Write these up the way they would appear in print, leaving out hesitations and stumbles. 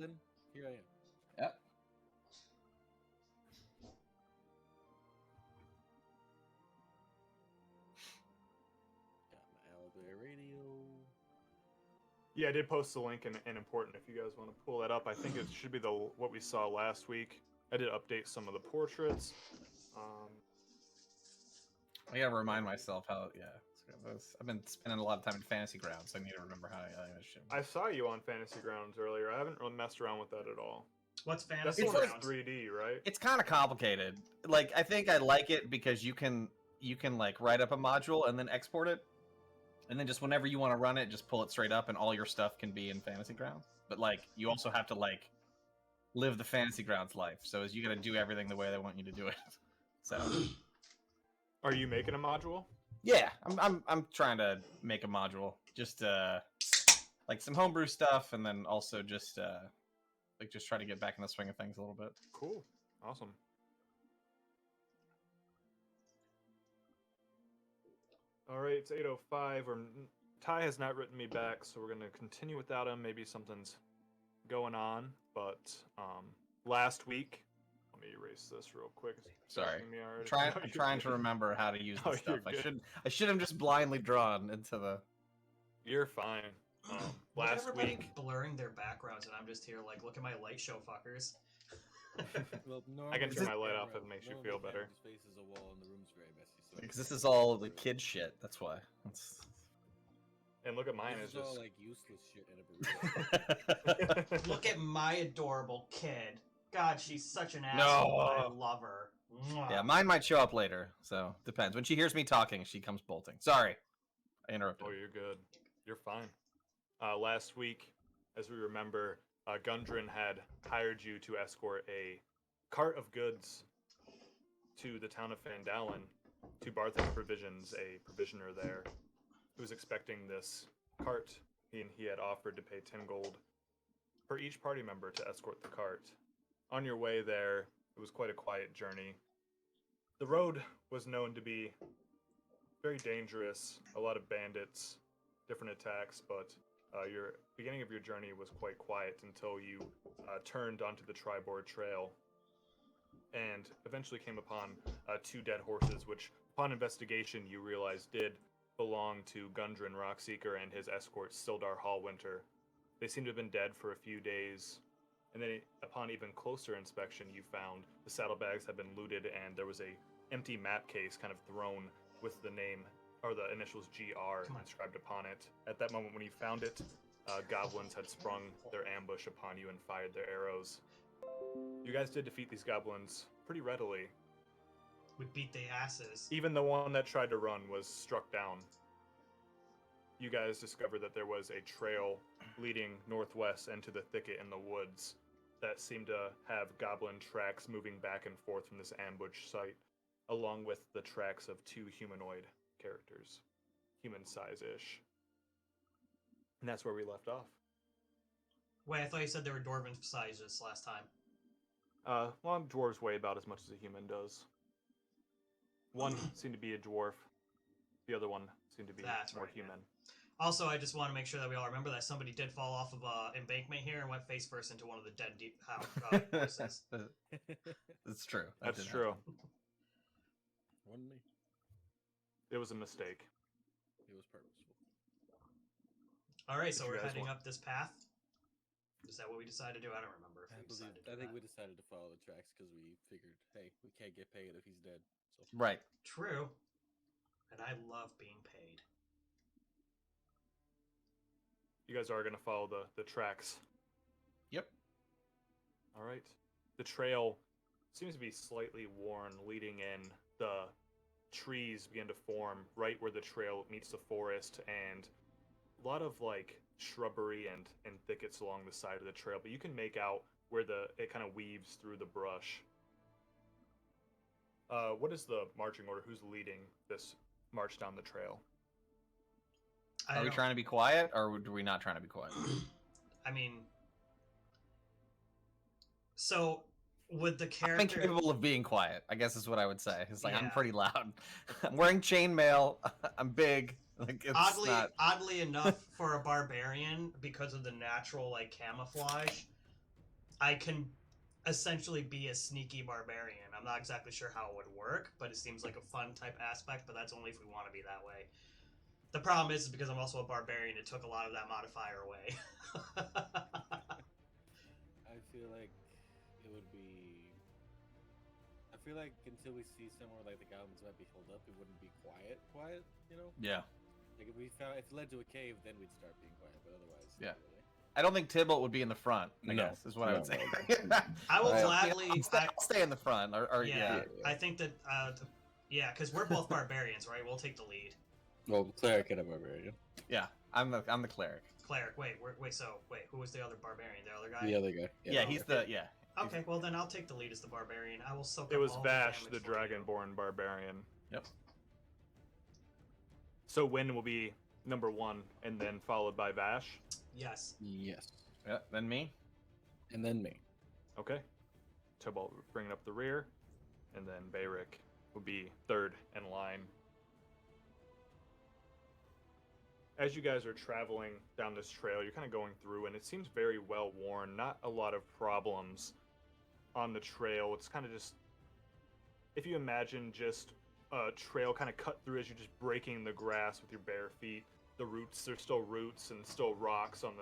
then here I am. Yep. Got my Owlbear radio. Yeah, I did post the link in important if you guys want to pull that up. I think it should be what we saw last week. I did update some of the portraits. I gotta remind myself how. Yeah, I've been spending a lot of time in Fantasy Grounds, so I need to remember how I saw you on Fantasy Grounds earlier. I haven't really messed around with that at all. What's That's Fantasy the one that's Grounds? 3D, right? It's kind of complicated. Like, I think I like it because you can like write up a module and then export it, and then just whenever you want to run it, just pull it straight up, and all your stuff can be in Fantasy Grounds. But like, you also have to like live the Fantasy Grounds life. So you got to do everything the way they want you to do it. So, Are you making a module? yeah, I'm trying to make a module, just like some homebrew stuff, and then also just like just try to get back in the swing of things a little bit. Cool. Awesome. All right, it's 8:05. Ty has not written me back, so we're going to continue without him. Maybe something's going on, but last week, let me erase this real quick. It's Sorry, distracting me already. I'm No, trying to you're good. remember how to use Oh, this stuff. you're I should have just blindly drawn into the. You're fine. Look at Last everybody week, blurring their backgrounds, and I'm just here like, look at my light show fuckers. Well, I can normally turn the my light camera- off if it makes you normally feel the better. camera's faces a wall and the room's very messy. So Because this is all the kid shit. That's why. and look at mine. this It's is all just like useless shit in a burrito. Look at my adorable kid. God, she's such an No. asshole. I love her. Mwah. Yeah, mine might show up later, so depends. When she hears me talking, she comes bolting. Sorry, I interrupted. Oh, you're good. You're fine. Last week, as we remember, Gundren had hired you to escort a cart of goods to the town of Fandalen to Barthen's Provisions, a provisioner there, who was expecting this cart. He had offered to pay 10 gold for each party member to escort the cart. On your way there, it was quite a quiet journey. The road was known to be very dangerous, a lot of bandits, different attacks, but your beginning of your journey was quite quiet until you turned onto the Triboard Trail and eventually came upon 2 dead horses, which, upon investigation, you realized did belong to Gundren Rockseeker and his escort Sildar Hallwinter. They seemed to have been dead for a few days, and then upon even closer inspection, you found the saddlebags had been looted and there was a empty map case kind of thrown with the name or the initials GR inscribed upon it. At that moment when you found it, goblins had sprung their ambush upon you and fired their arrows. You guys did defeat these goblins pretty readily. We beat the asses. Even the one that tried to run was struck down. You guys discovered that there was a trail leading northwest into the thicket in the woods that seemed to have goblin tracks moving back and forth from this ambush site, along with the tracks of 2 humanoid characters, human size-ish. And that's where we left off. Wait, I thought you said they were dwarven sizes last time. Well, dwarves weigh about as much as a human does. One seemed to be a dwarf. The other one seemed to be That's more right, yeah. human. Also, I just want to make sure that we all remember that somebody did fall off of an embankment here and went face first into one of the dead horses. That's true. That That's did true. happen. Wasn't me. It was a mistake. It was purposeful. All right, so Did you we're guys heading want- up this path. Is that what we decided to do? I don't remember if we decided to do I think that. we decided to follow the tracks because we figured, hey, we can't get paid if he's dead. So Right. True. And I love being paid. You guys are going to follow the tracks. Yep. All right. The trail seems to be slightly worn leading in. The trees begin to form right where the trail meets the forest, and a lot of like shrubbery and thickets along the side of the trail, but you can make out where it kind of weaves through the brush. What is the marching order? Who's leading this march down the trail? I Are we don't- trying to be quiet, or are we not trying to be quiet? I mean, so would the I'm character? incapable of being quiet, I guess is what I would say. It's like, I'm Yeah. pretty loud. I'm wearing chainmail. I'm big. Like, it's Oddly enough, for a barbarian, because of the natural like camouflage, I can essentially be a sneaky barbarian. I'm not exactly sure how it would work, but it seems like a fun type aspect, but that's only if we want to be that way. The problem is because I'm also a barbarian, it took a lot of that modifier away. I feel like it would be. I feel like until we see somewhere like the goblins might be holed up, it wouldn't be quiet, you know? Yeah. Like if if it led to a cave, then we'd start being quiet, but otherwise, Yeah. not really. I don't think Tybalt would be in the front. I No. guess is what I would say. I will I- gladly. I'll stay in the front. Or Yeah, yeah. I think that. Yeah, because we're both barbarians, right? We'll take the lead. Well, cleric and a barbarian. Yeah. I'm the cleric. Cleric. Wait. Who was the other barbarian? The other guy. The other guy. Yeah, he's the Okay, well then I'll take the lead as the barbarian. I will soak It up was all Vash, the the damage for you. Dragonborn barbarian. Yep. So Win will be number 1, and then followed by Vash. Yes. Yes. Yeah. Then me. And then me. Okay. Tybalt bringing up the rear, and then Bayrick will be third in line. As you guys are traveling down this trail, you're kind of going through, and it seems very well worn. Not a lot of problems on the trail. It's kind of just, if you imagine just a trail kind of cut through as you're just breaking the grass with your bare feet. The roots, there's still roots and still rocks on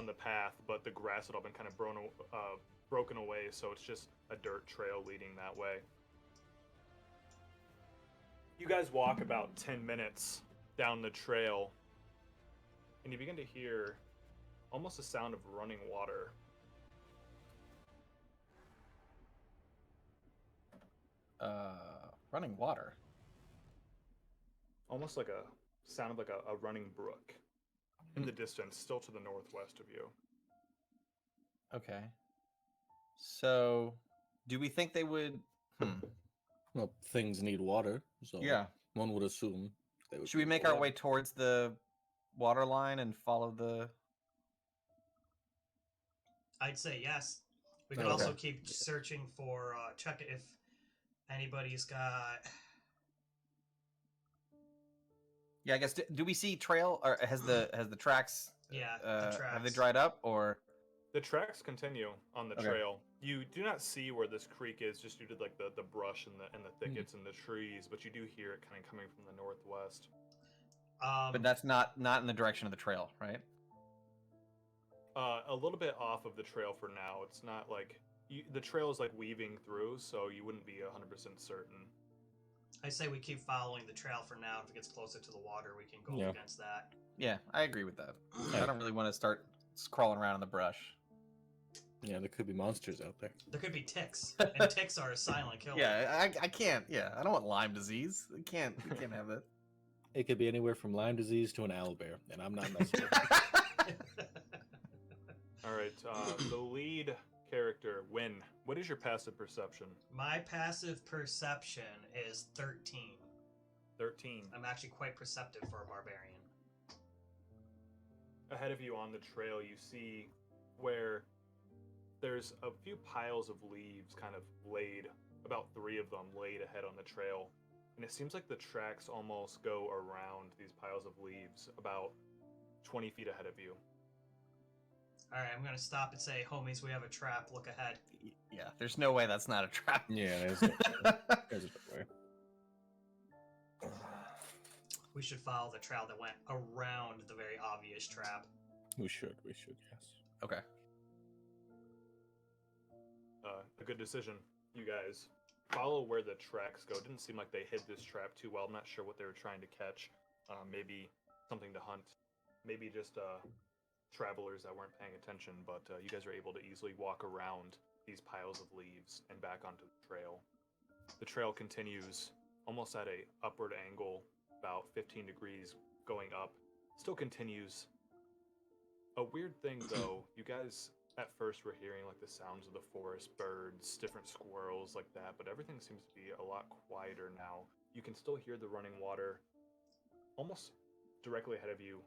the path, but the grass had all been kind of broken away, so it's just a dirt trail leading that way. You guys walk about 10 minutes down the trail, and you begin to hear almost a sound of running water. Running water. Almost like a sound of like a running brook in the distance, still to the northwest of you. Okay. So, do we think they would? Well, things need water, so Yeah. one would assume they would. Should we be make our water. way towards the water line and follow the? I'd say yes. We could Okay. also keep searching for check if anybody's got. Yeah, I guess. Do we see trail, or has the tracks? Yeah, the Have they tracks. dried up, or? The tracks continue on the Okay. trail. You do not see where this creek is, just due to like the brush and the thickets and the trees, but you do hear it kind of coming from the northwest. But that's not in the direction of the trail, right? A little bit off of the trail for now. It's not like the trail is like weaving through, so you wouldn't be 100% certain. I say we keep following the trail for now. If it gets closer to the water, we can go Yeah. against that. Yeah, I agree with that. I don't really want to start crawling around in the brush. Yeah, there could be monsters out there. There could be ticks, and ticks are a silent killer. Yeah, I can't. Yeah, I don't want Lyme disease. We can't have that. It could be anywhere from Lyme disease to an owlbear, and I'm not messing with it. All right, the lead character, Win. What is your passive perception? My passive perception is 13. 13. I'm actually quite perceptive for a barbarian. Ahead of you on the trail, you see where there's a few piles of leaves kind of laid, about 3 of them laid ahead on the trail. And it seems like the tracks almost go around these piles of leaves about 20 feet ahead of you. Alright, I'm gonna stop and say, homies, we have a trap. Look ahead. Yeah, there's no way that's not a trap. Yeah, there's a way. We should follow the trail that went around the very obvious trap. We should, yes. Okay. A good decision. You guys follow where the tracks go. Didn't seem like they hid this trap too well. I'm not sure what they were trying to catch. Maybe something to hunt. Maybe just travelers that weren't paying attention. But you guys are able to easily walk around these piles of leaves and back onto the trail. The trail continues almost at a upward angle, about 15 degrees going up. Still continues. A weird thing though, you guys at first were hearing like the sounds of the forest, birds, different squirrels like that, but everything seems to be a lot quieter now. You can still hear the running water almost directly ahead of you.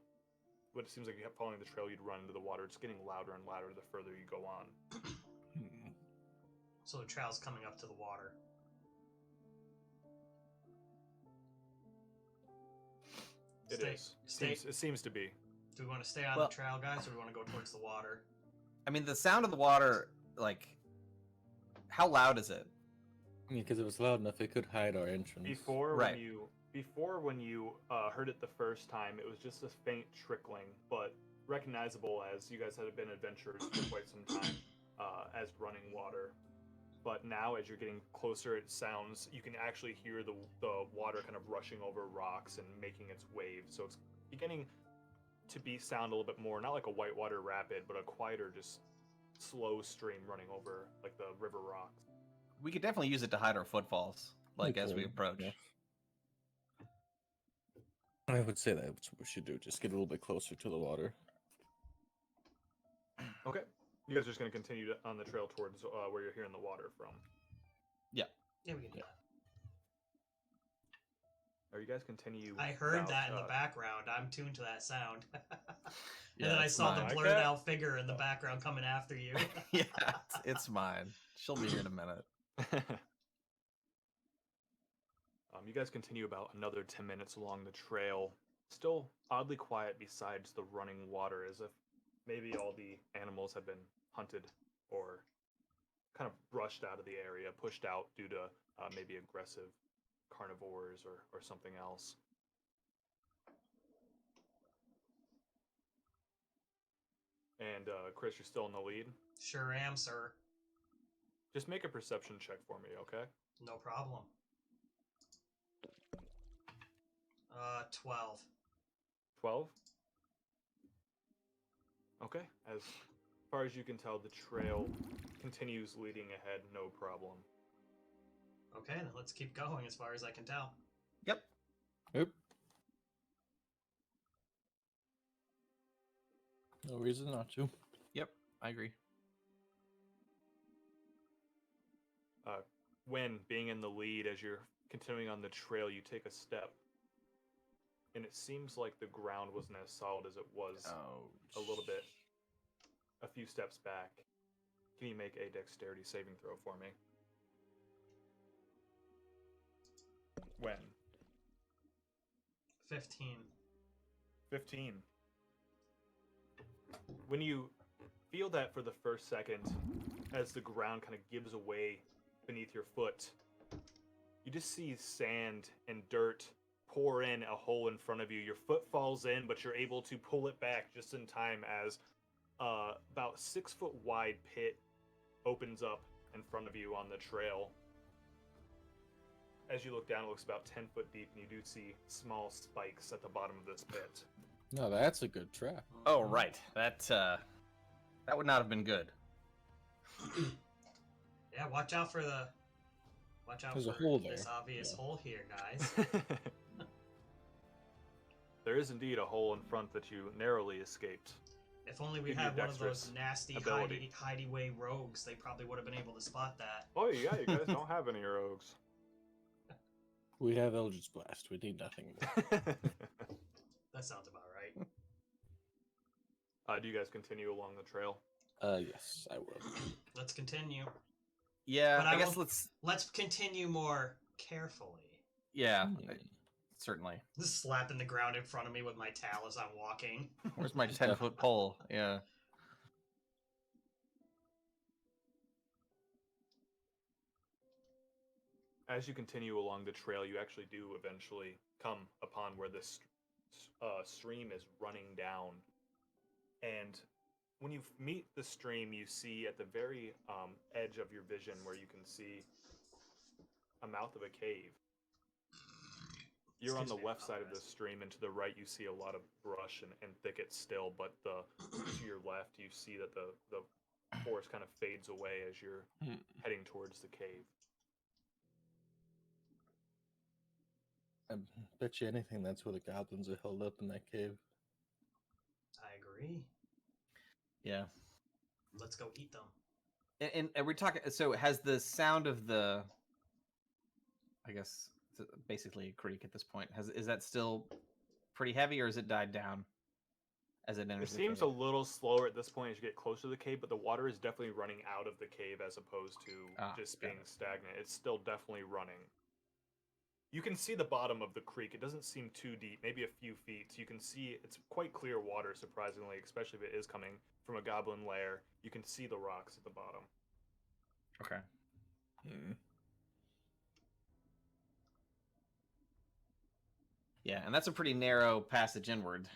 But it seems like you kept following the trail, you'd run into the water. It's getting louder and louder the further you go on. So the trail's coming up to the water. It is. It seems to be. Do we want to stay on Well- the trail, guys, or do we want to go towards the water? I mean, the sound of the water like, how loud is it? Because if it's loud enough, it could hide our entrance. Before Right. when you heard it the first time, it was just a faint trickling, but recognizable as you guys had been adventurers for quite some time as running water. But now, as you're getting closer, it sounds you can actually hear the water kind of rushing over rocks and making its waves. So it's beginning to sound a little bit more not like a whitewater rapid, but a quieter, just slow stream running over like the river rocks. We could definitely use it to hide our footfalls, like as we Okay, approach. yeah. I would say that's what we should do. Just get a little bit closer to the water. Okay. You guys are just going to continue on the trail towards where you're hearing the water from. Yeah, we can do that. Or you guys continue. I heard about, that in the background. I'm tuned to that sound. And Yeah, then I it's saw mine. the blurred out figure in the background coming after you. Yeah, it's mine. She'll be here in a minute. You guys continue about another 10 minutes along the trail, still oddly quiet besides the running water, as if maybe all the animals have been hunted or kind of brushed out of the area, pushed out due to maybe aggressive carnivores or something else. And Chris, you're still in the lead. Sure am, sir. Just make a perception check for me, okay? No problem. 12. 12? Okay. As far as you can tell, the trail continues leading ahead, no problem. Okay, then let's keep going as far as I can tell. Yep. Yep. No reason not to. Yep, I agree. When being in the lead as you're continuing on the trail, you take a step, and it seems like the ground wasn't as solid as it was a little bit a few steps back. Can you make a dexterity saving throw for me? When? 15. 15. When you feel that for the first second, as the ground kind of gives away beneath your foot, you just see sand and dirt pour in a hole in front of you. Your foot falls in, but you're able to pull it back just in time as about 6 foot wide pit opens up in front of you on the trail. As you look down, it looks about 10 foot deep, and you do see small spikes at the bottom of this pit. No, that's a good trap. Oh, right. That would not have been good. Yeah, watch out for the... Watch out There's a for hole there. this obvious Yeah. hole here, guys. There is indeed a hole in front that you narrowly escaped. If only we Give me had a one of those dexterous nasty ability. hidey-way rogues, they probably would have been able to spot that. Oh yeah, you guys don't have any rogues. We have Eldritch Blast. We need nothing more. That sounds about right. Do you guys continue along the trail? Yes, I will. Let's continue. Yeah, But I I guess will- Let's continue more carefully. Yeah, Hmm. certainly. Just slapping the ground in front of me with my towel as I'm walking. Where's my 10-foot pole? Yeah. As you continue along the trail, you actually do eventually come upon where this stream is running down. And when you meet the stream, you see at the very edge of your vision where you can see a mouth of a cave. You're on Excuse the me, left side of the apologize. stream, and to the right you see a lot of brush and thicket still, but to your left you see that the forest kind of fades away as you're heading towards the cave. I bet you anything that's where the goblins are held up in that cave. I agree. Yeah. Let's go eat them. And we're talking. So has the sound of the, I guess, it's basically a creek at this point. Is that still pretty heavy, or has it died down as it enters It the seems a cave? little slower at this point as you get closer to the cave, but the water is definitely running out of the cave as opposed to just got being stagnant. It's still definitely running. You can see the bottom of the creek. It doesn't seem too deep, maybe a few feet. So you can see it's quite clear water, surprisingly, especially if it is coming from a goblin lair. You can see the rocks at the bottom. Yeah, and that's a pretty narrow passage inward.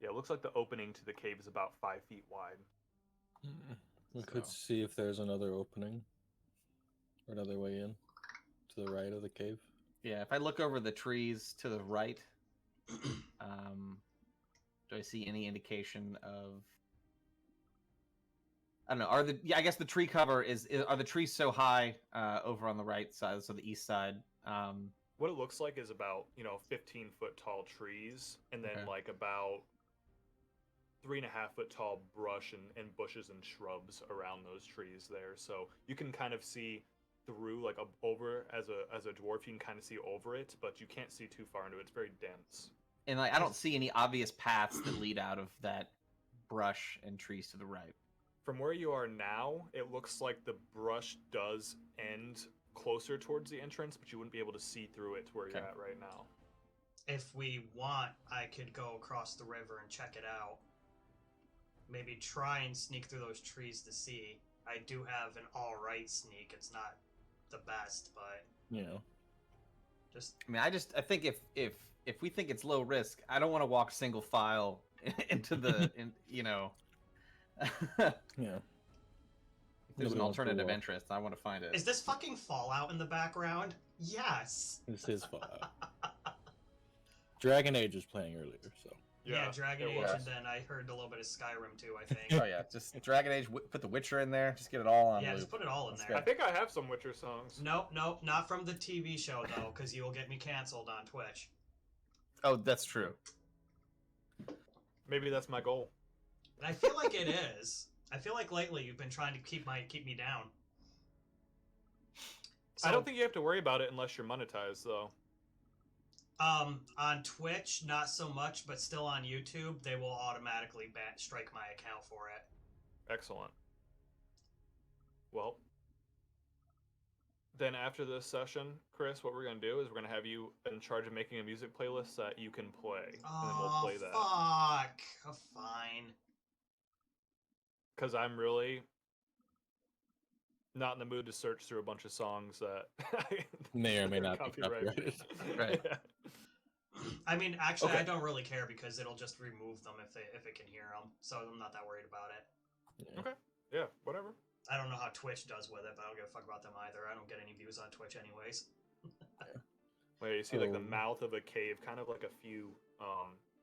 Yeah, it looks like the opening to the cave is about 5 feet wide. We So- could see if there's another opening or another way in to the right of the cave. Yeah, if I look over the trees to the right, do I see any indication of? I don't know. I guess the tree cover are the trees so high over on the right side, so the east side. What it looks like is about 15-foot tall trees, and then Okay. like about 3.5-foot tall brush and bushes and shrubs around those trees there. So you can kind of see through, like over as a dwarf, you can kind of see over it, but you can't see too far into it. It's very dense. And like, I don't see any obvious paths that lead out of that brush and trees to the right. From where you are now, it looks like the brush does end closer towards the entrance, but you wouldn't be able to see through it to where you're Okay. at right now. If we want, I could go across the river and check it out. Maybe try and sneak through those trees to see. I do have an alright sneak. It's not the best, but just I mean, I think if we think it's low risk, I don't want to walk single file into the Yeah. If there's an Nobody wants to alternative walk. interest, I want to find it. is this fucking Fallout in the background? Yes. This is Fallout. Dragon Age was playing earlier, so Yeah, Dragon it Age, was. and then I heard a little bit of Skyrim too. I think. Oh yeah, just Dragon Age. Put the Witcher in there. Just get it all on Yeah, loop. just put it all in Let's there. I think I have some Witcher songs. Nope, not from the TV show though, because you'll get me canceled on Twitch. Oh, that's true. Maybe that's my goal. And I feel like it is. I feel like lately you've been trying to keep me down. I don't think you have to worry about it unless you're monetized, though. On Twitch, not so much, but still on YouTube, they will automatically strike my account for it. Excellent. Well, then after this session, Chris, what we're going to do is we're going to have you in charge of making a music playlist that you can play. And then we'll play that. Fuck. Oh, fine. Because I'm really not in the mood to search through a bunch of songs that may or may not be copyrighted. copyrighted. Right. Yeah. I mean, actually, Okay. I don't really care because it'll just remove them if it can hear them, so I'm not that worried about it. Yeah. Okay. Yeah, whatever. I don't know how Twitch does with it, but I don't give a fuck about them either. I don't get any views on Twitch anyways. Wait, you see like the Oh. mouth of a cave, kind of like a few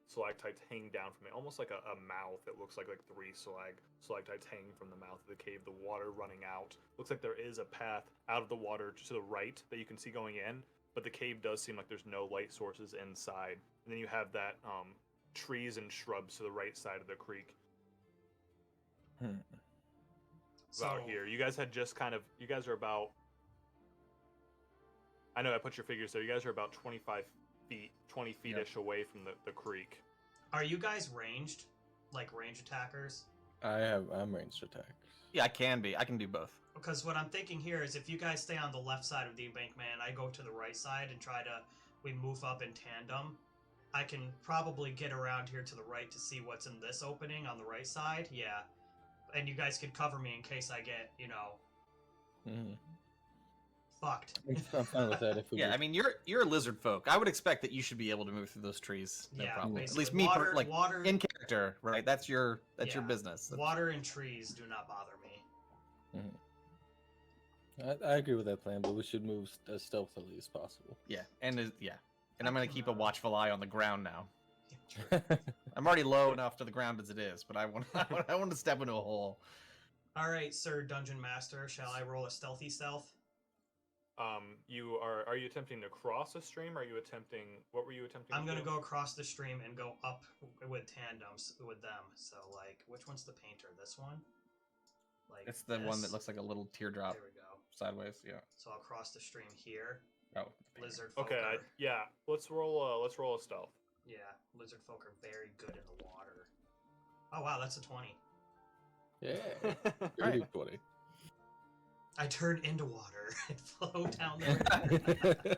stalactites hang down from it, almost like a mouth. It looks like 3 stalactites hanging from the mouth of the cave. The water running out. Looks like there is a path out of the water to the right that you can see going in, but the cave does seem like there's no light sources inside. And then you have that trees and shrubs to the right side of the creek. About here, you guys had just you guys are about. I know I put your figures there. You guys are about 25 feet, 20 feet-ish away from the creek. Are you guys ranged? Like range attackers? I'm ranged attack. Yeah, I can be. I can do both. Because what I'm thinking here is if you guys stay on the left side of the embankment, I go to the right side and we move up in tandem, I can probably get around here to the right to see what's in this opening on the right side. Yeah. And you guys could cover me in case I get, fucked. I'm fine with that. If we Yeah, just- I mean you're a lizard folk. I would expect that you should be able to move through those trees. No Yeah, problem. At basically. least me, Water- water- in character, right? That's your Yeah. business. Water and trees do not bother me. I agree with that plan, but we should move as stealthily as possible. Yeah, and I'm gonna keep a watchful eye on the ground now. I'm already low enough to the ground as it is, but I want I want to step into a hole. All right, Sir Dungeon Master, shall I roll a stealthy stealth? Are you attempting to cross a stream? What were you attempting? I'm to gonna do? go across the stream and go up with tandems with them. So, which one's the painter? This one? It's the one this? that looks like a little teardrop There we go. sideways. Yeah. So I'll cross the stream here. Oh. Lizard folk Okay. are, Yeah. Let's roll a stealth. yeah, lizard folk are very good in the water. Oh wow, that's a 20. Yeah, Alright. 20. I turn into water and flow down the river.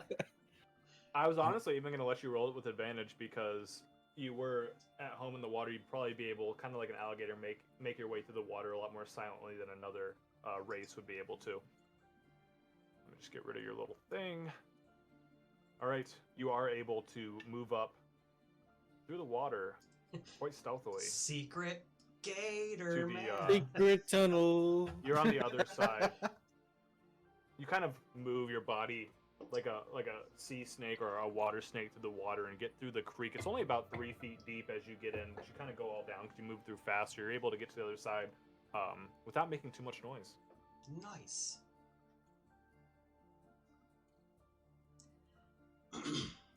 I was honestly even gonna let you roll it with advantage because you were at home in the water. You'd probably be able, kind of like an alligator, make your way through the water a lot more silently than another race would be able to. Let me just get rid of your little thing. All right, you are able to move up through the water quite stealthily. Secret gator To the, man. Secret tunnel. You're on the other side. You kind of move your body like a sea snake or a water snake through the water and get through the creek. It's only about 3 feet deep as you get in, but you kind of go all down because you move through fast. You're able to get to the other side without making too much noise. Nice. All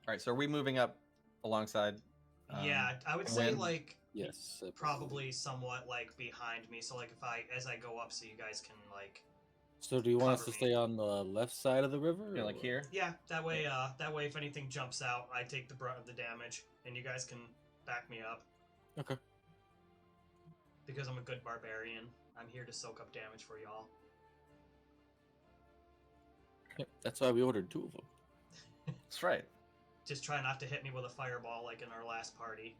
right, so are we moving up alongside? Yeah, I would say when- like Yes. probably somewhat like behind me. So like if as I go up, so you guys can like. So do you want us Cover to me. stay on the left side of the river? Yeah, or like what? here. Yeah, that way if anything jumps out, I take the brunt of the damage, and you guys can back me up. Okay. Because I'm a good barbarian, I'm here to soak up damage for y'all. Yep, that's why we ordered 2 of them. That's right. Just try not to hit me with a fireball like in our last party.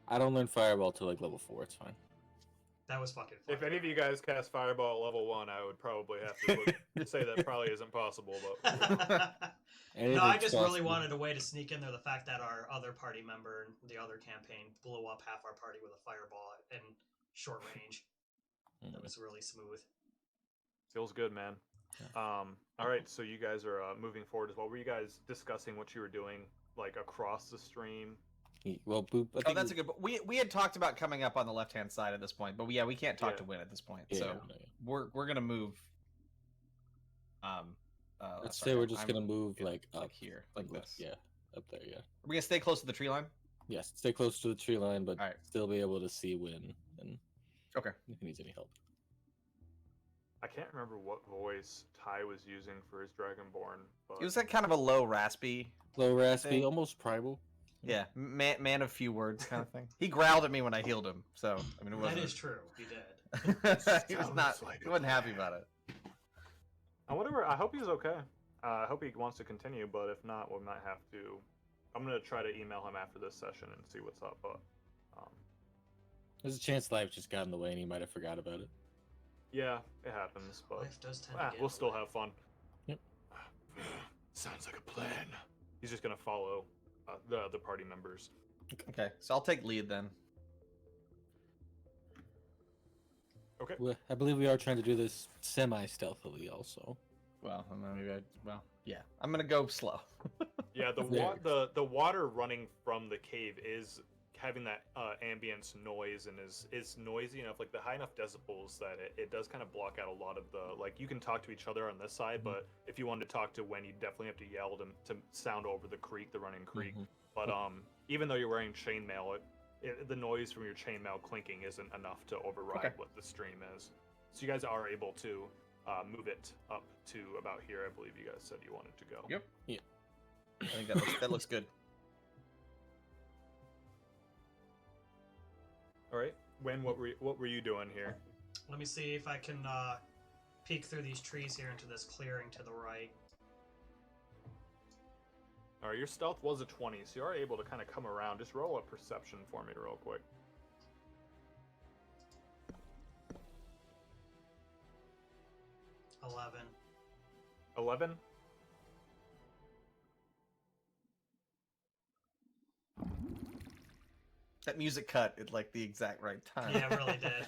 I don't learn fireball till like level 4. It's fine. That was fucking fun. If any of you guys cast Fireball at level 1, I would probably have to say that probably isn't possible. But No, I Anything's just really possible. wanted a way to sneak in there. The fact that our other party member in the other campaign blew up half our party with a fireball in short range. That was really smooth. feels good, man. All right, so you guys are moving forward as well. Were you guys discussing what you were doing, like across the stream? Well, Boop. I Oh, think that's a good. We had talked about coming up on the left hand side at this point, but we can't talk Yeah. to Win at this point. Yeah, So no, yeah. we're gonna move. Let's sorry, say we're just I'm gonna move gonna- like up here, like Like, this. Yeah, up there. Yeah. We're gonna stay close to the tree line. Yes. Stay close to the tree line, but Alright. still be able to see Win and Okay. if he needs any help. I can't remember what voice Ty was using for his Dragonborn, but It was like kind of a low, raspy. Low raspy, Thing. almost primal. Yeah, man of few words kind of thing. He growled at me when I healed him, so I mean it That wasn't. is true. You did. he was Sounds not. like He a wasn't happy plan. about it. I hope he's okay. I hope he wants to continue, but if not, we might have to. I'm gonna try to email him after this session and see what's up. But There's a chance life just got in the way and he might have forgot about it. yeah, it happens. But Life does tend to get we'll in the still way. have fun. Yep. Sounds like a plan. He's just gonna follow the other party members. Okay, so I'll take lead then. Okay. Well, I believe we are trying to do this semi-stealthily also. Well, and then maybe yeah. I'm gonna go slow. Yeah, the water running from the cave is having that ambience noise and is noisy enough, like the high enough decibels that it does kind of block out a lot of the, like, you can talk to each other on this side, but if you wanted to talk to Wen, you definitely have to yell to sound over the creek, the running creek. Mhm. But even though you're wearing chainmail, the noise from your chainmail clinking isn't enough to override Okay. what the stream is. So you guys are able to move it up to about here. I believe you guys said you wanted to go. Yep. Yeah. I think that looks good. All right. When what were you doing here? Let me see if I can peek through these trees here into this clearing to the right. All right, your stealth was a 20, so you are able to kind of come around. Just roll a perception for me real quick. 11. 11. That music cut at like the exact right time. Yeah, it really did.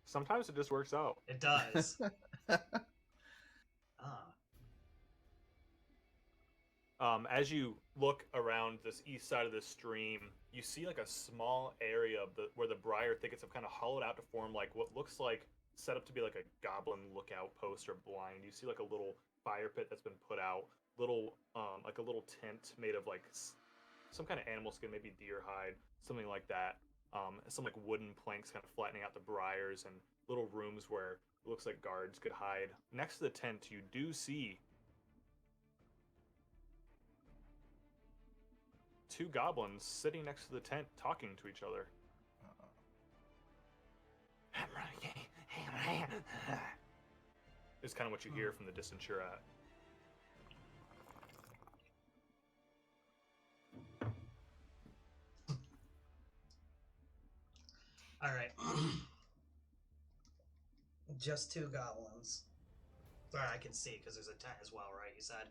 Sometimes it just works out. It does. As you look around this east side of the stream, you see like a small area of where the briar thickets have kind of hollowed out to form like what looks like set up to be like a goblin lookout post or blind. You see like a little fire pit that's been put out, like a little tent made of like some kind of animal skin, maybe deer hide, something like that. Some like wooden planks kind of flattening out the briars and little rooms where it looks like guards could hide. Next to the tent, you do see two goblins sitting next to the tent talking to each other. Is kind of what you hear from the distance you're at. Alright. Just two goblins. Or I can see, because there's a tent as well, right? You said?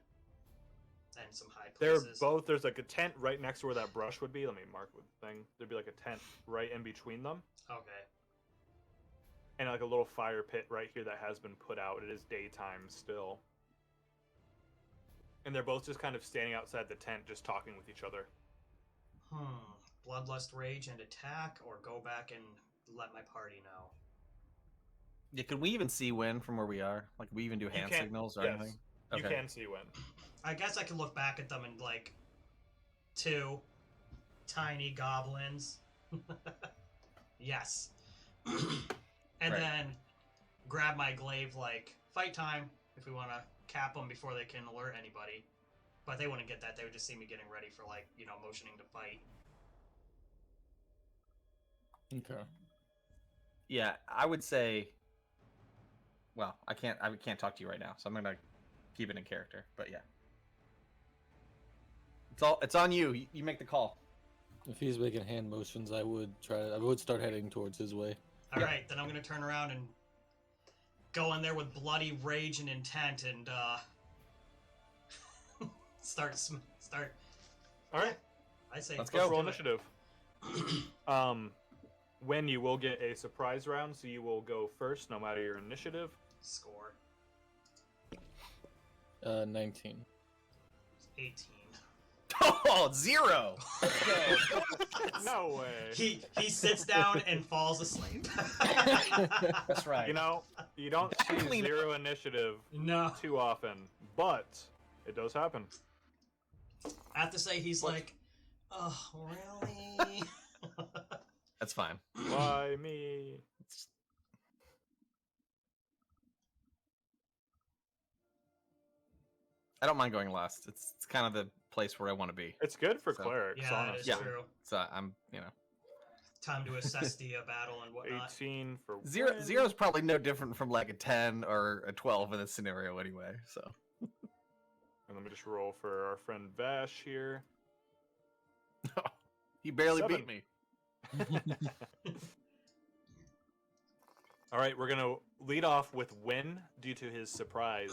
And some high They're places. both. There's like a tent right next to where that brush would be. Let me mark with the thing. There'd be like a tent right in between them, Okay. and like a little fire pit right here that has been put out. It is daytime still, and they're both just kind of standing outside the tent, just talking with each other. Bloodlust, rage, and attack, or go back and let my party know. Yeah, could we even see Win from where we are? Like, we even do hand can- signals or yes. anything? You can see when. I guess I could look back at them and, like, 2 tiny goblins. Yes. And Right. then grab my glaive, like, fight time, if we want to cap them before they can alert anybody. But they wouldn't get that. They would just see me getting ready for, like, you know, motioning to fight. Okay. Yeah, I would say. Well, I can't talk to you right now, so I'm gonna keep it in character. But yeah, it's on you. You make the call. If he's making hand motions, I would start heading towards his way. All Yep. right, then I'm going to turn around and go in there with bloody rage and intent and, start. All right, I say, Let's let's go. roll do it. initiative. When you will get a surprise round, so you will go first, no matter your initiative. Score 19. 18. Oh, 0. No way. He sits down and falls asleep. That's right. You know, you don't Definitely see 0 initiative No. too often, but it does happen. I have to say, he's What? like, oh, really? That's fine. Why me? I don't mind going last. It's kind of the place where I want to be. It's good for So- clerics, Yeah, it is honestly. Yeah. true. So I'm, Time to assess the battle and whatnot. 18 for Zero win. is probably no different from like a 10 or a 12 in this scenario anyway. So And let me just roll for our friend Vash here. he barely 7. beat me. All right, we're gonna lead off with Win due to his surprise.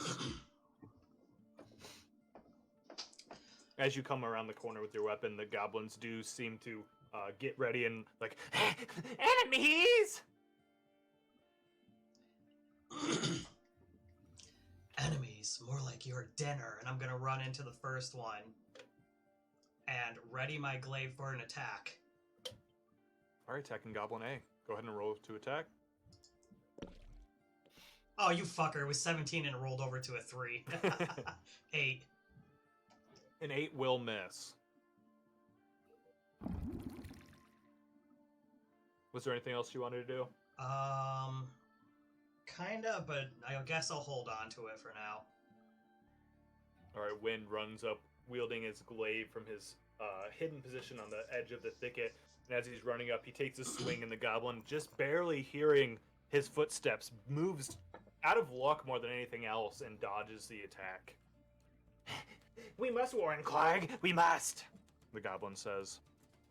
As you come around the corner with your weapon, the goblins do seem to get ready and like enemies. Enemies, more like your dinner, and I'm gonna run into the first one and ready my glaive for an attack. All right, attacking Goblin A. Go ahead and roll to attack. Oh, you fucker! It was 17 and it rolled over to a 3. 8. An 8 will miss. Was there anything else you wanted to do? Kinda, but I guess I'll hold on to it for now. All right, Wind runs up, wielding his glaive from his hidden position on the edge of the thicket. And as he's running up, he takes a swing, and the goblin, just barely hearing his footsteps, moves out of luck more than anything else and dodges the attack. We must, Warren Clark. We must, the goblin says.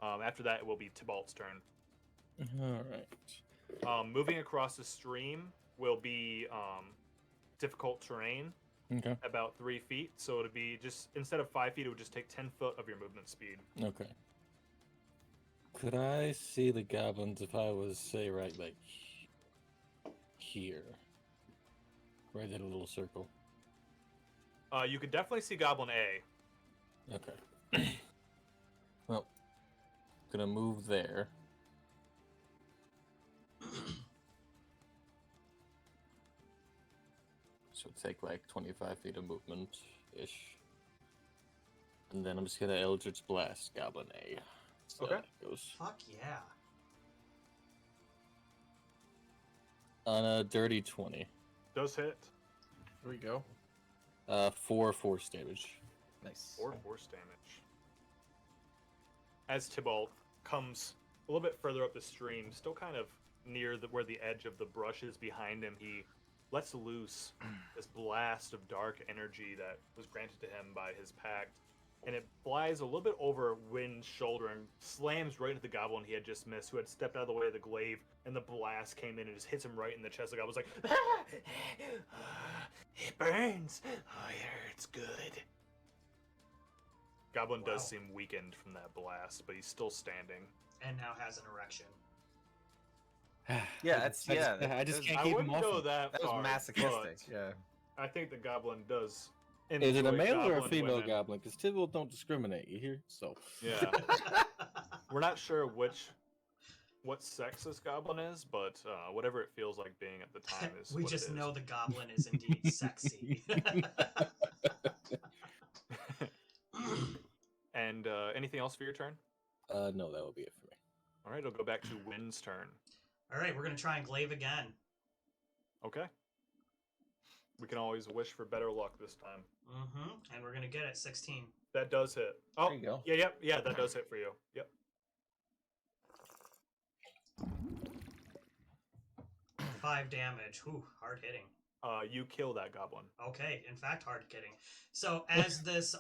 After that, it will be Tybalt's turn. All right. Moving across the stream will be difficult terrain, Okay. about 3 feet. So it'll be just, instead of 5 feet, it would just take 10 foot of your movement speed. Okay. Could I see the goblins if I was, say, right, like, here? Right in a little circle. You could definitely see Goblin A. Okay. Well, gonna move there. So take like 25 feet of movement ish. And then I'm just gonna Eldritch Blast Goblin A. So Okay. that goes Fuck yeah. on a dirty 20. Does hit. Here we go. 4 force damage. Nice. 4 force damage. As Tybalt comes a little bit further up the stream, still kind of near where the edge of the brush is behind him, he lets loose this blast of dark energy that was granted to him by his pact. And it flies a little bit over Wind's shoulder and slams right into the goblin he had just missed, who had stepped out of the way of the glaive, and the blast came in and just hits him right in the chest. The goblin's like, It burns. Oh, it hurts good. Goblin Wow. does seem weakened from that blast, but he's still standing. And now has an erection. Yeah, it's I just can't I keep him wouldn't off. go Him. that That was far. masochistic. but Yeah. I think the goblin does. Is it a enjoy male or a goblin female women. goblin? Because Tidwell don't discriminate. You hear? So Yeah. We're not sure what sex this goblin is, but whatever it feels like being at the time is. We what just it is. know the goblin is indeed sexy. And anything else for your turn? no, that would be it for me. All right, it'll go back to Wynn's turn. All right, we're gonna try and glaive again. Okay. We can always wish for better luck this time. Mm-hmm. And we're gonna get it 16. That does hit. Oh, There you go. yeah, that does hit for you. Yep. 5 damage. Whew, hard hitting. You kill that goblin. Okay, in fact, hard hitting. So as this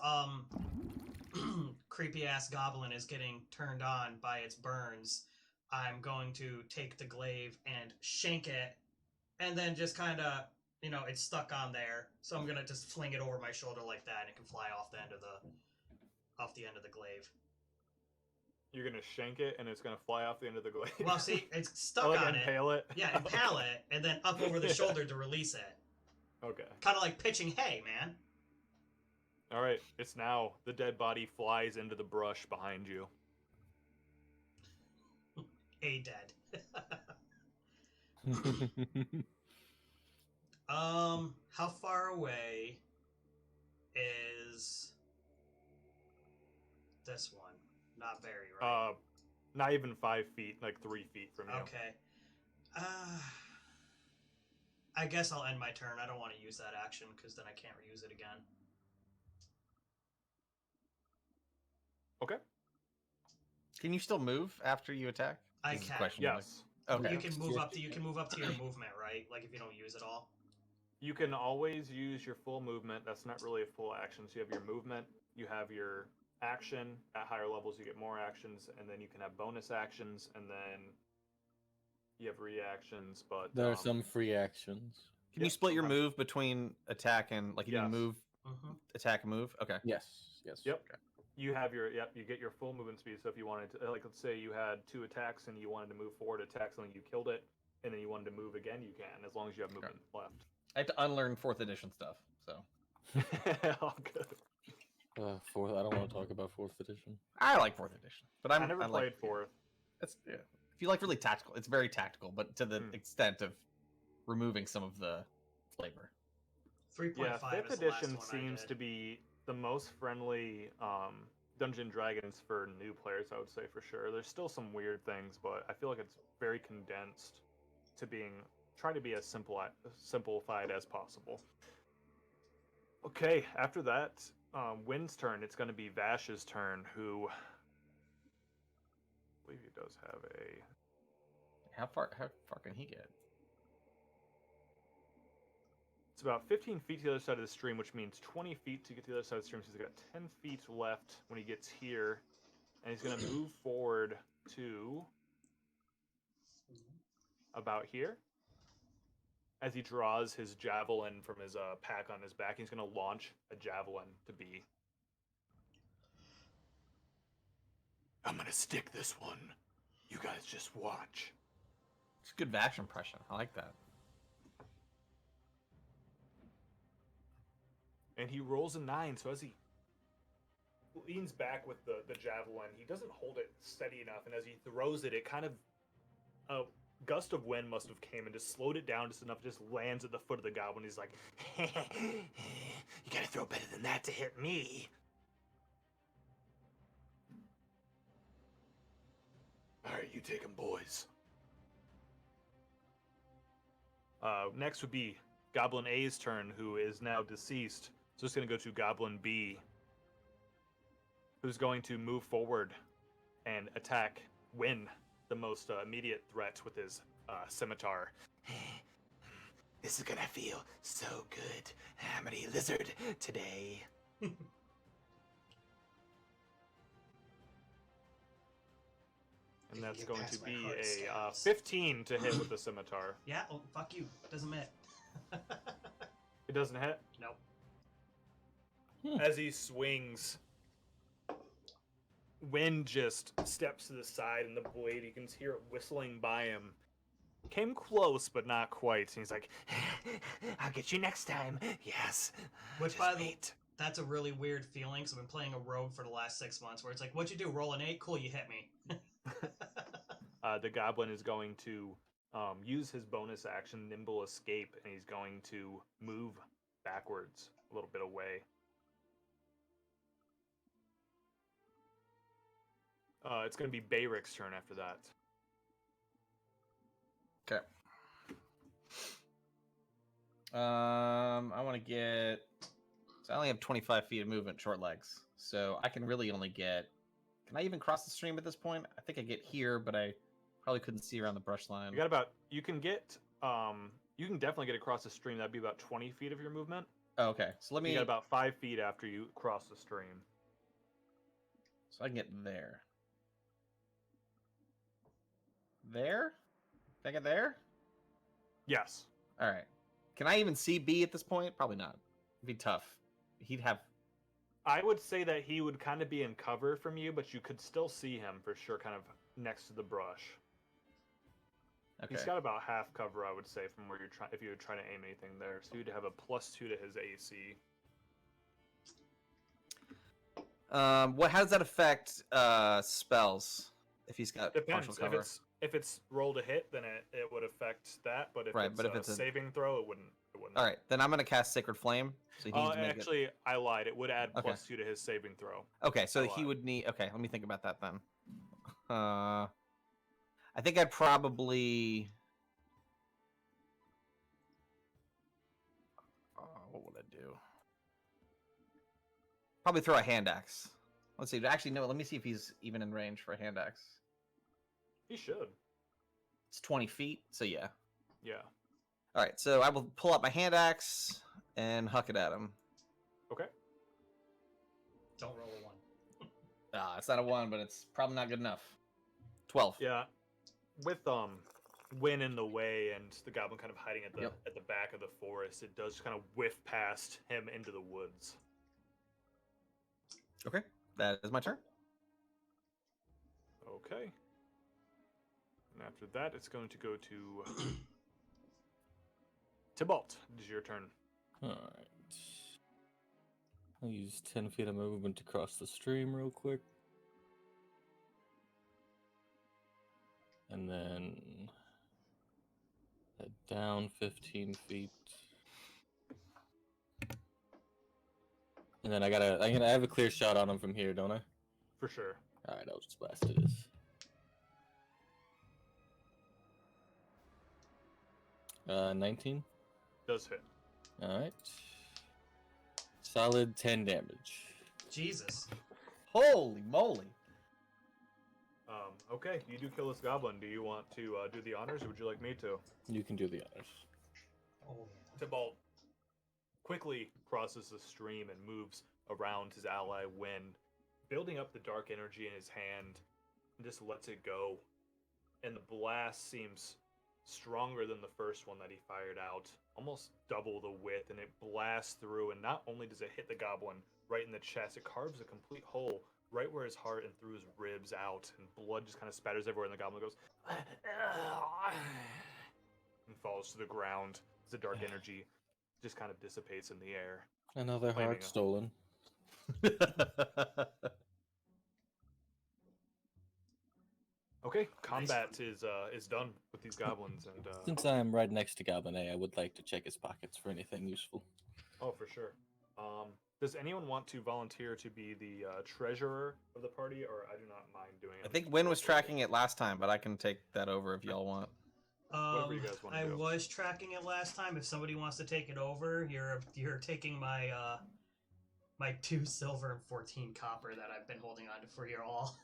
creepy ass goblin is getting turned on by its burns, I'm going to take the glaive and shank it, and then just kind of, it's stuck on there. So I'm gonna just fling it over my shoulder like that, and it can fly off the end of the glaive. You're gonna shank it, and it's gonna fly off the end of the glaive. Well, see, it's stuck Oh, like on it. impale it. Yeah, impale it, and then up over the shoulder to release it. Okay. Kind of like pitching hay, man. All right. It's now the dead body flies into the brush behind you. A dead. How far away is this one? Not very, right? Not even 5 feet, like 3 feet from you. Okay. I guess I'll end my turn. I don't want to use that action because then I can't reuse it again. Okay. Can you still move after you attack? I This is a can. question, Yes. Okay. You can move up to your movement, right? Like if you don't use it all. You can always use your full movement. That's not really a full action. So you have your movement, you have your action. At higher levels, you get more actions, and then you can have bonus actions, and then you have reactions. But There are some free actions. Can you split your move between attack and you Yes. move, Mm-hmm. attack, move? Okay. Yes. Yep. You have you get your full movement speed. So if you wanted to, like, let's say you had 2 attacks and you wanted to move forward, attack something, you killed it, and then you wanted to move again, you can, as long as you have movement left. I have to unlearn 4th edition stuff, so. All good. Fourth. I don't want to talk about 4th edition. I like 4th edition, but I never played 4th. That's If you like really tactical, it's very tactical, but to the extent of removing some of the flavor. 3.5 Yeah, 5th is the last edition one I seems did. to be the most friendly Dungeon Dragons for new players, I would say, for sure. There's still some weird things, but I feel like it's very condensed to trying to be as simplified as possible. Okay, after that, Wynn's turn. It's going to be Vash's turn, who I believe he does have a... How far can he get? It's about 15 feet to the other side of the stream, which means 20 feet to get to the other side of the stream. So he's got 10 feet left when he gets here. And he's going to move forward to about here. As he draws his javelin from his pack on his back, he's going to launch a javelin to be... I'm going to stick this one. You guys just watch. It's a good Vash impression. I like that. And he rolls a 9, so as he leans back with the javelin, he doesn't hold it steady enough, and as he throws it, it kind of... a gust of wind must have came and just slowed it down just enough, it just lands at the foot of the goblin. He's like, you gotta throw better than that to hit me. Alright, you take him, boys. Next would be Goblin A's turn, who is now deceased. So it's going to go to Goblin B, who's going to move forward and attack Wynn, the most immediate threat, with his scimitar. This is going to feel so good. I'm going to eat lizard today. And that's going to be a 15 to hit with the scimitar. Yeah, oh, fuck you. Doesn't matter. It doesn't hit. Nope. As he swings, wind just steps to the side, and the blade, you can hear it whistling by him. Came close, but not quite. And he's like, I'll get you next time. Yes. Which, Just by the way, wait." that's a really weird feeling. So I've been playing a rogue for the last 6 months, where it's like, what'd you do? Roll an 8? Cool, you hit me. The goblin is going to use his bonus action, Nimble Escape, and he's going to move backwards a little bit away. It's going to be Bayric's turn after that. Okay. I want to get. So I only have 25 feet of movement, short legs. So I can really only get. Can I even cross the stream at this point? I think I get here, but I probably couldn't see around the brush line. You can definitely get across the stream. That'd be about 20 feet of your movement. Oh, okay. So let me. You got about 5 feet after you cross the stream. So I can get there. There? Can I get there? Yes. All right. Can I even see B at this point? Probably not. It'd be tough. He'd have. I would say that he would kind of be in cover from you, but you could still see him for sure, kind of next to the brush. Okay. He's got about half cover, I would say, from where you're trying. If you were trying to aim anything there, so you'd have a +2 to his AC. What? How does that affect spells? If he's got partial Depends. cover. If it's roll to hit, then it would affect that. But if Right, it's, but if a it's a- saving throw, it wouldn't. All right, then I'm gonna cast Sacred Flame. So he needs to make actually, I lied. It would add Okay. +2 to his saving throw. Okay, so I he lied. would need. Okay, let me think about that then. I think I'd probably. What would I do? Probably throw a hand axe. Let's see. Actually, no. Let me see if he's even in range for a hand axe. He should. It's 20 feet, so yeah. Yeah. All right, so I will pull out my hand axe and huck it at him. Okay. Don't roll a 1. It's not a 1, but it's probably not good enough. 12. Yeah. With Win in the way and the goblin kind of hiding at the Yep. at the back of the forest, it does kind of whiff past him into the woods. Okay, that is my turn. Okay. And after that, it's going to go to Tybalt. It is your turn. Alright. I'll use 10 feet of movement to cross the stream real quick. And then head down 15 feet. And then I have a clear shot on him from here, don't I? For sure. Alright, I'll just blast it. 19. Does hit. Alright. Solid 10 damage. Jesus. Holy moly! Okay, you do kill this goblin. Do you want to do the honors, or would you like me to? You can do the honors. Oh. Tybalt quickly crosses the stream and moves around his ally Win, building up the dark energy in his hand, and just lets it go. And the blast seems stronger than the first one that he fired out, almost double the width, and it blasts through, and not only does it hit the goblin right in the chest, it carves a complete hole right where his heart and through his ribs out, and blood just kind of spatters everywhere, and the goblin goes and falls to the ground as the dark energy just kind of dissipates in the air. Another Flaming heart up. stolen. Okay, combat is done with these goblins, and Since I'm right next to Goblin A, I would like to check his pockets for anything useful. oh, for sure. Does anyone want to volunteer to be the treasurer of the party, or I do not mind doing it? I think Win was tracking it last time, but I can take that over if y'all want. Whatever you guys wanna I do. was tracking it last time. If somebody wants to take it over, you're taking my my 2 silver and 14 copper that I've been holding on to for you all.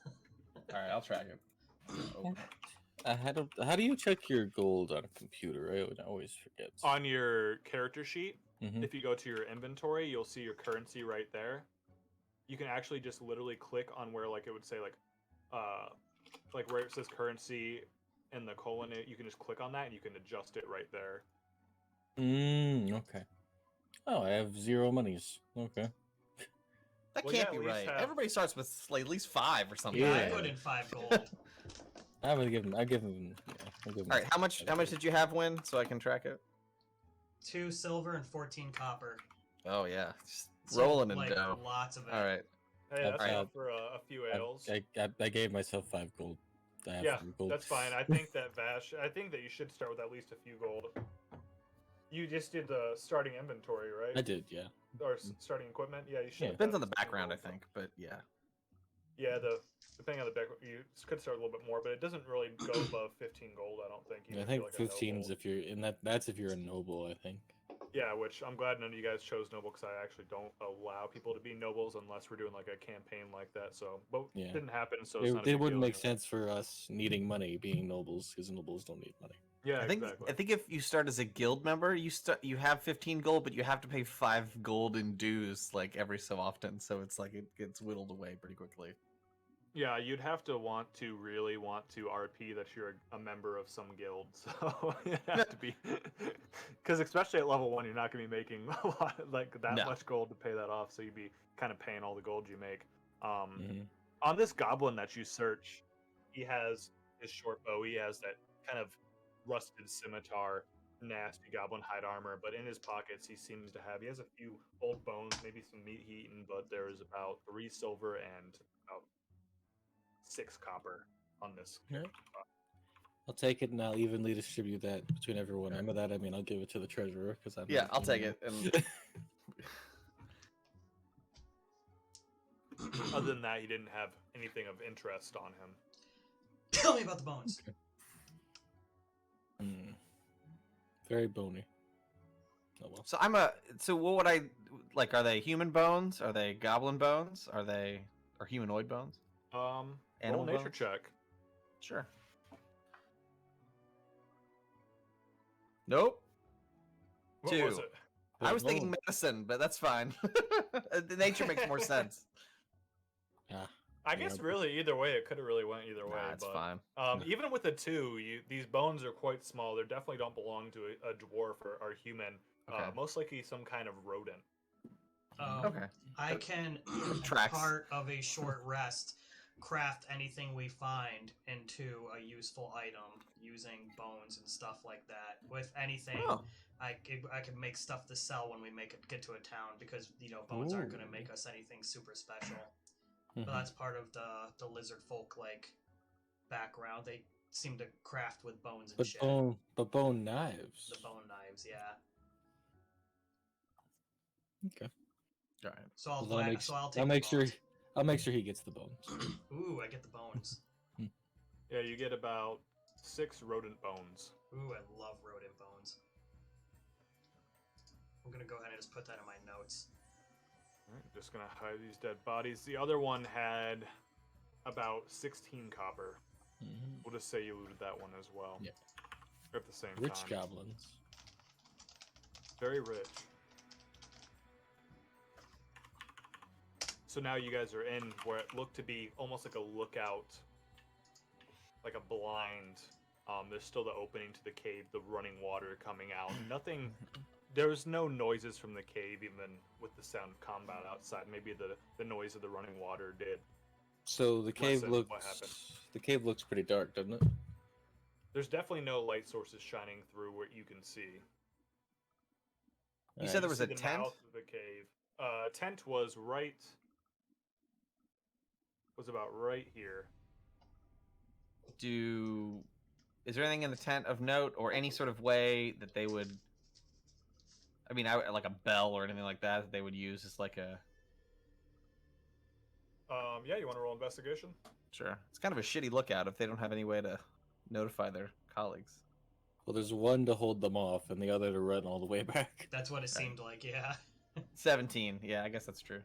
All right, I'll track it. How do you check your gold on a computer? I would always forget. On your character sheet, Mhm. if you go to your inventory, you'll see your currency right there. You can actually just literally click on where, like, it would say, like where it says currency and the colon, you can just click on that and you can adjust it right there. Okay. Oh, I have 0 monies. Okay. That Well, can't yeah, be at least right. have- Everybody starts with like, at least 5 or something. Yeah, Yeah. I put in 5 gold. I would give him. I give him. Yeah, I'll give him. All right, how much did you have, Win, so I can track it? 2 silver and 14 copper. Oh yeah, just So, rolling in like, dough. lots of it. All right. Hey, that's I've- enough for a few ales. I gave myself 5 gold. I have Yeah, 5 gold. that's fine. I think that Vash. I think that you should start with at least a few gold. You just did the starting inventory, right? I did, yeah. Or starting equipment. Yeah, you should. Yeah. have Depends done on the a few background, I gold. think, but yeah. Yeah, depending on the background, you could start a little bit more, but it doesn't really go above 15 gold. I don't think. I even if think you're, like, a 15 is noble. if you're in that. That's if you're a noble, I think. Yeah, which I'm glad none of you guys chose noble because I actually don't allow people to be nobles unless we're doing like a campaign like that. So, but Yeah. it didn't happen, so it's not a It big wouldn't deal make anyway. sense for us needing money being nobles because nobles don't need money. Yeah, I think exactly. if you start as a guild member, you have 15 gold, but you have to pay 5 gold in dues like every so often, so it's like it gets whittled away pretty quickly. Yeah, you'd have to really want to RP that you're a member of some guild. So you have to be, because especially at level 1, you're not going to be making a lot like that No. much gold to pay that off. So you'd be kind of paying all the gold you make. Mhm. On this goblin that you search, he has his short bow. He has that kind of rusted scimitar, nasty goblin hide armor. But in his pockets, he seems to have. He has a few old bones, maybe some meat eaten, but there is about 3 silver and about 6 copper on this. Yeah. I'll take it and I'll evenly distribute that between everyone. And by that I mean I'll give it to the treasurer because I'm. Yeah, not I'll take eating it. And Other than that, he didn't have anything of interest on him. Tell me about the bones. Hmm. Very bony. Oh well. so what would I like? Are they human bones? Are they goblin bones? Are they humanoid bones? Roll Animal nature bones? check. Sure. Nope. What 2. was it? I was thinking Bone. medicine, but that's fine. The nature makes more sense. Ah, I Yeah, guess but- really either way, it could have really went either way. Nah, it's but, fine. Even with a 2, these bones are quite small. They definitely don't belong to a dwarf or human. Okay. Most likely some kind of rodent. Okay. I can, as Tracks. part of a short rest, craft anything we find into a useful item using bones and stuff like that. With anything, Oh. I could make stuff to sell when we get to a town because bones aren't going to make us anything super special. But Mhm. that's part of the lizard folk background. They seem to craft with bones and shit. But bone knives. The bone knives, yeah. Okay. All right. So I'll Well, take the sure. bones. I'll make sure he gets the bones. Ooh, I get the bones. Yeah, you get about 6 rodent bones. Ooh, I love rodent bones. I'm gonna go ahead and just put that in my notes. Alright, just gonna hide these dead bodies. The other one had about 16 copper. Mhm. We'll just say you looted that one as well. Yeah. At the same Rich time. goblins. Very rich. So now you guys are in where it looked to be almost like a lookout, like a blind. There's still the opening to the cave, the running water coming out. Nothing. There was no noises from the cave, even with the sound of combat outside. Maybe the noise of the running water did. So the cave Listen, looks. what happened? The cave looks pretty dark, doesn't it? There's definitely no light sources shining through what you can see. You said there was see a the tent? mouth of the cave. Tent was about right here. Is there anything in the tent of note, or any sort of way that they would? I mean, like a bell or anything like that they would use as like a. Yeah, you want to roll investigation? Sure. It's kind of a shitty lookout if they don't have any way to notify their colleagues. Well, there's one to hold them off, and the other to run all the way back. That's what it seemed like, yeah. 17. Yeah, I guess that's true.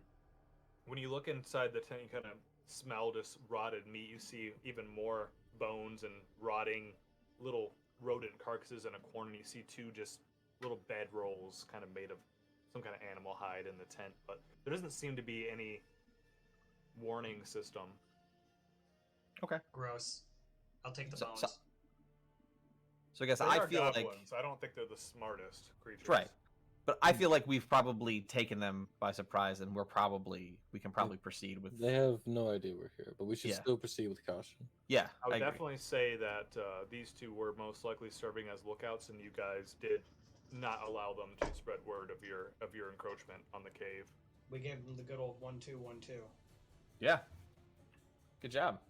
When you look inside the tent, you kind of smell just rotted meat. You see even more bones and rotting little rodent carcasses in a corner. You see 2 just little bed rolls kind of made of some kind of animal hide in the tent, but there doesn't seem to be any warning system. Gross. I'll take the So- bones. So I guess They I are feel like goblins. I don't think they're the smartest creatures. Right. But I feel like we've probably taken them by surprise, and we can probably proceed with. They have no idea we're here, but we should Yeah. still proceed with caution. Yeah, I would agree. definitely say that these two were most likely serving as lookouts, and you guys did not allow them to spread word of your encroachment on the cave. We gave them the good old 1-2-1-2. Yeah. Good job.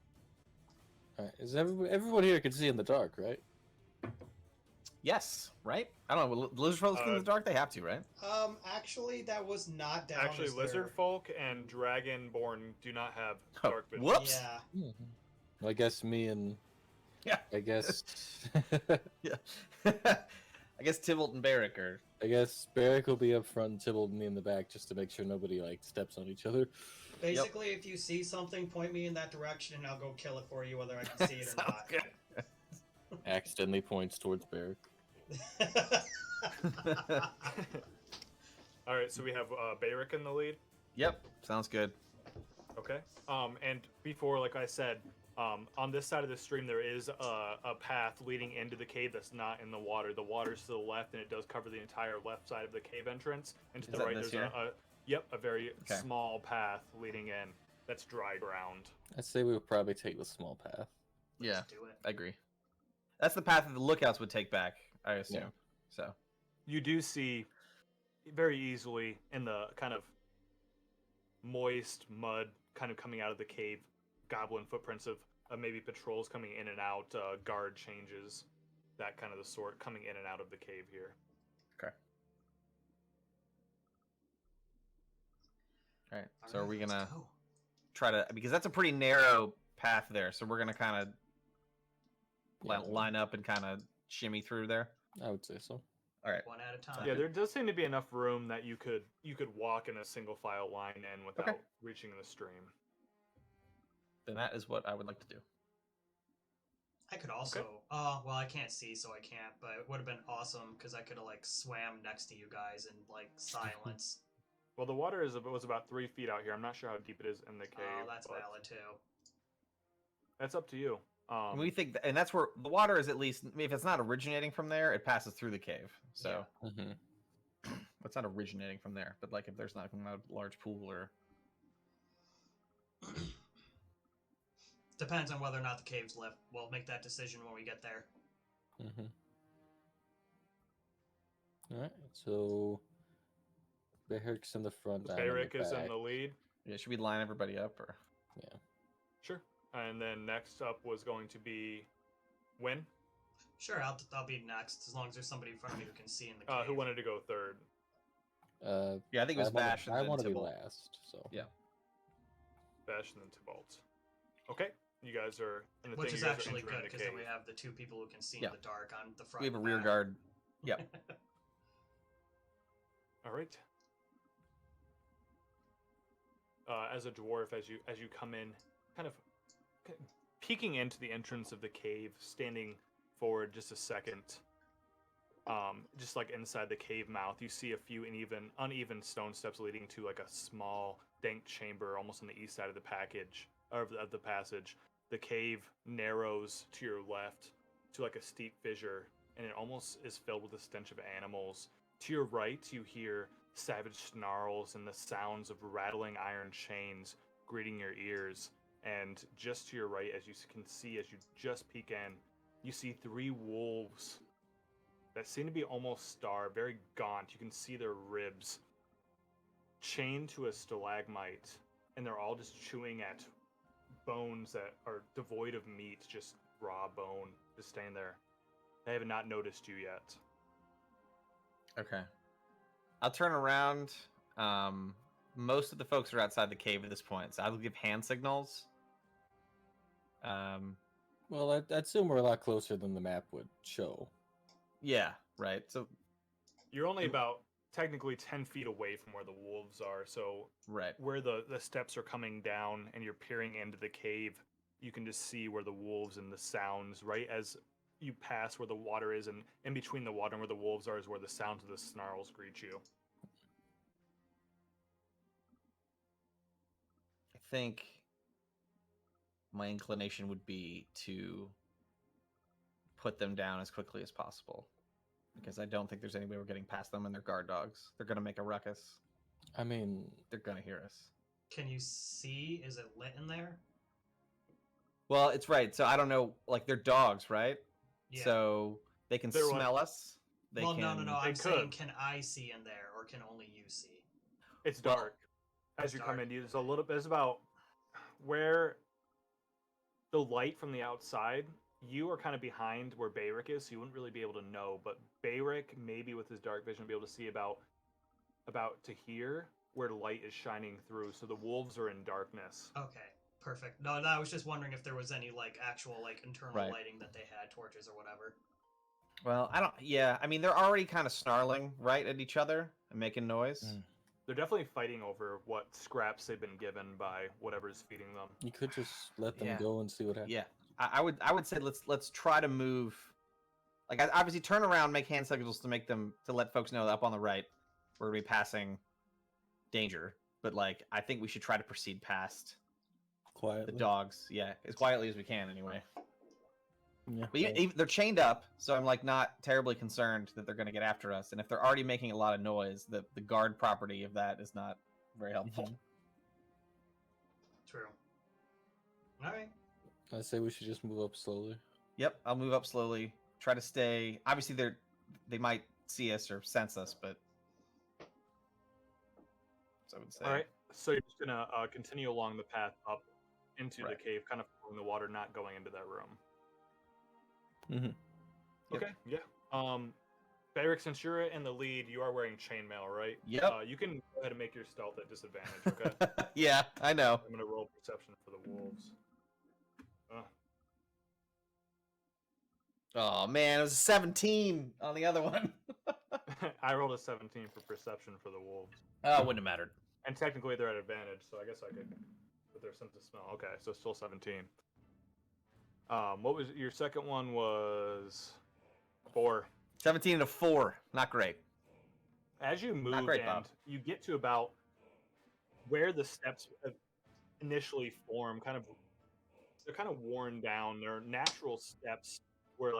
All right, is everyone here can see in the dark, right? Yes, right? I don't know. Lizard folks in the dark, they have to, right? Actually, that was not down. Actually, as lizard their- folk and dragonborn do not have Oh, dark vision. whoops. Yeah. Well, I guess me and Yeah. I guess Yeah. I guess Tybalt and Barrick are. I guess Barrick will be up front, and Tybalt and me in the back, just to make sure nobody like steps on each other. Basically, if you see something, point me in that direction, and I'll go kill it for you, whether I can see it or Sounds not. good. Accidentally points towards Barrick. All right, so we have Barrick in the lead. Yep, sounds good. Okay. And before, like I said, on this side of the stream, there is a path leading into the cave that's not in the water. The water's to the left, and it does cover the entire left side of the cave entrance. And to Is the that right, this there's a very Okay. small path leading in. That's dry ground. I'd say we would probably take the small path. Yeah, Let's do it. I agree. That's the path that the lookouts would take back, I assume. Yeah. So, You do see very easily in the kind of moist mud kind of coming out of the cave, goblin footprints of maybe patrols coming in and out, guard changes, that kind of the sort coming in and out of the cave here. okay. All right. So, All are we right, gonna let's go. try to, because that's a pretty narrow path there, so we're gonna kind of Yeah. line up and kind of shimmy through there. I would say so. All right. One at a time. Yeah, there does seem to be enough room that you could walk in a single file line in without Okay. reaching the stream. Then that is what I would like to do. I could also. Well, I can't see, so I can't. But it would have been awesome because I could have like swam next to you guys in like silence. Well, the water was about 3 feet out here. I'm not sure how deep it is in the cave. Oh, that's but valid too. That's up to you. We think, and that's where the water is. At least, if it's not originating from there, it passes through the cave. So Mm-hmm. it's not originating from there. But like, if there's not a large pool or Depends on whether or not the cave's lit. We'll make that decision when we get there. Mm-hmm. All right. So Barrick's in the front. I'm in the Barrick is in back. the lead. yeah, should we line everybody up or? Yeah. Sure. And then next up was going to be Win. Sure, I'll be next as long as there's somebody in front of me who can see in the cave. Who wanted to go third? Yeah, I think it was Bash. I and want to then be Tybalt. last. So Yeah. Bash and then Tybalt. Okay. You guys are in the Which thing. is You guys are actually entering good the because then cave. we have the two people who can see Yeah. in the dark on the front. We have a and rear back. guard. Yep. All right. As a dwarf, as you come in, kind of peeking into the entrance of the cave, standing forward just a second, just like inside the cave mouth, you see a few uneven stone steps leading to like a small dank chamber, almost on the east side of the of the passage. The cave narrows to your left to like a steep fissure, and it almost is filled with a stench of animals. To your right, you hear savage snarls and the sounds of rattling iron chains greeting your ears. And just to your right, as you can see, as you just peek in, you see 3 wolves that seem to be almost starved, very gaunt. You can see their ribs chained to a stalagmite, and they're all just chewing at bones that are devoid of meat, just raw bone, just staying there. They have not noticed you yet. Okay. I'll turn around. Most of the folks are outside the cave at this point, so I will give hand signals. well, I'd assume we're a lot closer than the map would show. Yeah, right. So, You're only about technically 10 feet away from where the wolves are, so right. where the steps are coming down and you're peering into the cave, you can just see where the wolves and the sounds, right as you pass where the water is, and in between the water and where the wolves are is where the sounds of the snarls greet you. I think my inclination would be to put them down as quickly as possible. because I don't think there's any way we're getting past them and their guard dogs. They're gonna make a ruckus. I mean, They're gonna hear us. Can you see? Is it lit in there? Well, it's right. So I don't know. Like they're dogs, right? Yeah. So they can They're what? smell us. They well, can... no. I'm They saying, could. can I see in there, or can only you see? It's Well, dark. As you come dark. in, there's a little bit. It's about where the light from the outside. You are kind of behind where Bayrick is, so you wouldn't really be able to know. But Bayrick, maybe with his dark vision, be able to see about to here where the light is shining through. So the wolves are in darkness. Okay, perfect. No, I was just wondering if there was any like actual like internal Right. lighting that they had, torches or whatever. Well, I don't. Yeah, I mean they're already kind of snarling right at each other and making noise. Mm. They're definitely fighting over what scraps they've been given by whatever's feeding them. you could just let them Yeah. go and see what happens. Yeah, I would say let's try to move. Like obviously turn around, make hand signals to make them to let folks know that up on the right we're gonna be passing danger. But like I think we should try to proceed past Quietly. the dogs. Yeah, as quietly as we can anyway. Yeah. But even, they're chained up, so I'm like not terribly concerned that they're gonna get after us. And if they're already making a lot of noise, the guard property of that is not very helpful. Mhm. True. All right. I say we should just move up slowly. Yep, I'll move up slowly. Try to stay. Obviously, they might see us or sense us, but so I would say. All right. So you're just gonna continue along the path up into Right. the cave, kind of following the water, not going into that room. Mhm. Yep. Okay. Yeah. Bayrick, since you're in the lead, you are wearing chainmail, right? Yep. You can go ahead and make your stealth at disadvantage. Okay. Yeah, I know. I'm gonna roll perception for the wolves. Oh man, it was a 17 on the other one. I rolled a 17 for perception for the wolves, Oh, it wouldn't have mattered. and technically they're at advantage, so I guess I could with their sense of smell. Okay, so still 17. What was your second one? Was 4. 17 and a 4, not great. As you move great, and Bob. you get to about where the steps initially form, they're kind of worn down. They're natural steps where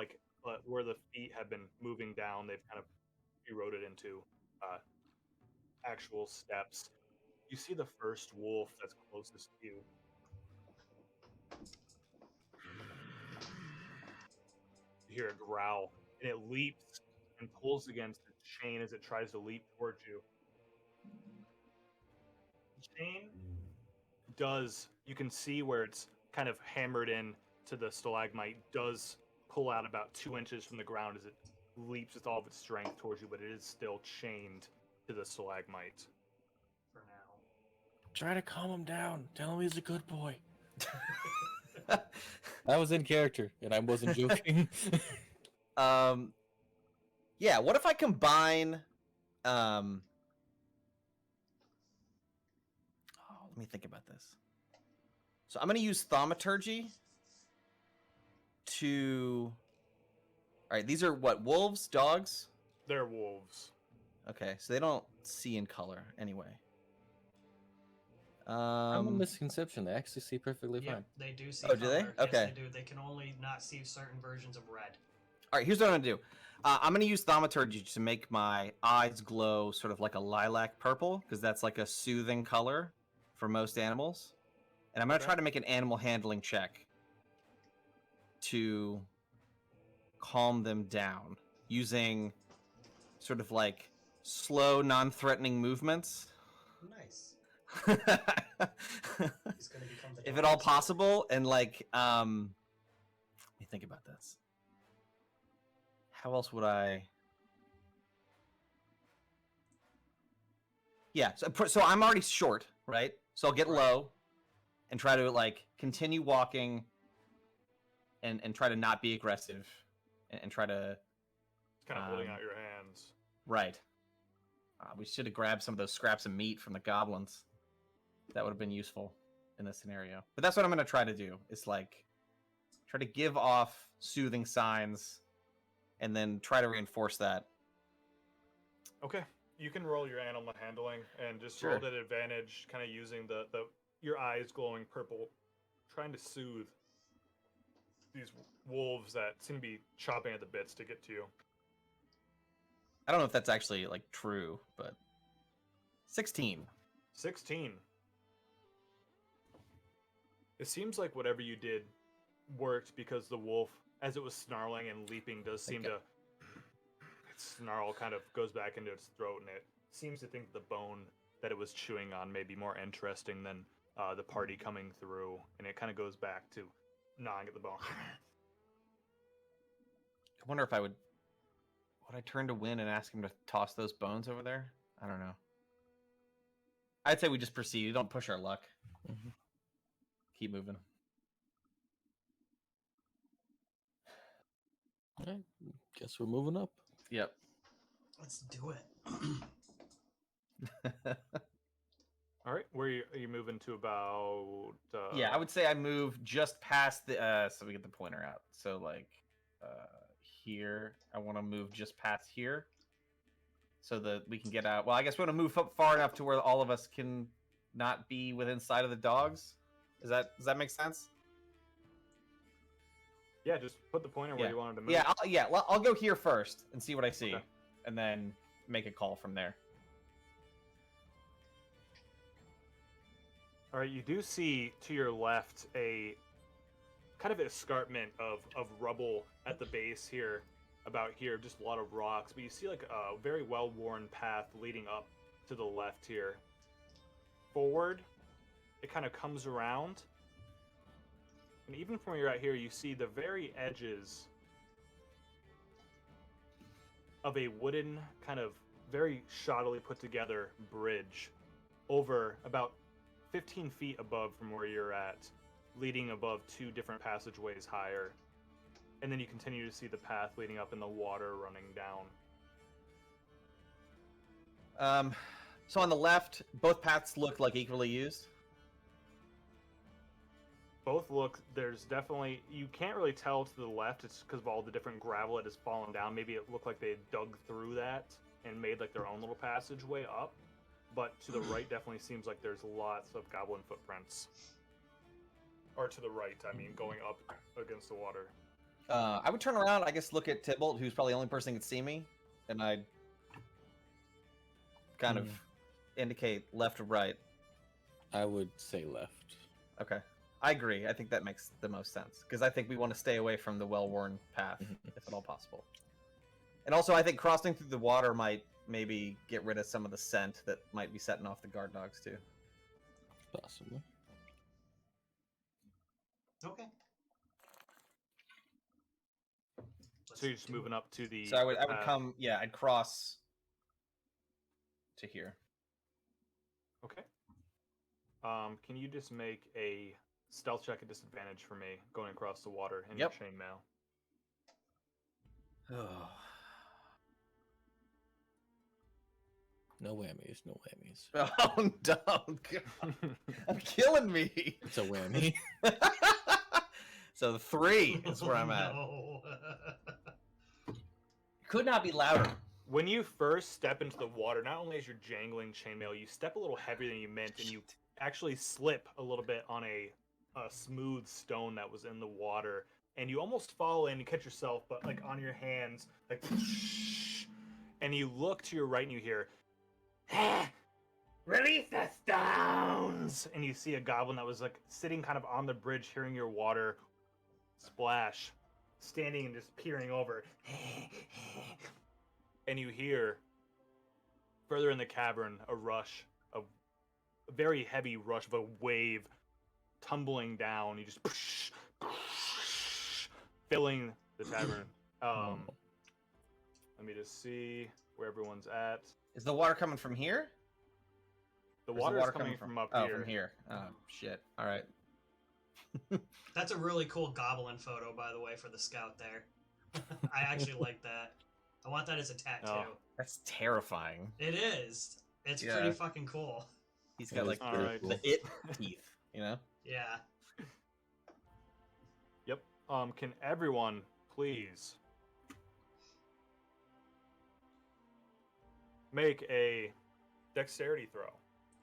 where the feet have been moving down. They've kind of eroded into actual steps. You see the first wolf that's closest to you. You hear a growl, and it leaps and pulls against its chain as it tries to leap towards you. The chain you can see where it's kind of hammered in to the stalagmite, does pull out about 2 inches from the ground as it leaps with all of its strength towards you, but it is still chained to the stalagmite. For now. Try to calm him down. Tell him he's a good boy. I was in character, and I wasn't joking. Yeah, what if I combine let me think about this. So I'm going to use thaumaturgy to... All right, these are what, wolves, dogs? They're wolves. Okay, so they don't see in color anyway. I'm a misconception. They actually see perfectly Yeah, fine. they do see Oh, do they? color. Okay. Yes, they do. They can only not see certain versions of red. All right, here's what I'm going to do. I'm going to use thaumaturgy to make my eyes glow sort of like a lilac purple, because that's like a soothing color for most animals. And I'm going to try to make an animal handling check to calm them down using sort of like slow, non-threatening movements. Nice. If He's gonna become the at dog all whisperer. possible, and like, let me think about this. How else would I? Yeah, so I'm already short, right? So I'll get Right. low and try to like continue walking and try to not be aggressive and try to It's kind of holding Um, out your hands. right. We should have grabbed some of those scraps of meat from the goblins. That would have been useful in this scenario. But that's what I'm going to try to do. Is like try to give off soothing signs and then try to reinforce that. Okay, you can roll your animal handling and just Sure. roll at advantage, kind of using the your eyes glowing purple, trying to soothe these wolves that seem to be chopping at the bits to get to you. I don't know if that's actually like true, but 16. 16. It seems like whatever you did worked because the wolf, as it was snarling and leaping, does seem to... Its snarl kind of goes back into its throat, and it seems to think the bone that it was chewing on may be more interesting than the party coming through, and it kind of goes back to gnawing at the bone. I wonder if would I turn to Win and ask him to toss those bones over there? I don't know. I'd say we just proceed. Don't push our luck. Mm-hmm. Keep moving. All right. Guess we're moving up. Yep. Let's do it. All right, where are you moving to about... Yeah, I would say I move just past the... so we get the pointer out. So, like, here. I want to move just past here. So that we can get out. Well, I guess we want to move up far enough to where all of us can not be within sight of the dogs. Does that make sense? Yeah, just put the pointer where you wanted to move. Yeah, I'll go here first and see what I see. Okay. And then make a call from there. All right, you do see to your left a kind of escarpment of rubble at the base here, about here, just a lot of rocks. But you see like a very well-worn path leading up to the left here. Forward, it kind of comes around. And even from where you're at here, you see the very edges of a wooden, kind of very shoddily put together bridge over about 15 feet above from where you're at, leading above two different passageways higher. And then you continue to see the path leading up and the water running down. So on the left, both paths look like equally used. Both look, there's definitely, you can't really tell to the left, it's because of all the different gravel that has fallen down. Maybe it looked like they dug through that and made like their own little passageway up. But to the right definitely seems like there's lots of goblin footprints. Or to the right, I mean, going up against the water. I would turn around, I guess, look at Tybalt, who's probably the only person who can see me, and I'd kind of indicate left or right. I would say left. Okay. I agree. I think that makes the most sense, because I think we want to stay away from the well-worn path, if at all possible. And also, I think crossing through the water might maybe get rid of some of the scent that might be setting off the guard dogs, too. Possibly. Okay. So you're just moving up to the... So I would come, yeah, I'd cross to here. Okay. Can you just make a stealth check at disadvantage for me, going across the water in your chainmail? No whammies, no whammies. Oh, don't. God. I'm killing me. It's a whammy. So 3 is where I'm at. No. Could not be louder. When you first step into the water, not only is your jangling chainmail, you step a little heavier than you meant, and you actually slip a little bit on a smooth stone that was in the water, and you almost fall in and catch yourself, but like on your hands, like, and you look to your right and you hear, release the stones, and you see a goblin that was like sitting kind of on the bridge, hearing your water splash, standing and just peering over. And you hear further in the cavern a rush, a very heavy rush of a wave tumbling down. You just filling the tavern. Let me just see where everyone's at. Is the water coming from here? The water is coming from up here. Oh, from here. Oh, shit. All right. That's a really cool goblin photo, by the way, for the scout there. I actually like that. I want that as a tattoo. Oh. That's terrifying. It is. It's Yeah. pretty fucking cool. He's got like All right. the it teeth, you know? Yeah. Yep. Can everyone please make a dexterity throw?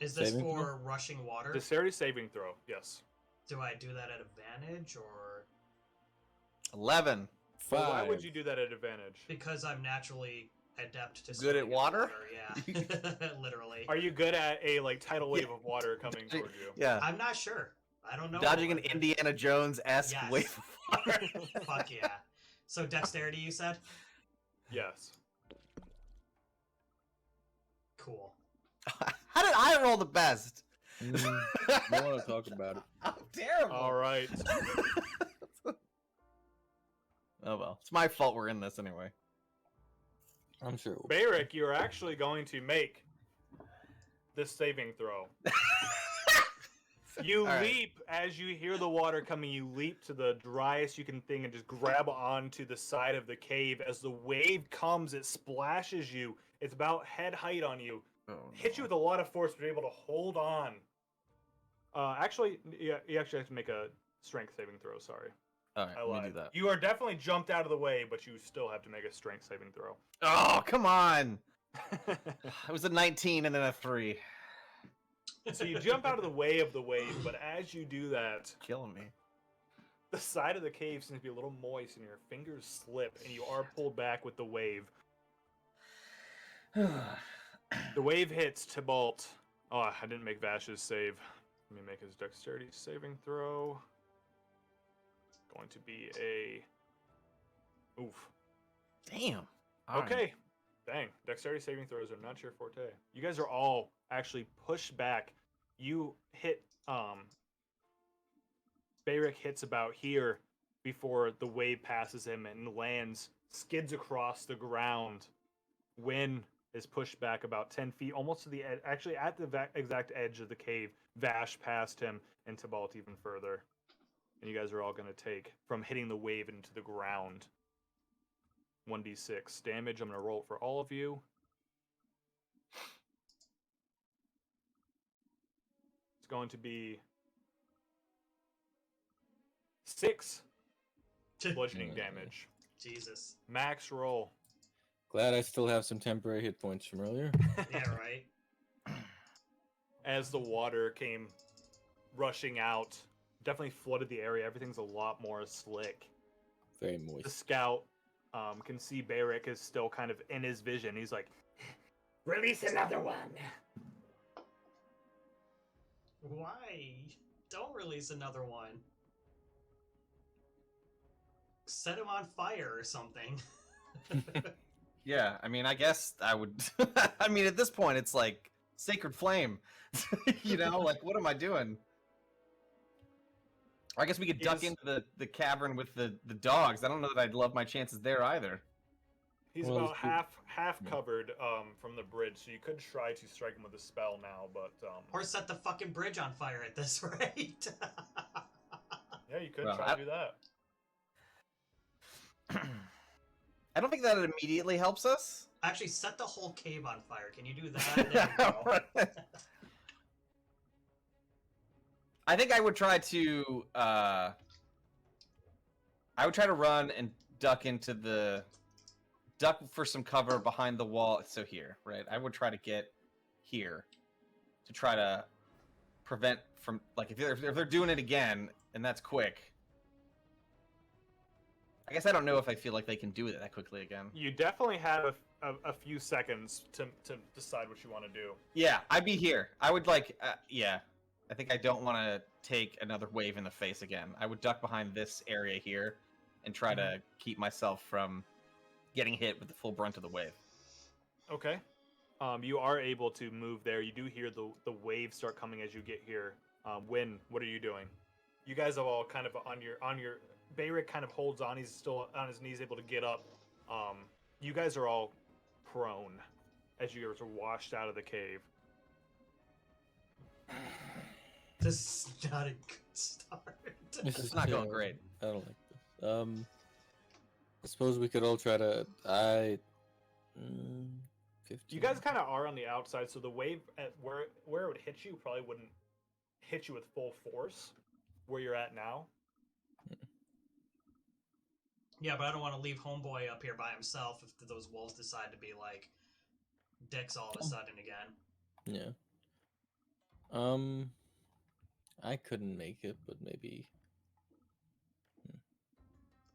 Is this Saving for throw? rushing water? Dexterity saving throw. Yes. Do I do that at advantage or 11. 5. Well, why would you do that at advantage? because I'm naturally adept to Good swimming at in water? Yeah, literally. Are you good at a like tidal wave of water coming towards you? Yeah. I'm not sure. I don't know. Dodging an Indiana Jones-esque Yes. wave of water. Fuck yeah. So dexterity, you said? Yes. Cool. How did I roll the best? Don't want to talk about it. I'm terrible. All right. Oh well, it's my fault we're in this anyway. I'm sure. It will. Barrick, you're actually going to make this saving throw. You All right. leap as you hear the water coming. You leap to the driest you can think and just grab onto the side of the cave. As the wave comes, it splashes you. It's about head height on you. Oh, Hits you with a lot of force, but you're able to hold on. Actually, yeah, you actually have to make a strength saving throw. Sorry, All right, I let me lied. do that. You are definitely jumped out of the way, but you still have to make a strength saving throw. Oh, come on! It was a 19 and then a 3. So you jump out of the way of the wave, but as you do that, Killing me. the side of the cave seems to be a little moist, and your fingers slip, and you are pulled back with the wave. The wave hits Tybalt. Oh, I didn't make Vash's save. Let me make his dexterity saving throw. Going to be a... Oof. Damn. All right. Okay. Dang. Dexterity saving throws are not your forte. You guys are all actually pushed back. You hit... Bayrick hits about here before the wave passes him and lands, skids across the ground. Wynn is pushed back about 10 feet, almost to the edge, actually at the exact edge of the cave. Vash past him, and Tybalt even further. And you guys are all going to take, from hitting the wave into the ground, 1d6 damage. I'm going to roll it for all of you. It's going to be 6 bludgeoning damage. Jesus. Max roll. Glad I still have some temporary hit points from earlier. Yeah, right. As the water came rushing out, definitely flooded the area. Everything's a lot more slick. Very The moist. scout can see Barrick is still kind of in his vision. He's like, release another one. Why? Don't release another one. Set him on fire or something. Yeah, I mean, I guess I would. I mean, at this point, it's like sacred flame. You know, like, what am I doing? Or I guess we could duck Yes. into the cavern with the dogs. I don't know that I'd love my chances there either. He's Well, about it's good. half covered from the bridge, so you could try to strike him with a spell now, but Or set the fucking bridge on fire at this rate. yeah, you could Well, try to do that. I don't think that it immediately helps us. Actually, set the whole cave on fire. Can you do that? There we go. I think I would try to. I would try to run and duck for some cover behind the wall. So here, right? I would try to get here to try to prevent from like if they're doing it again, and that's quick. I guess I don't know if I feel like they can do it that quickly again. You definitely have a few seconds to decide what you want to do. Yeah, I'd be here. I would like, yeah. I think I don't want to take another wave in the face again. I would duck behind this area here and try to keep myself from getting hit with the full brunt of the wave. Okay. You are able to move there. You do hear the waves start coming as you get here. Wynn, what are you doing? You guys are all kind of on your. Bayrick kind of holds on. He's still on his knees, able to get up. You guys are all prone as you guys are washed out of the cave. This is not a good start. This It's not going great. I don't like this. I suppose we could all try to. 15. You guys kind of are on the outside, so the wave at where it would hit you probably wouldn't hit you with full force where you're at now. Yeah, but I don't want to leave Homeboy up here by himself if those wolves decide to be like dicks all of a sudden again. Yeah. I couldn't make it, but maybe.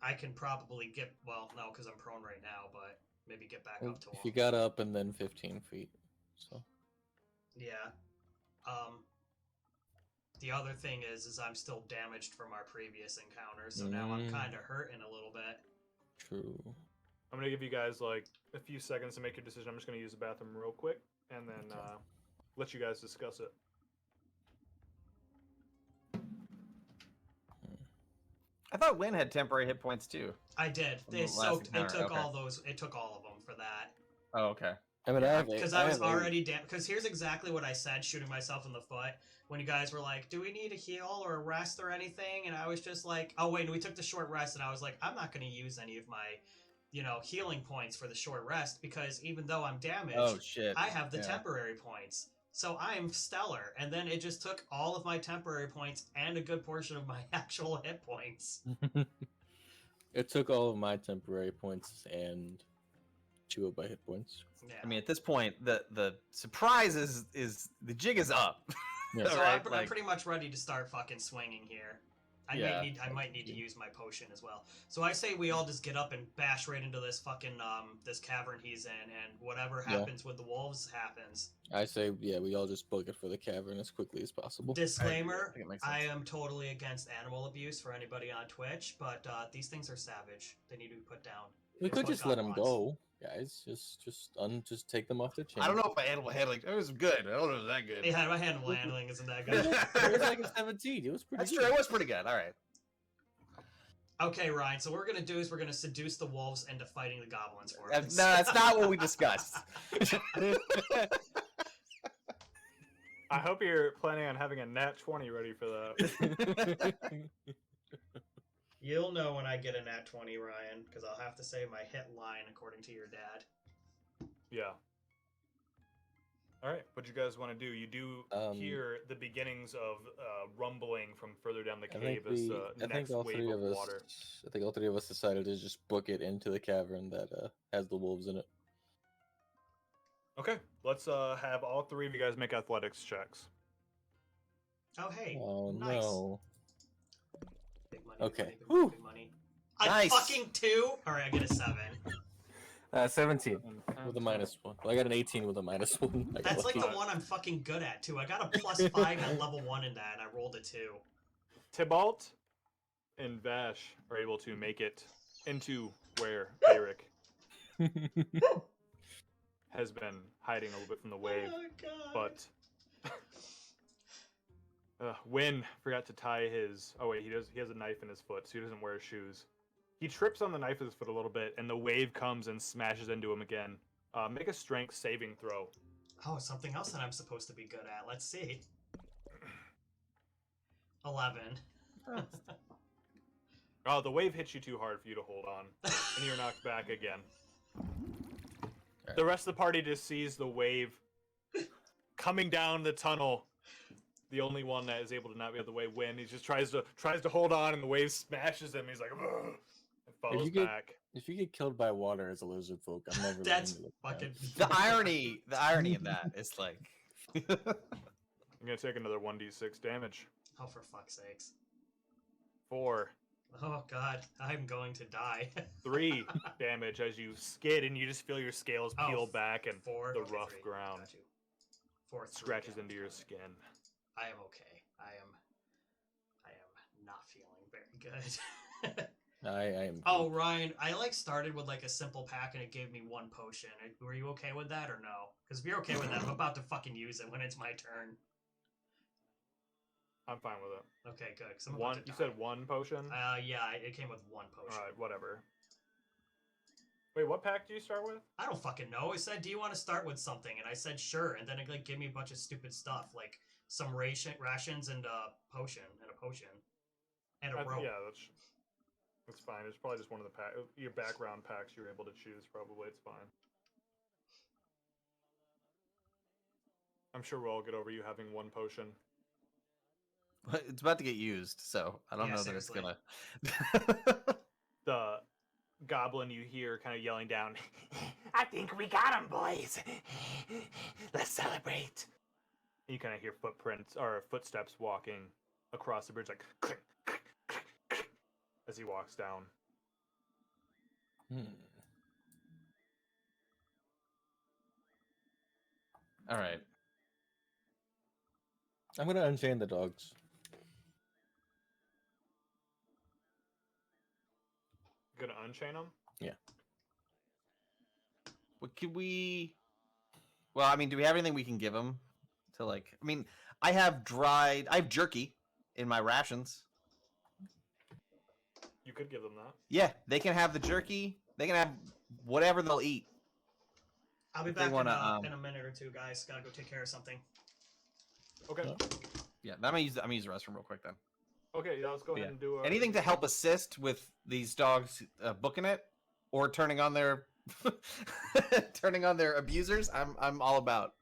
I can probably get, well, no, because I'm prone right now, but maybe get back Well, up to if him. you got up and then 15 feet. So Yeah. The other thing is I'm still damaged from our previous encounter, so now I'm kind of hurting a little bit. true. I'm gonna give you guys like a few seconds to make your decision. I'm just gonna use the bathroom real quick, and then Okay. let you guys discuss it. I thought Win had temporary hit points too. I did. From They the last soaked. It encounter, took okay. all those. It took all of them for that. Oh, okay. I mean, Yeah, Because I was already because here's exactly what I said, shooting myself in the foot when you guys were like, "Do we need a heal or a rest or anything?" And I was just like, "Oh wait, we took the short rest," and I was like, "I'm not going to use any of my, healing points for the short rest because even though I'm damaged, Oh shit. I have the Yeah. temporary points, so I'm stellar." And then it just took all of my temporary points and a good portion of my actual hit points. It took all of my temporary points and 2 of my hit points. Yeah. I mean, at this point, the surprise is the jig is up. Yeah. So Right, I'm pretty much ready to start fucking swinging here. I might need to use my potion as well. So I say we all just get up and bash right into this fucking this cavern he's in, and whatever happens with the wolves happens. I say, yeah, we all just book it for the cavern as quickly as possible. Disclaimer: I think it makes I sense. am totally against animal abuse for anybody on Twitch, but these things are savage. They need to be put down. We It's could what just God let them wants. go, guys. Just take them off the chain. I don't know if my animal handling it was good. I don't know if it was that good. Yeah, my animal handling isn't that It good. was like a 17. It was pretty That's good. true. It was pretty good. All right. Okay, Ryan. So what we're gonna do is we're gonna seduce the wolves into fighting the goblins for No, us. that's not what we discussed. I hope you're planning on having a nat 20 ready for that. You'll know when I get a nat 20, Ryan, because I'll have to say my hit line according to your dad. Yeah. All right, what you guys want to do? You do hear the beginnings of rumbling from further down the cave as the next wave of water. I think all 3 of us decided to just book it into the cavern that has the wolves in it. Okay, let's have all 3 of you guys make athletics checks. Oh, hey. Oh nice. no. Big money, Okay. big money, big money. Nice. Fucking 2? Alright, I get a 7. 17 with a -1. Well, I got an 18 with a -1. I got That's like lucky. the one I'm fucking good at, too. I got a +5 at level 1 in that, and I rolled a 2. Tybalt and Vash are able to make it into where Eric has been hiding a little bit from the wave, Oh, God. but Wynn forgot to tie his. Oh wait, he does. He has a knife in his foot, so he doesn't wear shoes. He trips on the knife of his foot a little bit, and the wave comes and smashes into him again. Make a strength saving throw. Oh, something else that I'm supposed to be good at. Let's see. 11. Oh, the wave hits you too hard for you to hold on, and you're knocked back again. The rest of the party just sees the wave coming down the tunnel. The only one that is able to not be out of the way, Win. He just tries to hold on, and the wave smashes him. He's like, ugh, and falls back. If you get killed by water as a lizard folk, I'm never. That's letting you fucking. The irony in that is like. I'm gonna take another 1d6 damage. Oh, for fuck's sakes. 4. Oh, God. I'm going to die. 3 damage as you skid, and you just feel your scales peel back, and 4. the Okay, rough 3. ground Got you. 4 scratches into your skin. I am okay. I am not feeling very good. I am. Oh, Ryan, I started with a simple pack and it gave me 1 potion. Were you okay with that or no? Because if you're okay with that, I'm about to fucking use it when it's my turn. I'm fine with it. Okay, good. 'Cause I'm One. about to You die. said 1 potion. Yeah, it came with 1 potion. All right, whatever. Wait, what pack do you start with? I don't fucking know. It said, "Do you want to start with something?" And I said, "Sure." And then it gave me a bunch of stupid stuff, like some rations and a potion and a rope. Yeah, that's fine. It's probably just one of the your background packs you're able to choose. Probably it's fine. I'm sure we'll all get over you having 1 potion. It's about to get used, so I don't Yeah, know seriously. that it's gonna. The goblin you hear kind of yelling down, I think we got him, boys. Let's celebrate. You kind of hear footsteps walking across the bridge, like as he walks down. All right. I'm gonna unchain the dogs. Gonna unchain them? What could we? Well, I mean, do we have anything we can give them to like? I mean, I have jerky in my rations. You could give them that. Yeah, they can have the jerky. They can have whatever they'll eat. I'll be If they back wanna, in a minute or two, guys. Gotta go take care of something. Okay. Oh. Yeah, I'm gonna use the restroom real quick then. Okay, yeah, let's go ahead and do Anything to help assist with these dogs booking it or turning on their abusers. I'm all about.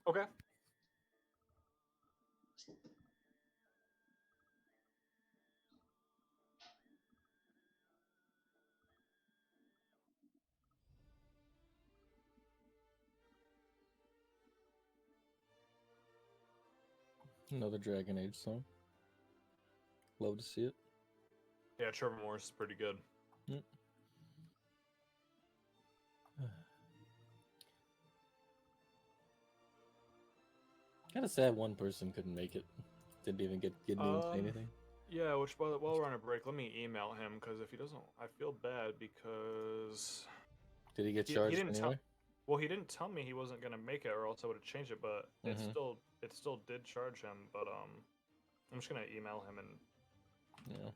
Okay. Another Dragon Age song. Love to see it. Yeah, Trevor Morris is pretty good. Kind of sad one person couldn't make it. Didn't even get to say anything. Yeah, which while we're on a break, let me email him because if he doesn't, I feel bad because Did he get he charged didn't anyway? well, he didn't tell me he wasn't gonna make it, or else I would have changed it. But it Mhm. still did charge him. But I'm just gonna email him and Yeah.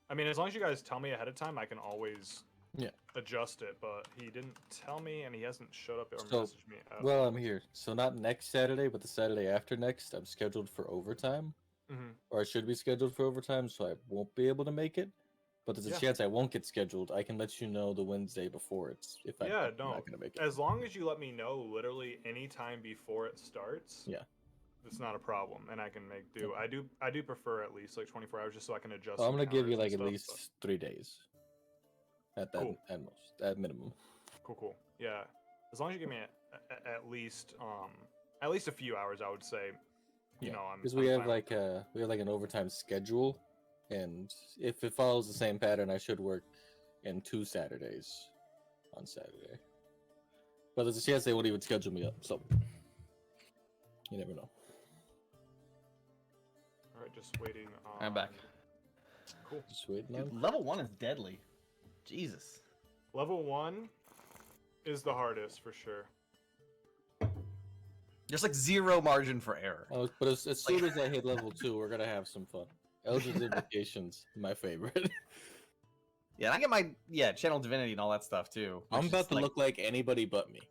I mean, as long as you guys tell me ahead of time, I can always Yeah. adjust it. But he didn't tell me, and he hasn't showed up or So, messaged me. Well, I'm here. So not next Saturday, but the Saturday after next, I'm scheduled for overtime. Mm-hmm. Or I should be scheduled for overtime, so I won't be able to make it. But there's a Yeah. chance I won't get scheduled. I can let you know the Wednesday before if I'm not going to make it. As long as you let me know literally any time before it starts. Yeah. It's not a problem, and I can make do. Okay. I do prefer at least like 24 hours just so I can adjust. Well, I'm some gonna give you counters like and at stuff, least 3 days. At that, Cool. at minimum. Cool. Yeah, as long as you give me at least a few hours, I would say. You know, because I'm we have fine with it. we have like an overtime schedule, and if it follows the same pattern, I should work in 2 Saturdays on Saturday. But there's a chance they won't even schedule me up, so you never know. All right, just waiting on. I'm back. Cool. Just waiting Dude, on. level 1 is deadly. Jesus. Level 1 is the hardest for sure. There's like zero margin for error. Oh, but as soon as I hit level 2, we're gonna have some fun. Eldritch Invocation's my favorite. Yeah, and I get my channel divinity and all that stuff too. I'm about to look like anybody but me.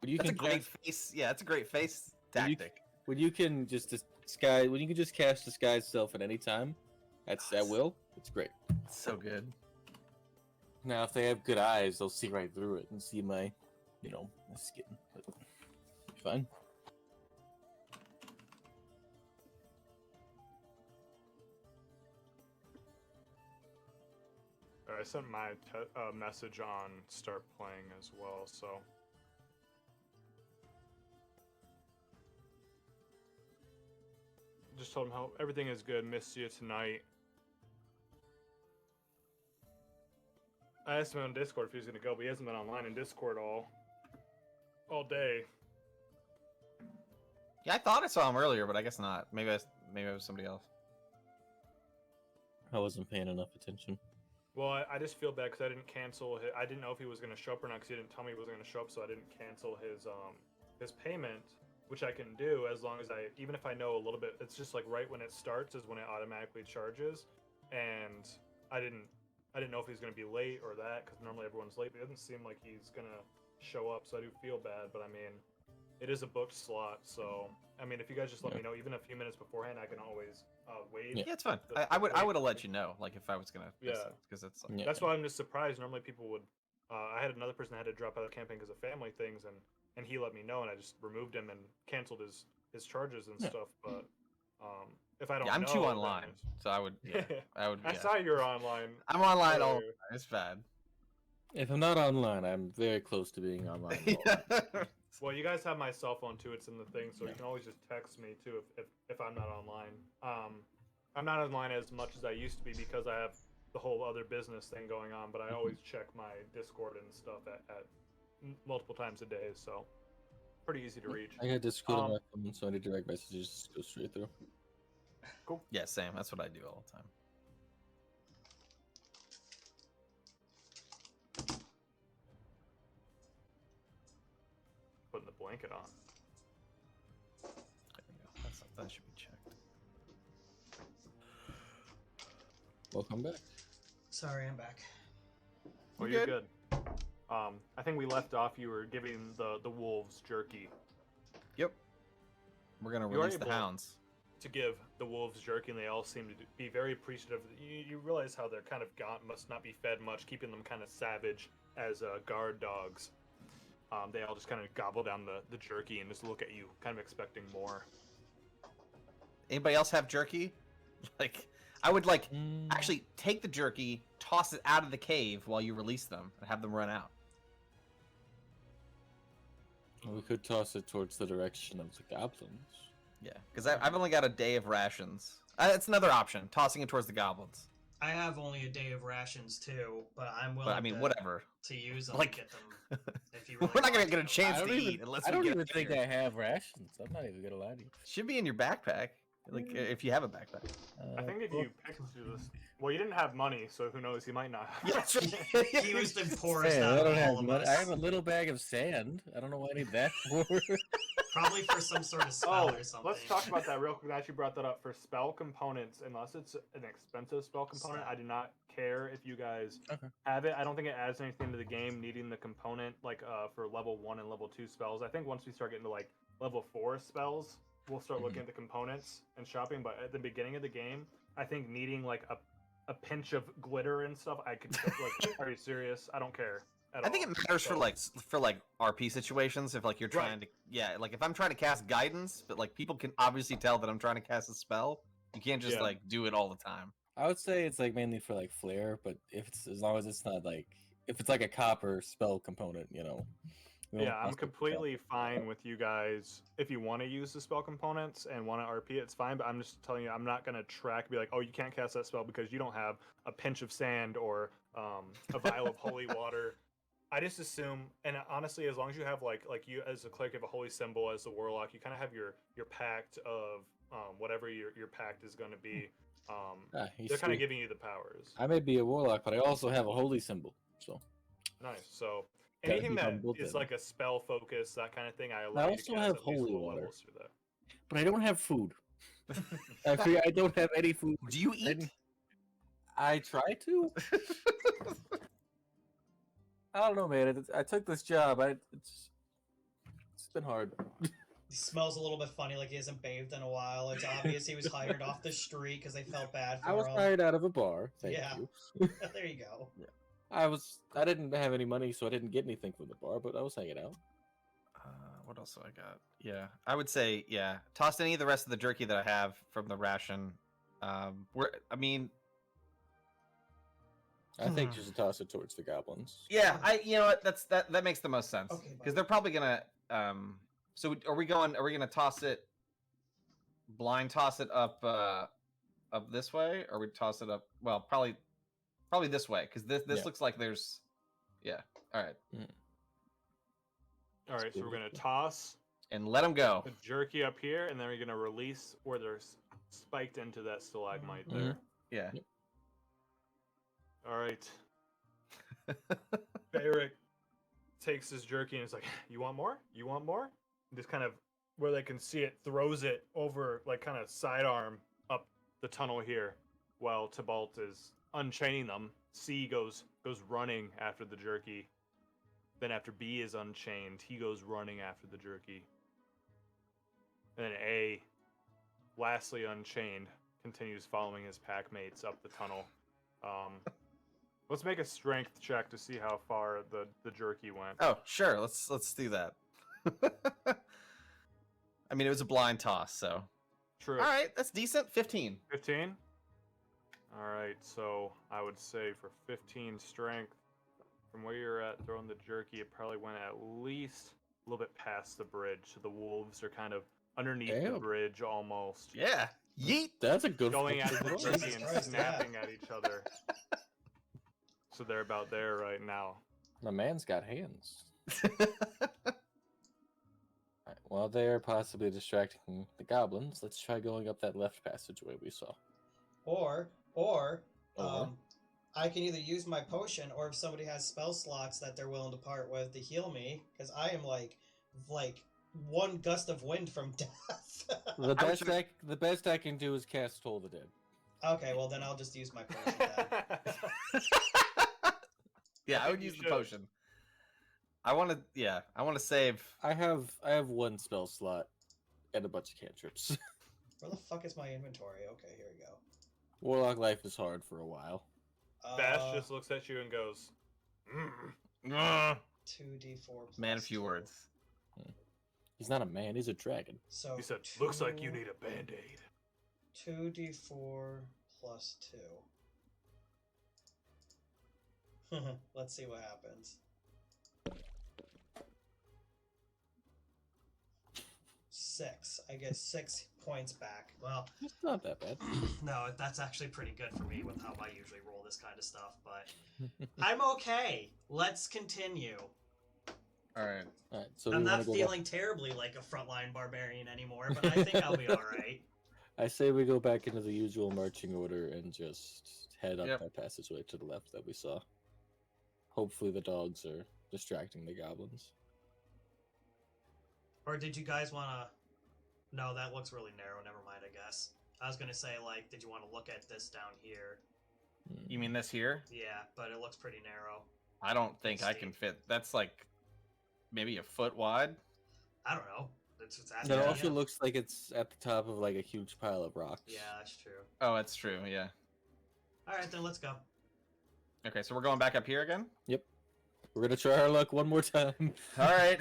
When you That's a can great cast, face. Yeah, that's a great face When you- tactic. when you can just disguise, when you can just cast disguise self at any time, that's at will. It's great. It's so good. Now, if they have good eyes, they'll see right through it and see my skin. But fine. I sent my message on start playing as well, so. Just told him how everything is good. Missed you tonight. I asked him on Discord if he was gonna go, but he hasn't been online in Discord all day. Yeah, I thought I saw him earlier, but I guess not. Maybe it was somebody else. I wasn't paying enough attention. Well, I just feel bad because I didn't cancel. I didn't know if he was gonna show up or not because he didn't tell me he wasn't gonna show up, so I didn't cancel his payment, which I can do as long as even if I know a little bit. It's just like right when it starts is when it automatically charges, and I didn't know if he's gonna be late or that because normally everyone's late. But it doesn't seem like he's gonna show up, so I do feel bad. But I mean, it is a booked slot, so I mean, if you guys just let me know even a few minutes beforehand, I can always wait. Yeah, it's fine. I would have let you know, like if I was gonna. Yeah, because it's. Yeah. That's why I'm just surprised. Normally people would. I had another person that had to drop out of the campaign because of family things, and he let me know, and I just removed him and canceled his charges and stuff. But if I don't, I'm know, too then online, so I would. Yeah, I would. I Yeah. saw you're online. I'm online all. earlier. It's bad. If I'm not online, I'm very close to being online. Well, you guys have my cell phone too. It's in the thing, so you can always just text me too if I'm not online. I'm not online as much as I used to be because I have the whole other business thing going on, but I always check my Discord and stuff at multiple times a day, so pretty easy to reach. I got Discord on my phone, so any direct messages just go straight through. Cool. Yeah, same. That's what I do all the time. Putting the blanket on. There we go. That should be checked. Welcome back. Sorry, I'm back. Well, You you're good. I think we left off. You were giving the wolves jerky. Yep. We're gonna You are release the able- hounds. To give the wolves jerky, and they all seem to be very appreciative. You realize how they're kind of must not be fed much, keeping them kind of savage as guard dogs. They all just kind of gobble down the jerky and just look at you, kind of expecting more. Anybody else have jerky? Like, I would actually take the jerky, toss it out of the cave while you release them, and have them run out. We could toss it towards the direction of the goblins. Yeah, because I've only got a day of rations. It's another option, tossing it towards the goblins. I have only a day of rations too, but I'm willing. But I mean, whatever. to use them. Like- to get them if you really We're not gonna want get a to. chance to eat unless I we don't get even out think here. I have rations. I'm not even gonna lie to you. Should be in your backpack, like if you have a backpack. I think if you picked through this, well, you didn't have money, so who knows? You might not. Yeah, that's right. He was the poorest Hey, out I of don't all have of money. us. I have a little bag of sand. I don't know why I need that for. Probably for some sort of spell Oh, or something. let's talk about that real quick. I actually brought that up for spell components. Unless it's an expensive spell component, I do not care if you guys have it. I don't think it adds anything to the game needing the component like for level 1 and level 2 spells. I think once we start getting to like level 4 spells, we'll start looking at the components and shopping. But at the beginning of the game, I think needing like a pinch of glitter and stuff, I could like. Are you serious? I don't care. I think it matters for like RP situations if like you're trying to like if I'm trying to cast guidance, but like people can obviously tell that I'm trying to cast a spell. You can't just like do it all the time. I would say it's like mainly for like flair, but if it's as long as it's not like if it's like a copper spell component, you know. Yeah, I'm completely fine with you guys. If you want to use the spell components and want to RP, it's fine. But I'm just telling you, I'm not gonna track. Be like, oh, you can't cast that spell because you don't have a pinch of sand or a vial of holy water. I just assume, and honestly, as long as you have like you as a cleric have a holy symbol as a warlock, you kind of have your pact of whatever your pact is going to be. They're kind of giving you the powers. I may be a warlock, but I also have a holy symbol. So nice. So Gotta anything keep that on both is then. like a spell focus, that kind of thing, I allow I you to also cast have at least holy low water. levels through that. but I don't have food. I don't have any food. Do you eat? I try to. I don't know, man. I took this job. It's been hard. He smells a little bit funny, like he hasn't bathed in a while. It's obvious he was hired off the street because they felt bad for I was him. hired out of a bar. Thank Yeah. you. There you go. I didn't have any money, so I didn't get anything from the bar, but I was hanging out. What else do I got? Yeah, I would say toss any of the rest of the jerky that I have from the ration. I think you should toss it towards the goblins. Yeah, you know what? That makes the most sense Okay, because they're probably gonna. So are we gonna toss it? Blind toss it up this way, or we toss it up? Well, probably this way because this looks like there's. Yeah. All right. All right, so we're gonna toss And let them go. the jerky up here, and then we're gonna release where they're spiked into that stalagmite there. Yeah. All right. Barrick takes his jerky and is like, "You want more? You want more?" Just kind of where they can see it, throws it over, like kind of sidearm up the tunnel here, while Tybalt is unchaining them. C goes running after the jerky. Then after B is unchained, he goes running after the jerky. And then A, lastly unchained, continues following his pack mates up the tunnel. Let's make a strength check to see how far the jerky went. Oh, sure. Let's do that. I mean, it was a blind toss, so. True. All right, that's decent. 15. 15? Alright, so I would say for 15 strength, from where you're at throwing the jerky, it probably went at least a little bit past the bridge. So the wolves are kind of underneath the Damn. bridge almost. Yeah. Yeet. That's a good Going fucking after the throw. jerky Jesus and Christ, snapping at each other. So they're about there right now. My man's got hands. Alright, while they're possibly distracting the goblins, let's try going up that left passageway we saw. Or Or- I can either use my potion, or if somebody has spell slots that they're willing to part with to heal me, because I am like one gust of wind from death. The best I can do is cast Toll the Dead. Okay, well then I'll just use my potion then. Yeah, I think would you use the should. potion. I want to save. I have one spell slot and a bunch of cantrips. Where the fuck is my inventory? Okay, here we go. Warlock life is hard for a while. Bash just looks at you and goes, 2d4 plus Man, a few 2. words. He's not a man, he's a dragon. So he said, looks like you need a band-aid. 2d4 plus 2. Let's see what happens. 6. I get 6 points back. Well, It's not that bad. no, that's actually pretty good for me with how I usually roll this kind of stuff, but I'm okay. Let's continue. All right. Alright, so I'm we wanna not go feeling terribly like a frontline barbarian anymore, but I think I'll be alright. I say we go back into the usual marching order and just head up Yep. that passageway to the left that we saw. Hopefully the dogs are distracting the goblins. Or did you guys want to... No, that looks really narrow. Never mind, I guess. I was going to say, like, did you want to look at this down here? You mean this here? Yeah, but it looks pretty narrow. I don't think I can fit. That's like maybe a foot wide. I don't know. It's It also looks like it's at the top of like a huge pile of rocks. Yeah, that's true. Oh, that's true. Yeah. Alright, then let's go. Okay, so we're going back up here again. We're gonna try our luck one more time. All right.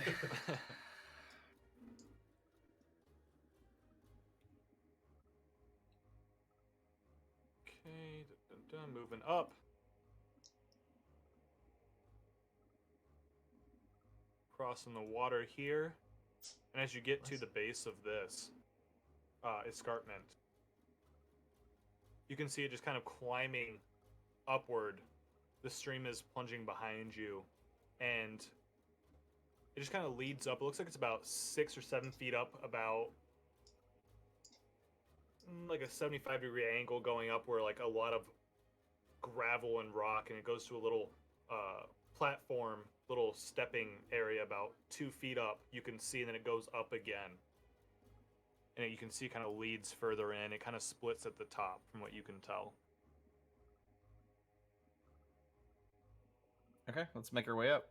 Okay, moving up. Crossing the water here. And as you get to the base of this escarpment, you can see it just kind of climbing upward. The stream is plunging behind you, and it just kind of leads up. It looks like it's about 6 or 7 feet up, about like a 75-degree angle going up, where like a lot of gravel and rock, and it goes to a little platform, little stepping area about 2 feet up. You can see, and then it goes up again, and you can see kind of leads further in. It kind of splits at the top, from what you can tell. Okay, let's make our way up.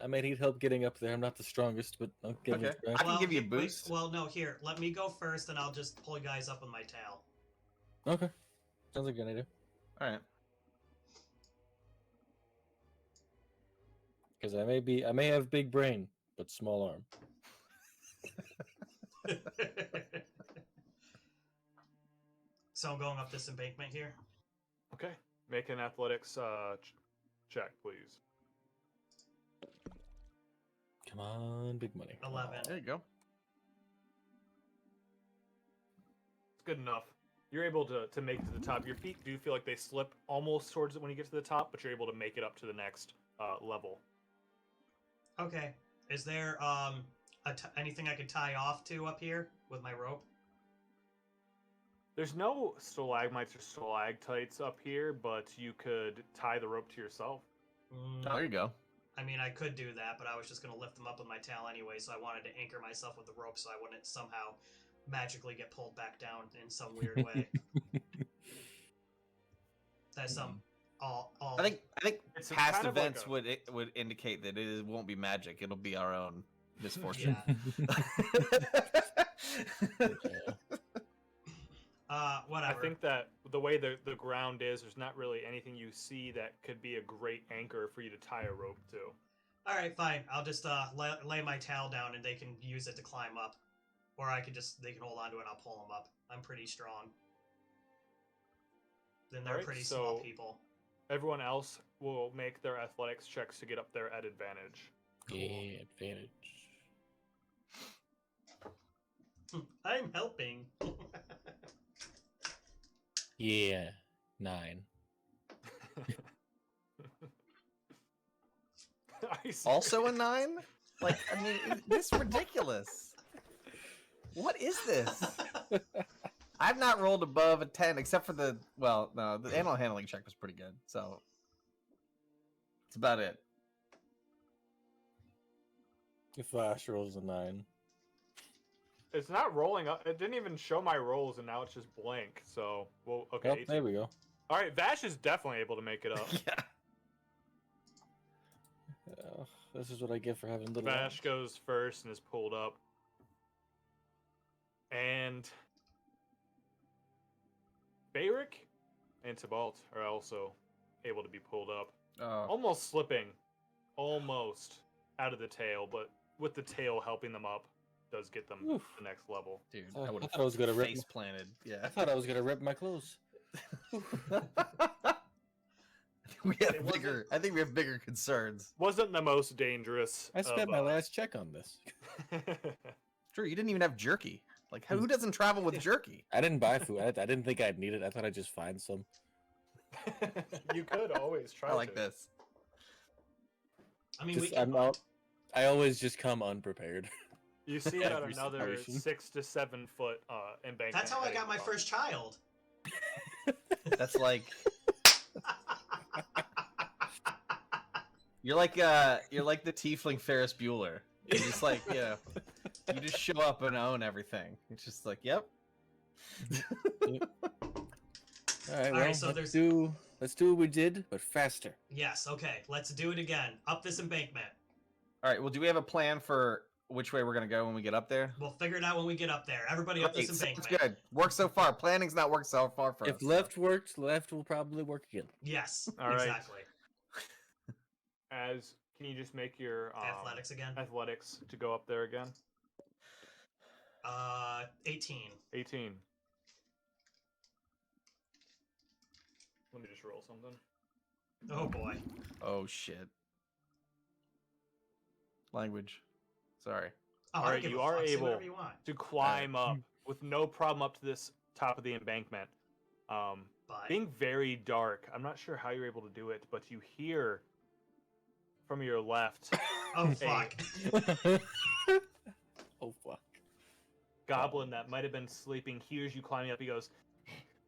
I might need help getting up there. I'm not the strongest, but I'll give it a I try. can give you a wait, boost. well, no, here. Let me go first, and I'll just pull you guys up with my tail. Okay, sounds like a good idea. All right. Because I may have big brain, but small arm. So I'm going up this embankment here. Okay, make an athletics check, please. Come on, big money. 11. There you go. It's good enough. You're able to make it to the top. Your feet do feel like they slip almost towards it when you get to the top, but you're able to make it up to the next level. Okay. Is there anything I could tie off to up here with my rope? There's no stalagmites or stalactites up here, but you could tie the rope to yourself. Oh, there you go. I mean, I could do that, but I was just going to lift them up with my tail anyway, so I wanted to anchor myself with the rope so I wouldn't somehow magically get pulled back down in some weird way. That's some all. I think It's past kind of like events a- would indicate that it won't be magic. It'll be our own misfortune. Yeah. Whatever. I think that the way the ground is, there's not really anything you see that could be a great anchor for you to tie a rope to. All right, fine. I'll just lay my tail down and they can use it to climb up, or they can hold on to it and I'll pull them up. I'm pretty strong. Then they're Alright, pretty small so- people. Everyone else will make their athletics checks to get up there at advantage. Yeah, advantage. I'm helping. Yeah, 9. Are you Also a serious? 9? Like, I mean, this is ridiculous. What is this? I've not rolled above a 10, except for the animal handling check was pretty good, so that's about it. If Flash rolls a 9. It's not rolling up. It didn't even show my rolls, and now it's just blank. So, well, okay. Oh, 18. there we go. All right, Vash is definitely able to make it up. Yeah. This is what I get for having little. Vash arms. goes first and is pulled up. And Bayrick and Tybalt are also able to be pulled up. Almost slipping. Almost out of the tail, but with the tail helping them up does get them Oof. the next level. Dude, I I would thought I was gonna rip face my- planted. I Yeah. thought I was gonna rip my clothes. we It have wasn't- bigger. I think we have bigger concerns. Wasn't the most dangerous. I spent my last check on this. True, you didn't even have jerky. Like, who doesn't travel with jerky? I didn't buy food. I didn't think I'd need it. I thought I'd just find some. You could always try. I like to. this. I mean, we Just, can. I always just come unprepared. You see it at Every another situation. 6 to 7 foot embankment. That's how I heading got my up. first child. That's like you're like the tiefling Ferris Bueller. You're just like, you just show up and own everything. It's just like, yep. All right, well, right, so let's do what we did, but faster. Yes, okay, let's do it again. Up this embankment. All right. Well, do we have a plan for which way we're gonna go when we get up there? We'll figure it out when we get up there. Everybody up Great, this sounds embankment. good. Worked so far. Planning's not worked so far for us. If left worked, left will probably work again. Yes, All right. exactly. Can you just make your Athletics again. athletics to go up there again? 18. 18. Let me just roll something. Oh boy. Oh shit. Language. Sorry. Oh, I Alright, don't give you a are fuck. Say able- whatever you want. To climb up with no problem up to this top of the embankment. But Being very dark, I'm not sure how you're able to do it, but you hear from your left oh fuck. Oh fuck. goblin that might have been sleeping hears you climbing up. He goes,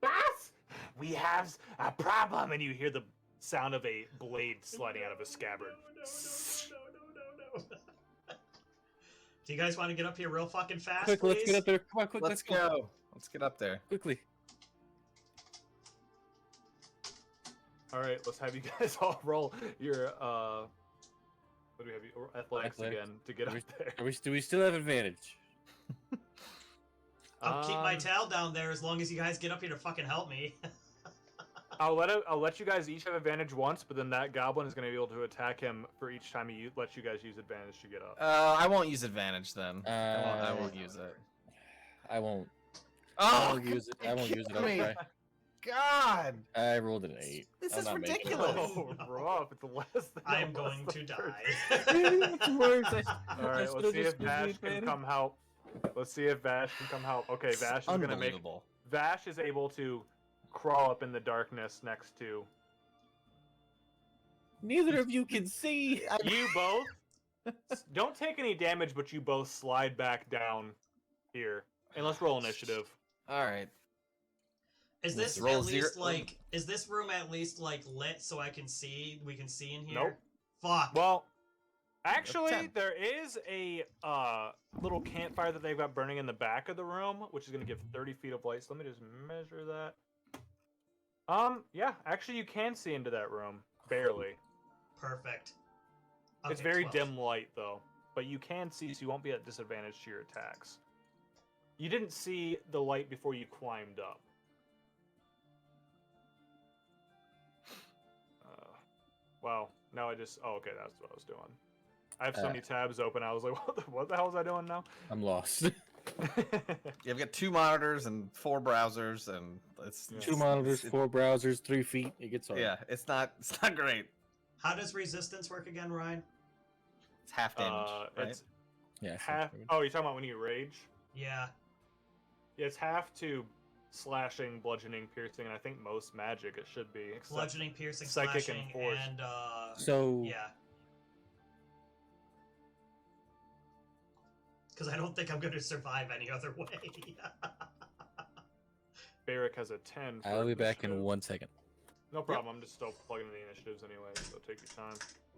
"Boss, we have a problem," and you hear the sound of a blade sliding out of a scabbard. No. Do you guys want to get up here real fucking fast, Quick, please? let's get up there. Come on, quick, Let's go. Let's get up there. quickly. All right, let's have you guys all roll your what do we have? Athletics Athletics. again to get up there. Do we still have advantage? I'll keep my Um, tail down there as long as you guys get up here to fucking help me. I'll let you guys each have advantage once, but then that goblin is going to be able to attack him for each time he lets you guys use advantage to get up. I won't use advantage then. I won't use it. I won't. Oh, I won't use it. I won't use it. I'll me. try. God. I rolled an 8. This I'm is not making it. ridiculous. Oh, rough. It's less than I am less going than to 13. die. It's worse. All right, let's see if Vash can come help. Let's see if Vash can come help. Okay, Vash is gonna make. Unbelievable. Vash is able to crawl up in the darkness next to Neither of you can see. you both. Don't take any damage, but you both slide back down here. And let's roll initiative. All right. Is this Roll at least zero- like? Is this room at least like lit so I can see? We can see in here. Nope. Fuck. Well, actually, 10. there is a little campfire that they've got burning in the back of the room, which is going to give 30 feet of light. So let me just measure that. Yeah, actually, you can see into that room barely. Perfect. It's Okay, very 12. dim light though, but you can see, so you won't be at disadvantage to your attacks. You didn't see the light before you climbed up. Wow. Now I just. Oh, okay, that's what I was doing. I have so many tabs open. I was like, what the hell was I doing now? I'm lost. Yeah, I've got 2 monitors and 4 browsers, and it's Yeah. 2 monitors, it's- 4 browsers, 3 feet. It gets hard. Yeah, it's not great. How does resistance work again, Ryan? It's half damage, right? It's Yeah. half. Oh, you're talking about when you rage? Yeah. Yeah, it's half to slashing, bludgeoning, piercing, and I think most magic it should be. Except Bludgeoning, piercing, psychic slashing, and force. and So yeah. Because I don't think I'm going to survive any other way. Barrick has a 10. For I'll be back in initiative. 1 second. No problem. I'm just still plugging in the initiatives anyway, so take your time.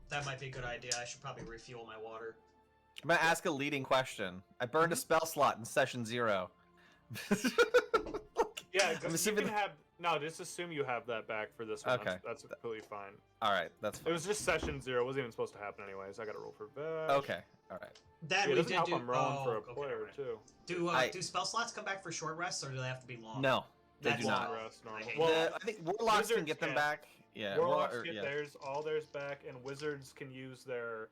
That might be a good idea. I should probably refuel my water. I'm gonna ask a leading question. I burned a spell slot in session 0. Yeah, I'm you assuming. can have. No, just assume you have that back for this one. Okay. That's completely fine. All right, that's It fine. was just session 0. It wasn't even supposed to happen anyways. I got to roll for bash. Okay, all right. That Yeah, it we doesn't did help do. I'm rolling for a okay, player alright. too. Do spell slots come back for short rests, or do they have to be long? No, they That's do not. long. Rest, normal. I hate Well, that. I think warlocks can Wizards get them can. back. Yeah, Warlocks get yeah. all theirs back, and wizards can use their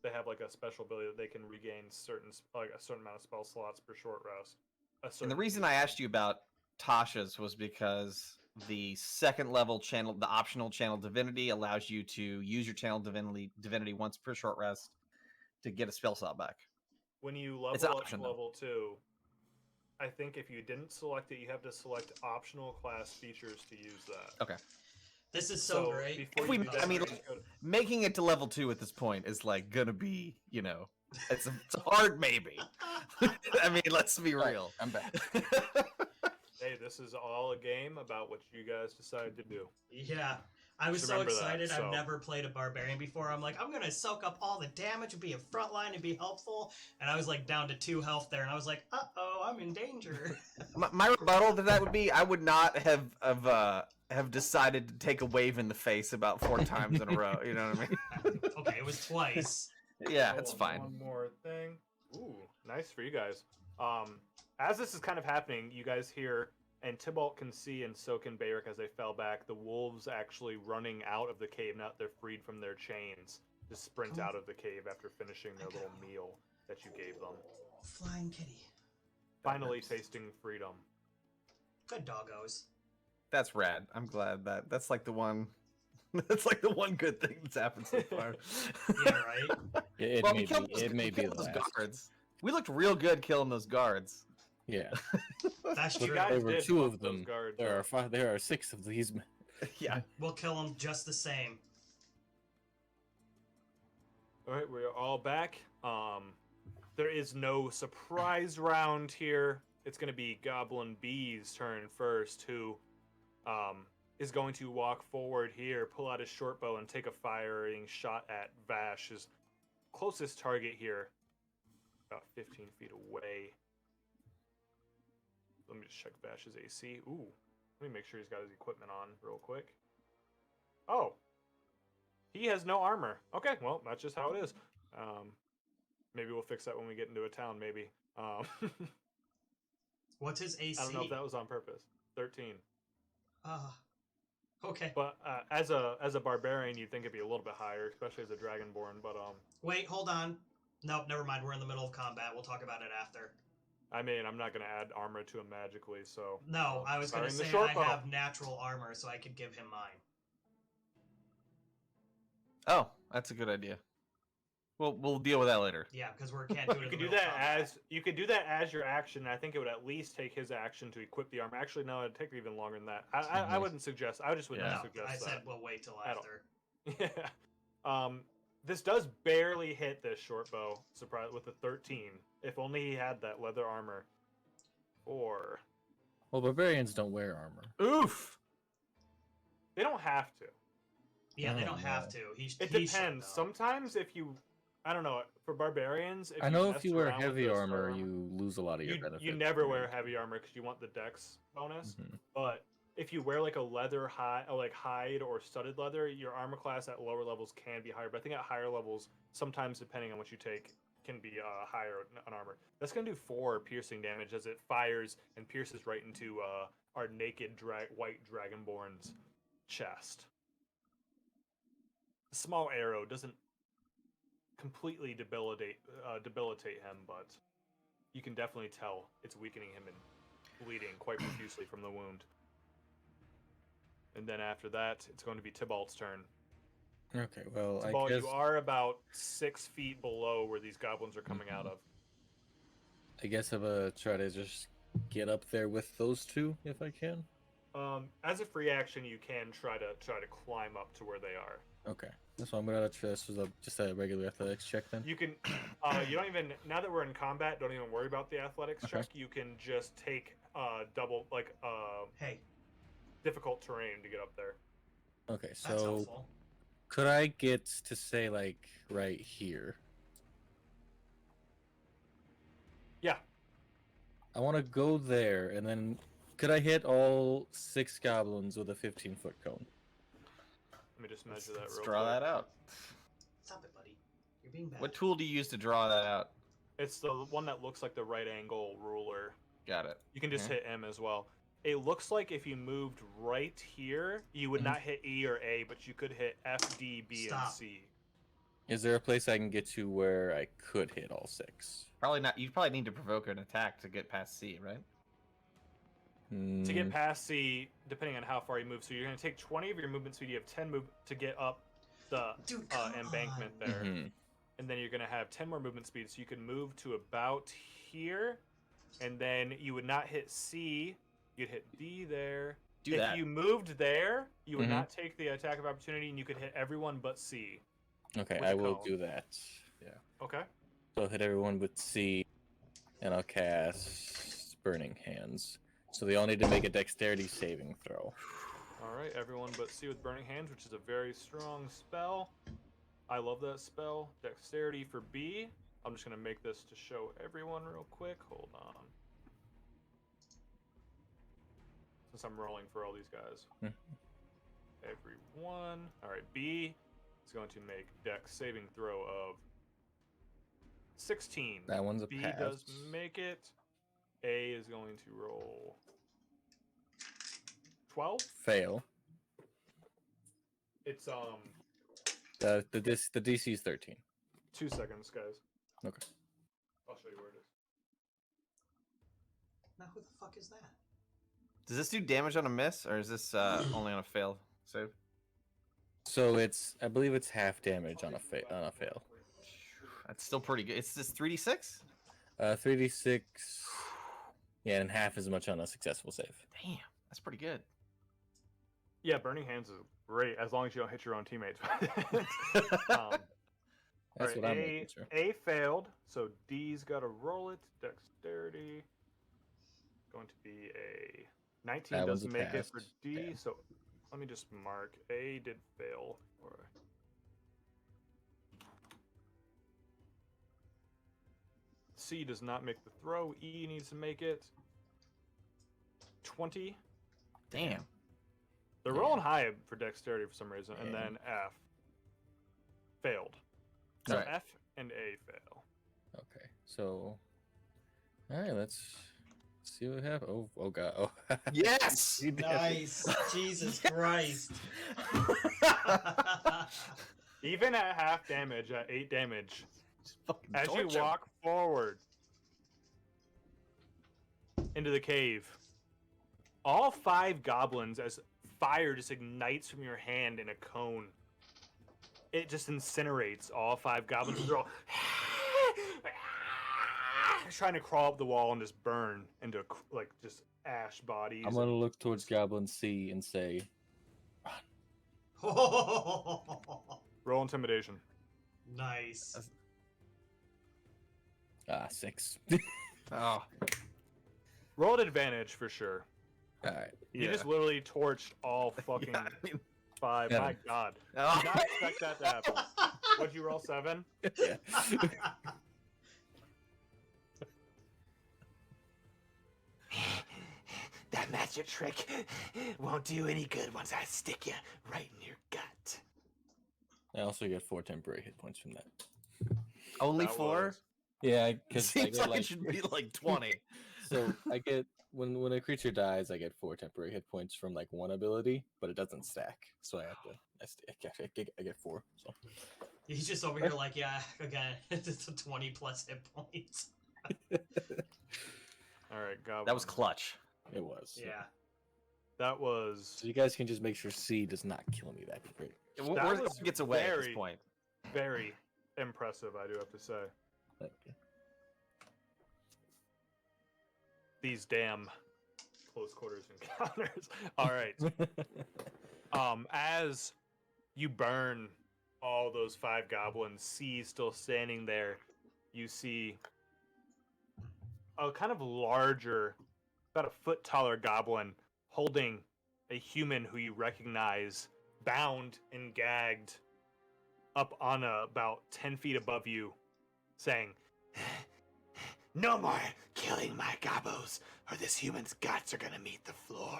They have like a special ability that they can regain a certain amount of spell slots per short rest. And the reason I asked you about Tasha's was because the second level channel, the optional channel divinity, allows you to use your channel divinity once per short rest to get a spell slot back. when you It's level an up option, to though. level 2, I think if you didn't select it, you have to select optional class features to use that. Okay. This is so great. Before If we- you do that, I mean, you like, go to- Making it to level 2 at this point is like gonna be, it's a hard maybe. I mean, let's be Right, real. I'm back. hey, this is all a game about what you guys decide to do. Yeah. I was Just so remember that, excited. so- I've never played a barbarian before. I'm like, I'm going to soak up all the damage and be a frontline and be helpful. And I was like down to 2 health there. And I was like, uh-oh, I'm in danger. My rebuttal to that would be I would not have decided to take a wave in the face about 4 times in a row. You know what I mean? Okay, it was twice. Yeah, Oh, it's fine. One more thing. Ooh, nice for you guys. As this is kind of happening, you guys hear, and Tybalt can see, and so can Bayrick as they fell back, the wolves actually running out of the cave. Now that they're freed from their chains, to sprint out of the cave after finishing their little meal that you gave them. Flying kitty. Finally tasting freedom. Good doggos. That's rad. I'm glad that's like the one. That's like the one good thing that's happened so far. Yeah, right? It Well, may we killed be. It may we be killed the those last. guards. We looked real good killing those guards. Yeah, That's You true. guys there were did 2 fuck of those them. guards There are up. 5. There are 6 of these men. Yeah. We'll kill them just the same. All right, we're all back. There is no surprise round here. It's going to be Goblin B's turn first, who is going to walk forward here, pull out his short bow, and take a firing shot at Vash, his closest target here, about 15 feet away. Let me just check Vash's AC. Ooh, let me make sure he's got his equipment on real quick. Oh, he has no armor. Okay, well, that's just how it is. Maybe we'll fix that when we get into a town, maybe. What's his AC? I don't know if that was on purpose. 13. Okay. But as a barbarian, you'd think it'd be a little bit higher, especially as a dragonborn. But Wait, hold on. Nope, never mind. We're in the middle of combat. We'll talk about it after. I mean, I'm not gonna add armor to him magically, so. No, I was going to Firing the say short I bow. have natural armor, so I could give him mine. Oh, that's a good idea. We'll deal with that later. Yeah, because we can't do it. You in could the do middle of that combat. you could do that as your action. I think it would at least take his action to equip the armor. Actually, no, it'd take even longer than that. I wouldn't suggest. I just would Yeah. not No, suggest I that. said we'll wait till At all. after. Yeah. This does barely hit this short bow. Surprise with a 13. If only he had that leather armor. Or Well, barbarians don't wear armor. Oof. they don't have to. Yeah, they Oh, don't have no. to. It he should, depends. though. Sometimes if you, I don't know, for barbarians, if I know mess if you wear around with heavy the armor, star you lose a lot of your benefits. you never wear heavy armor because you want the dex bonus. Mhm. But if you wear like a leather hide or studded leather, your armor class at lower levels can be higher. But I think at higher levels, sometimes depending on what you take, can be higher on armor. That's gonna do 4 piercing damage as it fires and pierces right into our naked white dragonborn's chest. A small arrow doesn't completely debilitate him, but you can definitely tell it's weakening him and bleeding quite profusely from the wound. And then after that, it's going to be Tybalt's turn. Okay, well, I Tybalt, guess you are about 6 feet below where these goblins are coming out of. I'm gonna try to just get up there with those two if I can? As a free action, you can try to climb up to where they are. Okay. So I'm gonna try this was just a regular athletics check then. You can, you don't even, now that we're in combat, don't even worry about the athletics Okay. check. You can just take double, like, Hey, difficult terrain to get up there. Okay, that's so helpful. could I get to say like right here? Yeah. I want to go there, and then could I hit all 6 goblins with a 15-foot cone? Let me just measure that Let's real draw quick. that out. Stop it, buddy. You're being bad. What tool do you use to draw that out? It's the one that looks like the right angle ruler. Got it. You can just Okay. hit M as well. It looks like if you moved right here, you would not hit E or A, but you could hit F, D, B, and Stop. C. Is there a place I can get to where I could hit all 6? Probably not. You probably need to provoke an attack to get past C, right? To get Mm, past C, depending on how far you move, so you're going to take 20 of your movement speed. You have 10 move to get up the Dude, come embankment on. there. mhm. And then you're going to have 10 more movement speed, so you can move to about here. And then you would not hit C. You'd hit D there. Do if that. you moved there, you would Mhm. not take the attack of opportunity, and you could hit everyone but C. Okay, with I a will cone. do that. Yeah. Okay. So I'll hit everyone with C, and I'll cast Burning Hands. So they all need to make a dexterity saving throw. All right, everyone but C with Burning Hands, which is a very strong spell. I love that spell. Dexterity for B. I'm just going to make this to show everyone real quick. Hold on. Since I'm rolling for all these guys. Mhm. Everyone. All right, B is going to make Dex saving throw of 16. That one's a B pass. does make it. A is going to roll 12. Fail. It's The DC is 13. 2 seconds, guys. Okay. I'll show you where it is. Now who the fuck is that? Does this do damage on a miss, or is this only on a fail save? So I believe it's half damage on a fail. That's still pretty good. It's just 3d6? 3d6. Yeah, and half as much on a successful save. Damn, that's pretty good. Yeah, Burning Hands is great as long as you don't hit your own teammates. That's Alright, what I'm making sure. A failed, so D's got to roll it. Dexterity going to be a 19. That Doesn't one's a make it for pass. D. Yeah. So let me just mark A did fail. Or C does not make the throw. E needs to make it. 20. Damn. They're Yeah. rolling high for dexterity for some reason, and Yeah. then F failed. So Alright. F and A fail. Okay, so all right, let's see what happens. Oh god. Oh. Yes! Nice. Jesus Christ. Even at half damage, at 8 damage, Just fucking as you torch 'em. walk forward into the cave, all 5 goblins, as fire just ignites from your hand in a cone, it just incinerates all 5 goblins. They're all trying to crawl up the wall and just burn into like just ash bodies. I'm gonna look towards Goblin C and say, Roll intimidation. Nice. 6. Oh, Roll at advantage for sure. All right. You just literally torched all fucking yeah, I mean, 5. Yeah. My God. oh. Did not expect that to happen. What'd you roll, 7? Yeah. That magic trick won't do any good once I stick you right in your gut. I also get 4 temporary hit points from that. Only That 4? was- Yeah, because I Seems get like it should be like 20. so I get when a creature dies, I get 4 temporary hit points from like one ability, but it doesn't stack. So I have to. I get 4. So He's just over here like, yeah, again, it's a 20 plus hit points. All right, Goblin. That was clutch. it was. Yeah. That was So you guys can just make sure C does not kill me. That'd be great. That Where's was gets away at very- this point? very impressive, I do have to say. Thank you. these damn close quarters encounters. All right. As you burn all those 5 goblins, C still standing there, you see a kind of larger, about a foot taller goblin holding a human who you recognize, bound and gagged up on about 10 feet above you, saying, No more killing my gobos, or this human's guts are gonna meet the floor.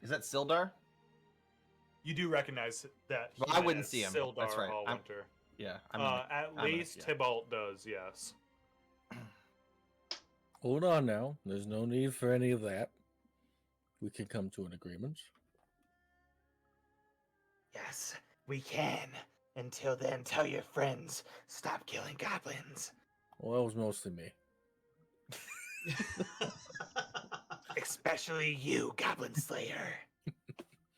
Is that Sildar? you do recognize that. Well, I human wouldn't as see him. Sildar That's right. Hallwinter. Yeah. At least yeah. Tybalt does, yes. Hold on now. There's no need for any of that. We can come to an agreement. Yes, we can. Until then, tell your friends, stop killing goblins. Well, that was mostly me. Especially you, Goblin Slayer.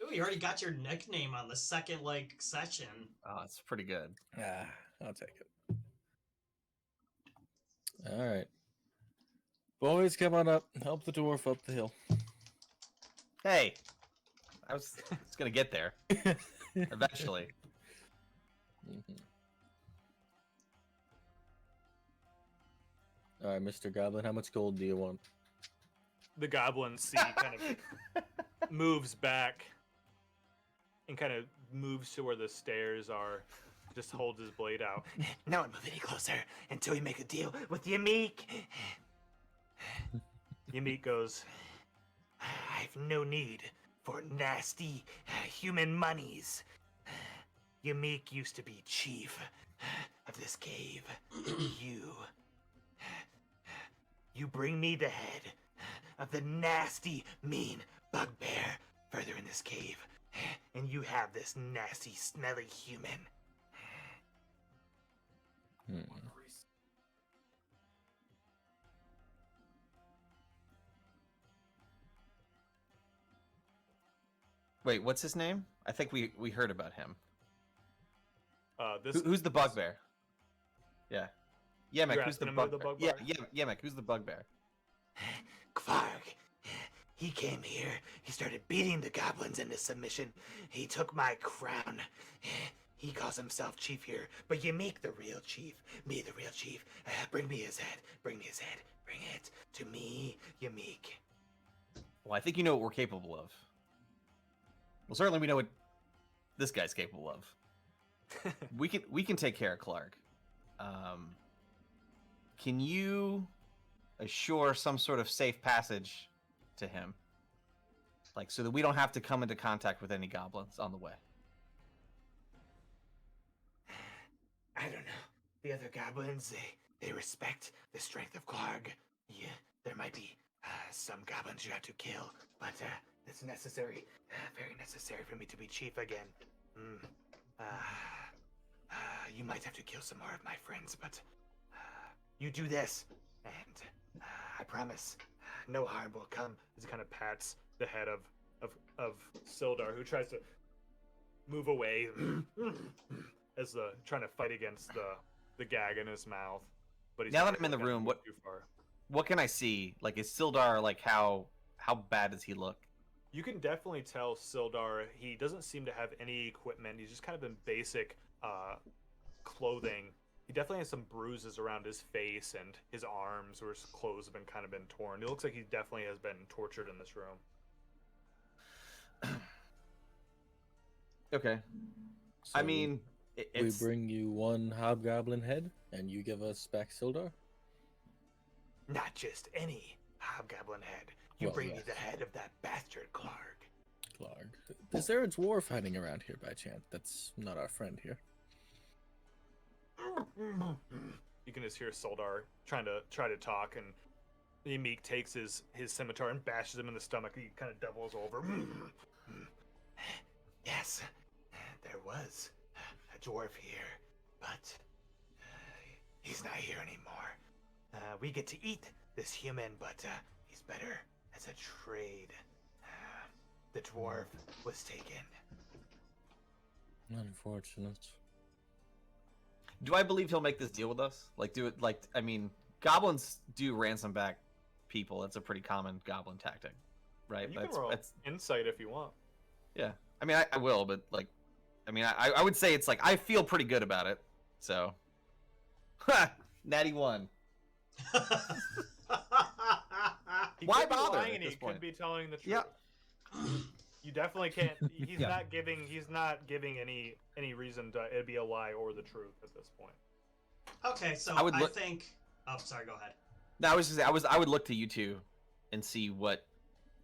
Ooh, you already got your nickname on the second session. Oh, it's pretty good. Ah, I'll take it. All right. Boys, come on up. Help the dwarf up the hill. Hey, I was gonna get there eventually. Mhm. All right, Mr. Goblin, how much gold do you want? The goblin C kind of moves back and kind of moves to where the stairs are. Just holds his blade out. No one move any closer until we make a deal with Yamik. Yamik goes, I've no need for nasty human monies. Yamik used to be chief of this cave. You bring me the head of the nasty, mean bugbear further in this cave, and you have this nasty, smelly human. Hmm. Wait, what's his name? I think we heard about him. Who's the bugbear? Yeah. Yemek, You're who's the asking him who the bugbear? Yeah, bugbear? Yemek, who's the bugbear? Kvarg. He came here. He started beating the goblins into submission. He took my crown. He calls himself chief here, but you make the real chief. Me, the real chief. Bring me his head. Bring me his head. Bring it to me, Yamik. Well, I think you know what we're capable of. Well, certainly we know what this guy's capable of. we can take care of Clark. Can you assure some sort of safe passage to him, like so that we don't have to come into contact with any goblins on the way? I don't know. The other goblins, they respect the strength of Clark. Yeah, there might be some goblins you have to kill, but it's necessary, very necessary for me to be chief again. You might have to kill some more of my friends, but you do this, and I promise no harm will come. He kind of pats the head of Sildar, who tries to move away as trying to fight against the gag in his mouth. But he's Now not that I'm in the gonna room, move too far. what can I see? Like, is Sildar, like, how bad does he look? You can definitely tell Sildar, he doesn't seem to have any equipment. He's just kind of in basic clothing. He definitely has some bruises around his face and his arms, where his clothes have been torn. It looks like he definitely has been tortured in this room. Okay. So I mean, we bring you one hobgoblin head, and you give us back Sildar? Not just any hobgoblin head. You Well, bring me yes. the head of that bastard Clark. Clark. Is there a dwarf hiding around here by chance? That's not our friend here. You can just hear Sildar try to talk, and Meek takes his scimitar and bashes him in the stomach. He kind of doubles over. Yes, there was a dwarf here, but he's not here anymore. We get to eat this human, but he's better as a trade. The dwarf was taken. Unfortunate. do I believe he'll make this deal with us? Like, do it? Like, I mean, goblins do ransom back people. That's a pretty common goblin tactic, right? You can roll insight if you want. Yeah. I mean, I will, but like, I mean, I would say it's like I feel pretty good about it. So, natty 1. He Why could be bother lying at and this he point? could be telling the truth. Yeah. You definitely can't. He's Yeah. not giving. He's not giving any reason to it be a lie or the truth at this point. Okay, so I would I look- think. Oh, sorry. Go ahead. No, I would look to you two and see what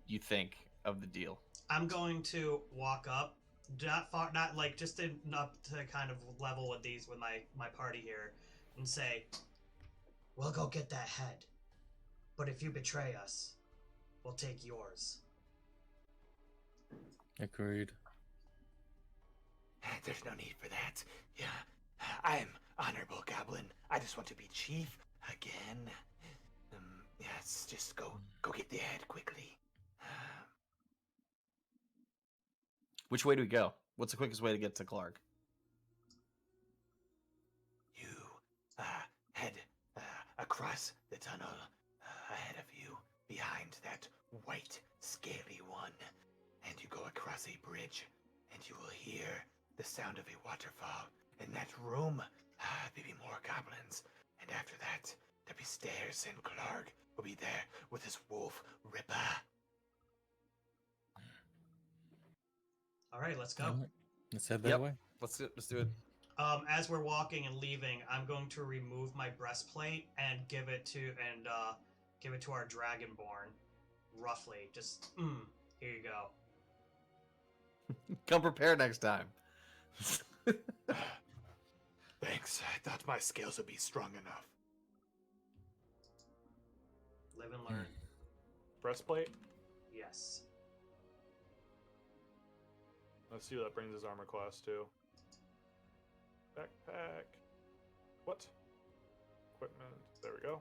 you think of the deal. I'm going to walk up, not far, not like just enough to kind of level with my party here, and say, "We'll go get that head, but if you betray us, we'll take yours." Agreed. There's no need for that. Yeah, I'm honorable goblin. I just want to be chief again. Yes, just go get the head quickly. Which way do we go? What's the quickest way to get to Clark? You head across the tunnel ahead of you, behind that white, scaly one, and you go across a bridge, and you will hear the sound of a waterfall. In that room, there be more goblins, and after that, there be stairs, and Clark will be there with his wolf Ripper. All right, let's go. Alright, let's head that Yep. way. Let's do it. As we're walking and leaving, I'm going to remove my breastplate and give it to our dragonborn, roughly. Just here you go. Come prepared next time. Thanks. I thought my skills would be strong enough. Live and learn. Breastplate. Yes. Let's see what that brings his armor class to. Backpack. What? Equipment. There we go.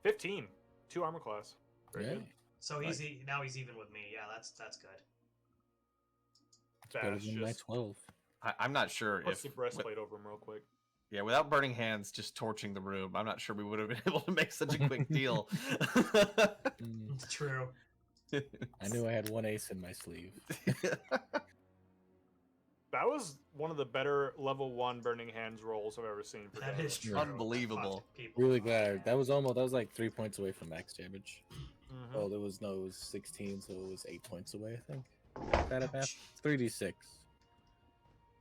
15. 2 armor class. Very Yeah. good. So now he's even with me. Yeah, that's good. Better That's than my just 12. I'm not sure puts if the breastplate over him real quick. yeah, without burning hands, just torching the room, I'm not sure we would have been able to make such a quick deal. Mm, True. I knew I had one ace in my sleeve. That was one of the better level 1 burning hands rolls I've ever seen for That damage. is true. Unbelievable. Fuck people. Really glad. That was like 3 points away from max damage. Mhm. Oh, it was 16, so it was 8 points away, I think. Bad at math. 3d6.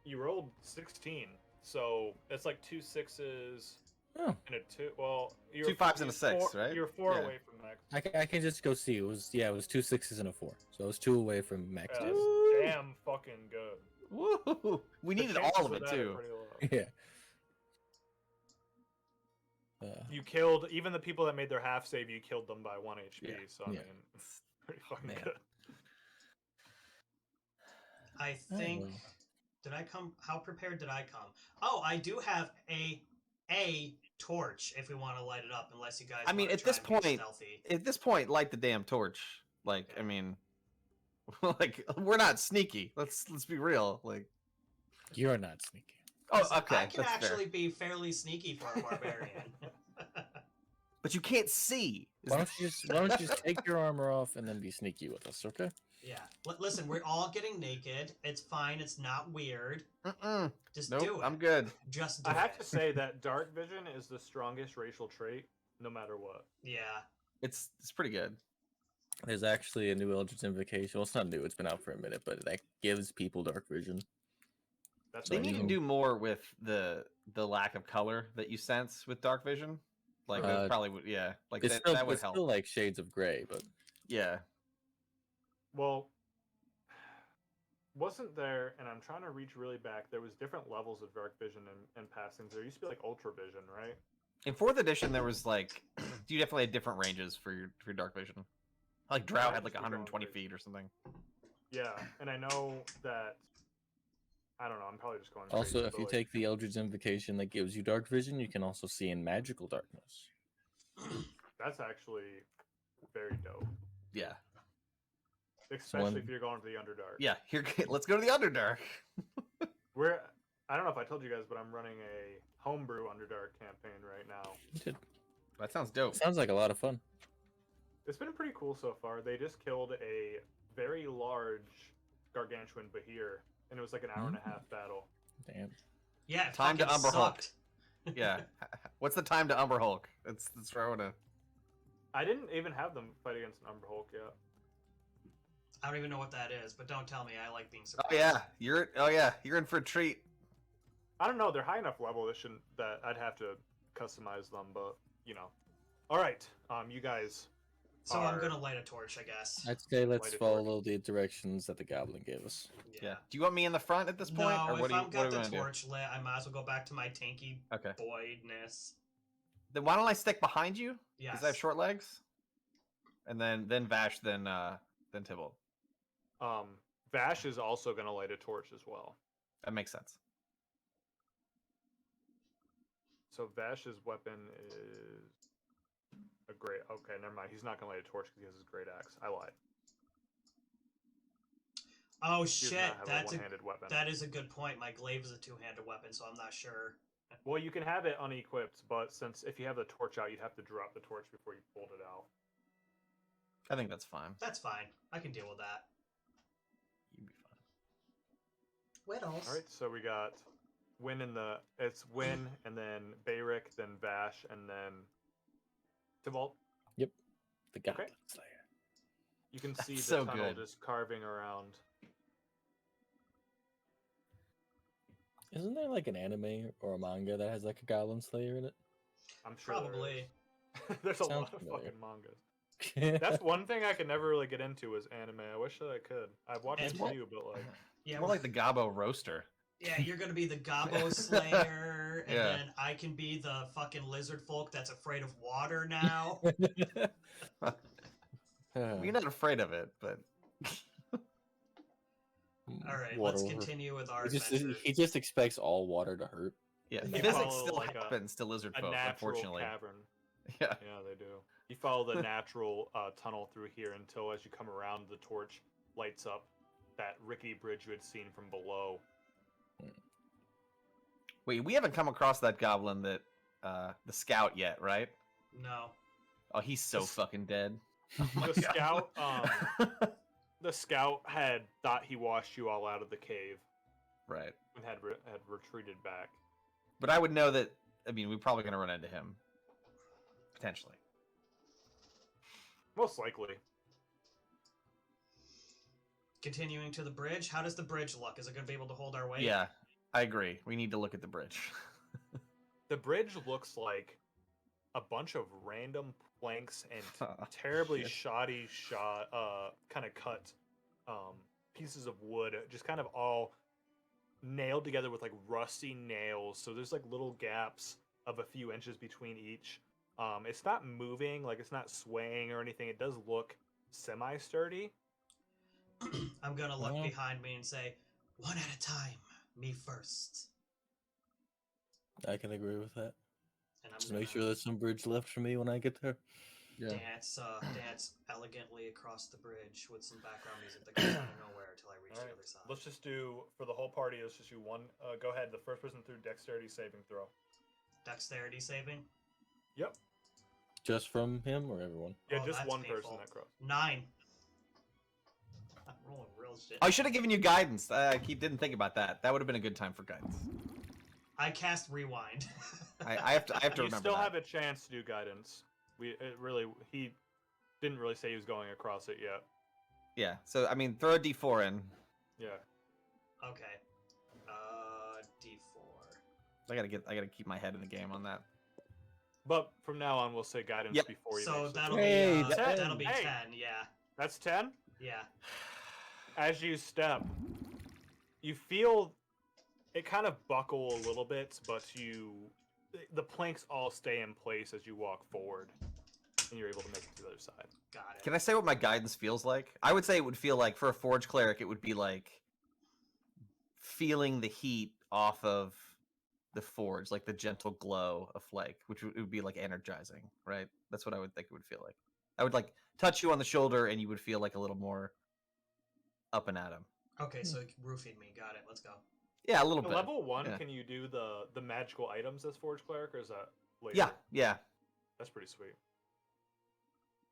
You rolled 16, so it's like 2 6s Oh, and a 2. Well, you're 2 5s and a 6, 4, right? You're 4 Yeah. away from max. I can just go see. It was 2 6s and a 4, so it was 2 away from max Yeah, damage. that's damn fucking good. Woo! We The needed chances all of it that are too. pretty low. Yeah. You killed even the people that made their half save. You killed them by 1 HP. Yeah. So I Yeah. mean, it's pretty fucking Man. good. I think. well. Did I come? How prepared did I come? Oh, I do have a torch if we want to light it up. Unless you guys. I mean, wanna at try this and be point- stealthy. At this point, light the damn torch. Like, I mean, like we're not sneaky. Let's be real. Like, You're not sneaky. oh, Listen, okay, I can that's actually fair. be fairly sneaky for a barbarian. But you can't see. Why don't you just take your armor off and then be sneaky with us, okay? Yeah. Listen, we're all getting naked. It's fine. It's not weird. Mm-mm. Just Nope, do it. I'm good. Just do I it. have to say that dark vision is the strongest racial trait, no matter what. Yeah. It's pretty good. There's actually a new Eldritch Invocation. Well, it's not new. It's been out for a minute, but that gives people dark vision. That's They So need to even- do more with the lack of color that you sense with dark vision. Like that probably would, yeah. Like It's that would it's help. still like shades of gray, but Yeah. Well, wasn't there? And I'm trying to reach really back. There was different levels of dark vision and passings. There used to be like ultra vision, right? In 4th edition, there was like you definitely had different ranges for your dark vision. Like Drow Yeah, had like just be going 120 crazy. feet or something. Yeah, and I know that. I don't know. I'm probably just going. also crazy, if but, you like, take the Eldritch Invocation that gives you dark vision, you can also see in magical darkness. that's actually very dope, Yeah. especially if you're going to the Underdark. Yeah. Here, let's go to the Underdark. I don't know if I told you guys, but I'm running a homebrew Underdark campaign right now. You did. That sounds dope. Sounds like a lot of fun. It's been pretty cool so far. They just killed a very large gargantuan Bahir, and it was like an hour and a half battle. Damn. Yeah, it Time to fucking Umber Hulk. sucked. Yeah. What's the time to Umber Hulk? It's throwing a. I didn't even have them fight against an Umber Hulk yet. I don't even know what that is, but don't tell me. I like being Oh surprised. yeah, you're in for a treat. I don't know. They're high enough level that I'd have to customize them, but you know. All right, you guys. So I'm are- gonna light a torch, I guess. I'd say let's Light a follow the directions that the goblin gave us. Yeah. Do you want me in the front at this point, No, or what if do you I've got what do the we want to torch lit, I might as well go back to my tanky do? Okay. boydness. Then why don't I stick behind you? Yes. Because I have short legs. And then Vash, then Tybalt. Vash is also gonna light a torch as well. That makes sense. So Vash's weapon is a great. Okay, never mind. He's not gonna light a torch because he has his great axe. I lied. Oh He does shit, not have a that's one-handed weapon. that is a good point. My glaive is a two-handed weapon, so I'm not sure. Well, you can have it unequipped, but since if you have the torch out, you'd have to drop the torch before you pulled it out. I think that's fine. That's fine. I can deal with that. You'd be fine. What else? All right, so we got Win in the. It's Win, and then Bayrick, then Vash, and then Tybalt. The goblin slayer. You can see the That's so tunnel good. just carving around. Isn't there like an anime or a manga that has like a goblin slayer in it? I'm sure there Probably. is. There's a Sounds lot of familiar. fucking mangas. That's one thing I could never really get into is anime. I wish that I could. I've watched It's a more- few, but like, Yeah, More like the Gabo roaster. yeah, you're gonna be the Gobbo Slayer, and Yeah. then I can be the fucking lizard folk that's afraid of water now. We're not afraid of it, but All right, Water let's over- continue with our He just, adventure. he just expects all water to hurt. yeah, You physics follow, still like, happens to lizard a folk, natural unfortunately. cavern. Yeah. Yeah, they do. You follow the natural tunnel through here until, as you come around, the torch lights up that rickety bridge you had seen from below. Wait, we haven't come across that goblin that the scout yet, right? No. Oh, he's so fucking dead. The scout, the scout had thought he washed you all out of the cave Right. and had retreated back. But I would know that. I mean, we're probably gonna run into him potentially. Most likely. Continuing to the bridge. How does the bridge look? Is it gonna be able to hold our weight? Yeah, I agree. We need to look at the bridge. The bridge looks like a bunch of random planks and terribly shit. shoddy kind of cut pieces of wood, just kind of all nailed together with like rusty nails. So there's like little gaps of a few inches between each. It's not moving, like it's not swaying or anything. It does look semi-sturdy. I'm gonna look Well- behind me and say, one at a time. Me first. I can agree with that. And I'm Just gonna make sure there's some bridge left for me when I get there. dance elegantly across the bridge with some background music that comes out of nowhere until I reach Alright, the other side. Let's just do, for the whole party, let's just do one. Go ahead, the first person through dexterity saving throw. Dexterity saving. Yep. Just from him or everyone? Yeah, Oh, just that's one person painful. that crossed. 9. I'm rolling real shit. I should have given you guidance. I didn't think about that. That would have been a good time for guidance. I cast rewind. I have to You remember still that. have a chance to do guidance. He didn't really say he was going across it yet. Yeah. So I mean, throw a d4 in. Yeah. Okay. D4. I gotta keep my head in the game on that. But from now on, we'll say guidance Yep. before you. So make that'll the Hey, be that- that'll be Hey. 10. Yeah. That's 10. Yeah. As you step, you feel it kind of buckle a little bit, but the planks all stay in place as you walk forward, and you're able to make it to the other side. Got it. Can I say what my guidance feels like? I would say it would feel like, for a forge cleric, it would be like feeling the heat off of the forge, like the gentle glow of flake, which would be like energizing, right? That's what I would think it would feel like. I would like touch you on the shoulder, and you would feel like a little more up and at him. Okay, so roofied me. Got it. Let's go. Yeah, a little At bit. level 1, yeah. can you do the magical items as Forge Cleric, or is that later? Yeah, yeah. That's pretty sweet.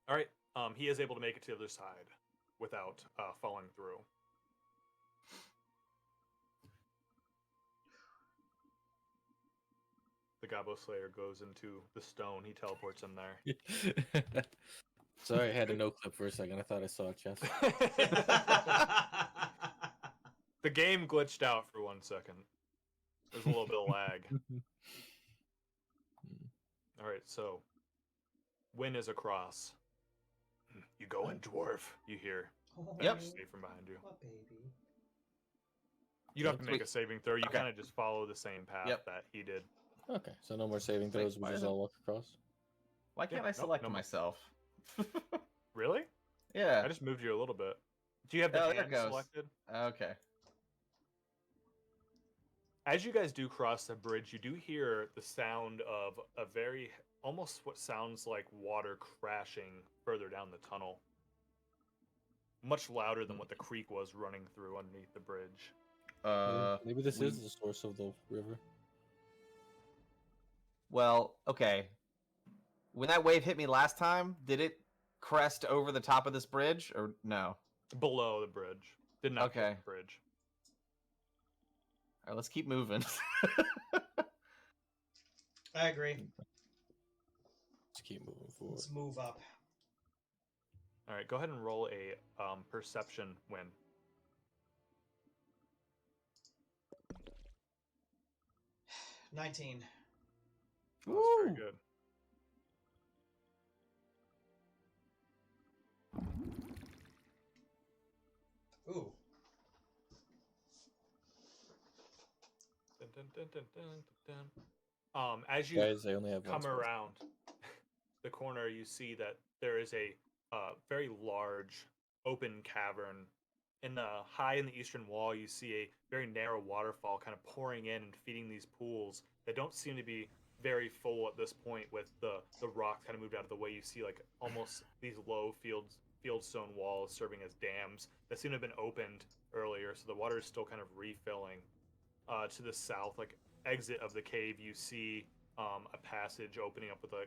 All right. He is able to make it to the other side without falling through. The Gobbo Slayer goes into the stone. He teleports in there. Sorry, I had a no clip for a second. I thought I saw a chest. The game glitched out for 1 second. There's a little bit of lag. All right, so Win is across. You go in, dwarf. You hear. Yep. Say from behind you. What baby? You don't have to Let's make wait. a saving throw. You Okay. kind of just follow the same path Yep. that he did. Okay, so no more saving throws. We why just is it- all walk across. Why can't Yeah, I nope, select no more. myself? Really? Yeah. I just moved you a little bit. Do you have the Oh, there it hand goes. selected? Okay. As you guys do cross the bridge, you do hear the sound of a very, almost what sounds like water crashing further down the tunnel. Much louder than what the creek was running through underneath the bridge. Maybe this we- is the source of the river. Well, okay. When that wave hit me last time, did it crest over the top of this bridge or no? Below the bridge. Did not hit Okay. the bridge. All right, let's keep moving. I agree. Let's keep moving forward. Let's move up. All right, go ahead and roll a perception win. 19. Oh, that's very Woo! good. Ooh. Dun, dun, dun, dun, dun, dun, dun. As you Guys, I only have one come spell. around the corner, you see that there is a very large open cavern. High in the eastern wall, you see a very narrow waterfall kind of pouring in and feeding these pools that don't seem to be very full at this point, with the rocks kind of moved out of the way. You see like almost these low fieldstone walls serving as dams that seem to have been opened earlier, so the water is still kind of refilling. To the south, like exit of the cave, you see a passage opening up with a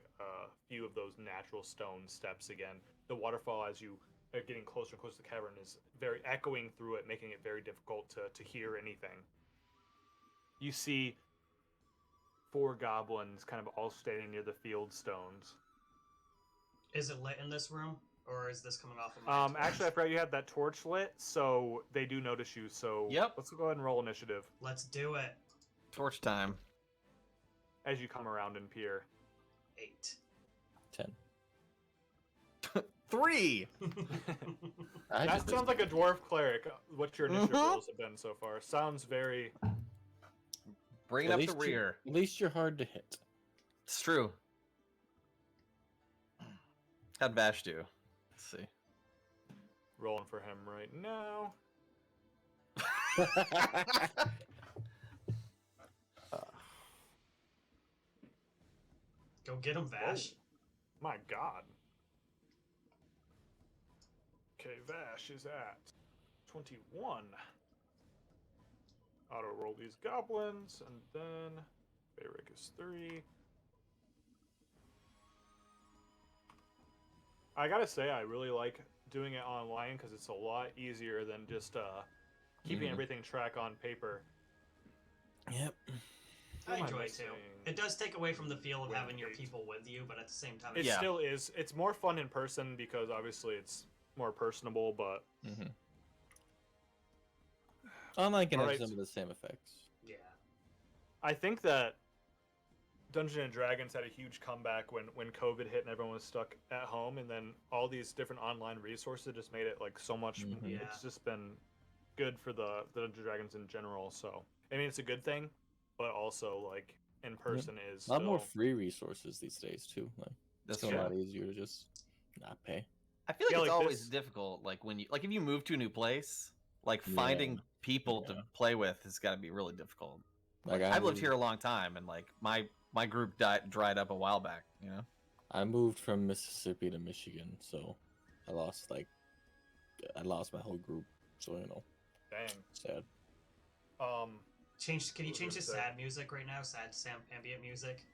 few of those natural stone steps again. The waterfall, as you are getting closer and closer to the cavern, is very echoing through it, making it very difficult to hear anything. You see 4 goblins kind of all standing near the field stones. Is it lit in this room? Or is this coming off of my torch? Actually, I forgot you had that torch lit, so they do notice you. So Yep. let's go ahead and roll initiative Let's do it. Torch time. as you come around and peer. 8. 10. 3. I That just sounds like a dwarf cleric. What your initiative Mhm. rolls have been so far sounds very. Bring it At up least the you- rear. At least you're hard to hit. It's true. How'd Vash do? Let's see. Rolling for him right now. Go get him, Vash. My God. Okay, Vash is at 21. Auto roll these goblins, and then Bayrick is 3. I gotta say, I really like doing it online because it's a lot easier than just keeping Mhm. everything track on paper. Yep. What I am I enjoy it too. missing? It does take away from the feel of Win having your rate. people with you, but at the same time, It Yeah. still is. It's more fun in person because obviously it's more personable, but Mm-hmm. Online can have Alright. some of the same effects. yeah. I think that Dungeons and Dragons had a huge comeback when COVID hit and everyone was stuck at home, and then all these different online resources just made it like so much. Mhm. Yeah. It's just been good for the Dungeons and Dragons in general. So I mean, it's a good thing, but also like in person is A lot more still- free resources these days too. Like, That's it's a true. lot easier to just not pay. I feel like Yeah, it's like always this- difficult. Like when you, like if you move to a new place, like Yeah. finding people Yeah. to play with has got to be really difficult. Like I've lived moved- here a long time, and like my group dried up a while back. You know. I moved from Mississippi to Michigan, so I lost my whole group. So dang. sad. Can you What change was to I gonna say? sad music right now? Sad ambient music.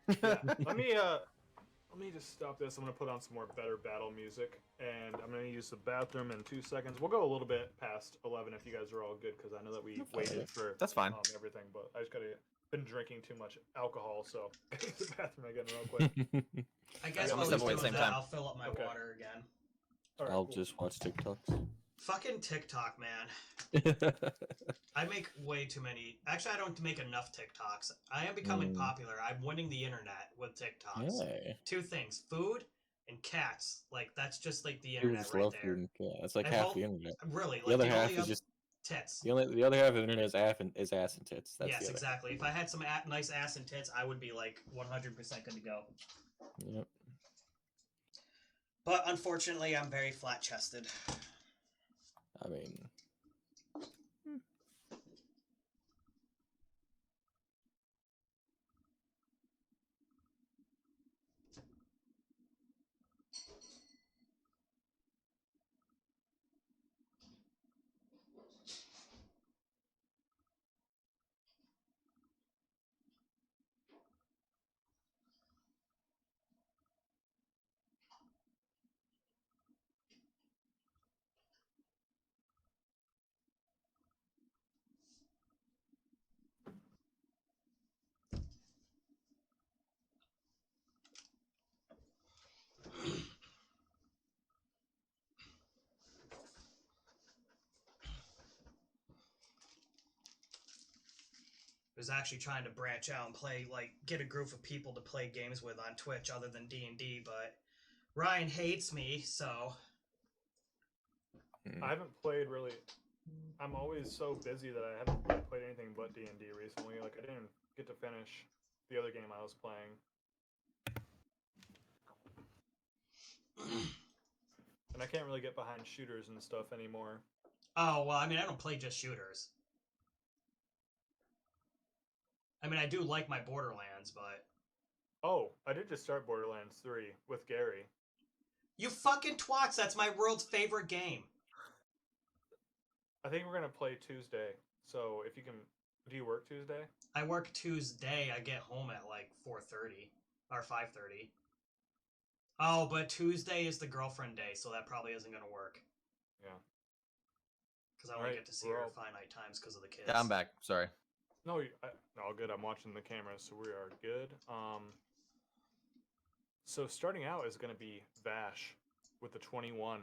Yeah. Let me Let me just stop this. I'm gonna put on some more better battle music, and I'm gonna use the bathroom in 2 seconds. We'll go a little bit past 11 if you guys are all good, because I know that we waited for That's fine. everything, but I just been drinking too much alcohol, so go to the bathroom again real quick. I guess Yeah, while we he's step away at doing the same that, time. I'll fill up my Okay. water again. All right, I'll cool. just watch TikToks. Fucking TikTok, man. I make way too many. Actually, I don't make enough TikToks. I am becoming popular. I'm winning the internet with TikToks. Yeah. 2 things: food and cats. Like that's just like the People internet just right love there. food and cat. That's like And half both- the internet. Really, The like other the half only is just tits. the other half of the internet is ass and tits. That's Yes, the other. exactly. If I had some nice ass and tits, I would be like 100% good to go. Yep. But unfortunately, I'm very flat-chested. I mean, Was actually trying to branch out and play, like, get a group of people to play games with on Twitch other than D&D, but Ryan hates me, so... I haven't played really. I'm always so busy that I haven't really played anything but D&D recently. Like I didn't get to finish the other game I was playing, and I can't really get behind shooters and stuff anymore. Oh, well, I mean, I don't play just shooters. I mean, I do like my Borderlands, but... Oh, I did just start Borderlands 3 with Gary. You fucking twats, that's my world's favorite game. I think we're gonna play Tuesday. So if you can, do you work Tuesday? I work Tuesday, I get home at like 4:30 or 5:30. Oh, but Tuesday is the girlfriend day, so that probably isn't gonna work. Yeah. Because I only Alright, get to see we're her all- finite times because of the kids. Yeah, I'm back. Sorry. No, all good. I'm watching the camera, so we are good. So starting out is gonna be Vash with the 21,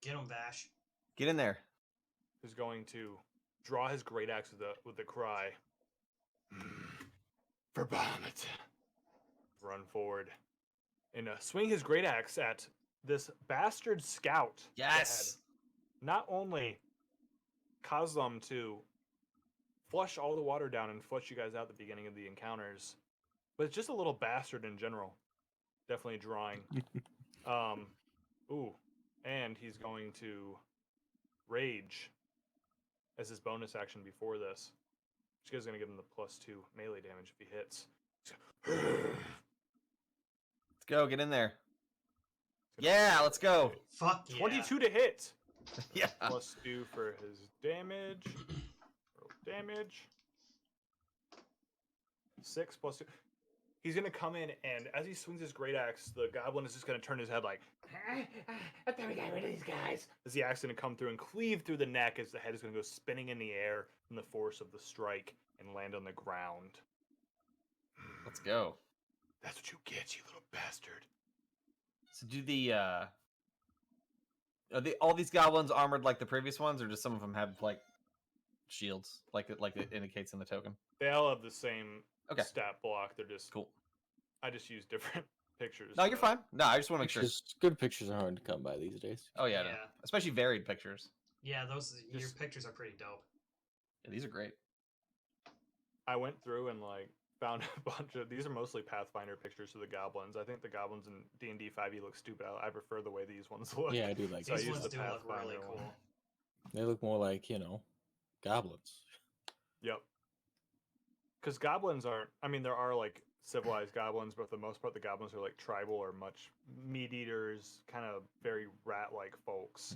Get him, Vash. Get in there. who's going to draw his great axe with the cry, For Bahamut. run forward, and swing his great axe at this bastard scout. Yes. That not only caused them to flush all the water down and flush you guys out at the beginning of the encounters, but it's just a little bastard in general. Definitely drawing. Ooh, and he's going to rage as his bonus action before this. Which is going to give him the +2 melee damage if he hits. Let's go. Get in there. Yeah, let's go. Fuck yeah. 22 to hit. Yeah. +2 for his damage. Roll damage. 6 +2. He's going to come in, and as he swings his great axe, the goblin is just going to turn his head like, I thought we got rid of these guys. as the axe is going to come through and cleave through the neck as the head is going to go spinning in the air from the force of the strike and land on the ground. Let's go. That's what you get, you little bastard. So do all these goblins armored like the previous ones, or just some of them have like shields, like it indicates in the token? They all have the same Okay. stat block. They're just Cool. I just use different pictures. No, you're fine. No, I just want to make sure. good pictures are hard to come by these days. Oh yeah, no. Yeah. Especially varied pictures. Yeah, your Just- pictures are pretty dope. Yeah, these are great. I went through and like found a bunch of these are mostly Pathfinder pictures of the goblins. I think the goblins in D&D 5e look stupid. I prefer the way these ones look. Yeah, I do like So I These use ones the do look really Pathfinder one. cool. They look more like, goblins. Yep. Because goblins aren't. I mean, there are like civilized goblins, but for the most part, the goblins are like tribal or much meat eaters, kind of very rat-like folks.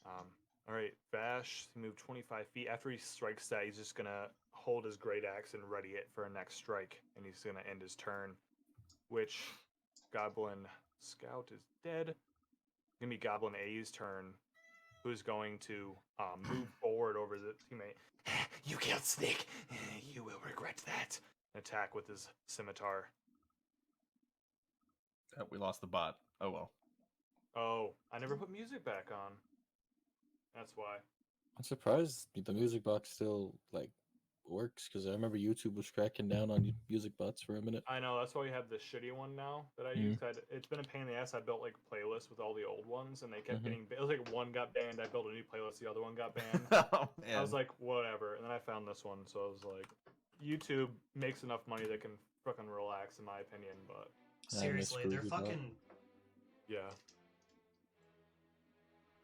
All right, Vash moved 25 feet. After he strikes that, he's just gonna hold his great axe and ready it for a next strike, and he's gonna end his turn. which Goblin Scout is dead. It's gonna be Goblin A's turn, who's going to move forward over the teammate, You killed Snake. You will regret that. and attack with his scimitar. Oh, we lost the bot. Oh well. Oh, I never put music back on. That's why. I'm surprised the music box still like works because I remember YouTube was cracking down on music bots for a minute. I know, that's why we have this shitty one now that I Mhm. use. It's been a pain in the ass. I built like playlists with all the old ones, and they kept Mhm. getting. It was like one got banned. I built a new playlist. The other one got banned. Oh, I was like, whatever. And then I found this one, so I was like, YouTube makes enough money they can fucking relax, in my opinion. But Seriously, they're Groovy Bot. fucking. yeah.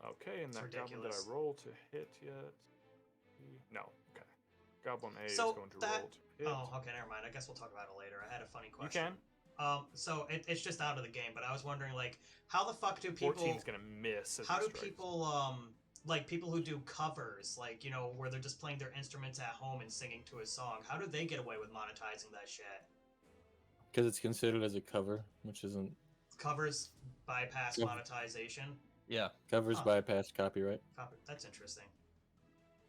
Okay, and It's that goblin, did ridiculous. I roll to hit yet? No. Okay. Goblin A So is going to that- roll to hit. Oh, okay, never mind. I guess we'll talk about it later. I had a funny You question. can. So it's just out of the game, but I was wondering, like, how the fuck do people? 14's gonna miss. As How he do strikes. people, like people who do covers, like, you know, where they're just playing their instruments at home and singing to a song, how do they get away with monetizing that shit? Because it's considered as a cover, which isn't. Covers bypass Yeah. monetization. Yeah. Covers Huh. bypass copyright. That's interesting.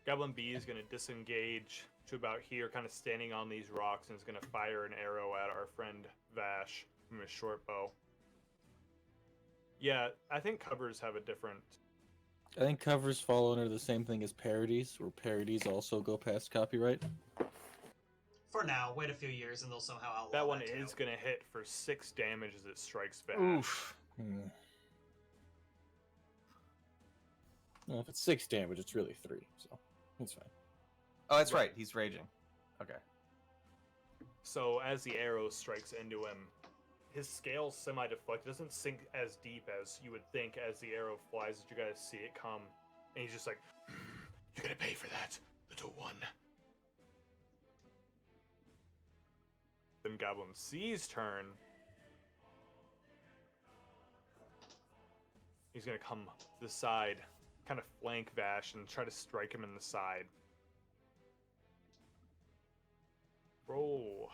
Goblin B is going to disengage to about here, kind of standing on these rocks, and is going to fire an arrow at our friend Vash from his short bow. Yeah, I think covers have a different. I think covers fall under the same thing as parodies, where parodies also go past copyright. For now, wait a few years and they'll somehow outlaw That one too. is going to hit for 6 damage as it strikes Vash. Oof. Well, if it's 6 damage, it's really 3, so it's fine. Oh, that's right. He's raging. Okay. So as the arrow strikes into him, his scale semi-deflect. Doesn't sink as deep as you would think as the arrow flies, as you guys see it come. And he's just like, You're gonna pay for that, little one. then Goblin C's turn. He's gonna come to the side, kind of flank Vash, and try to strike him in the side. Roll.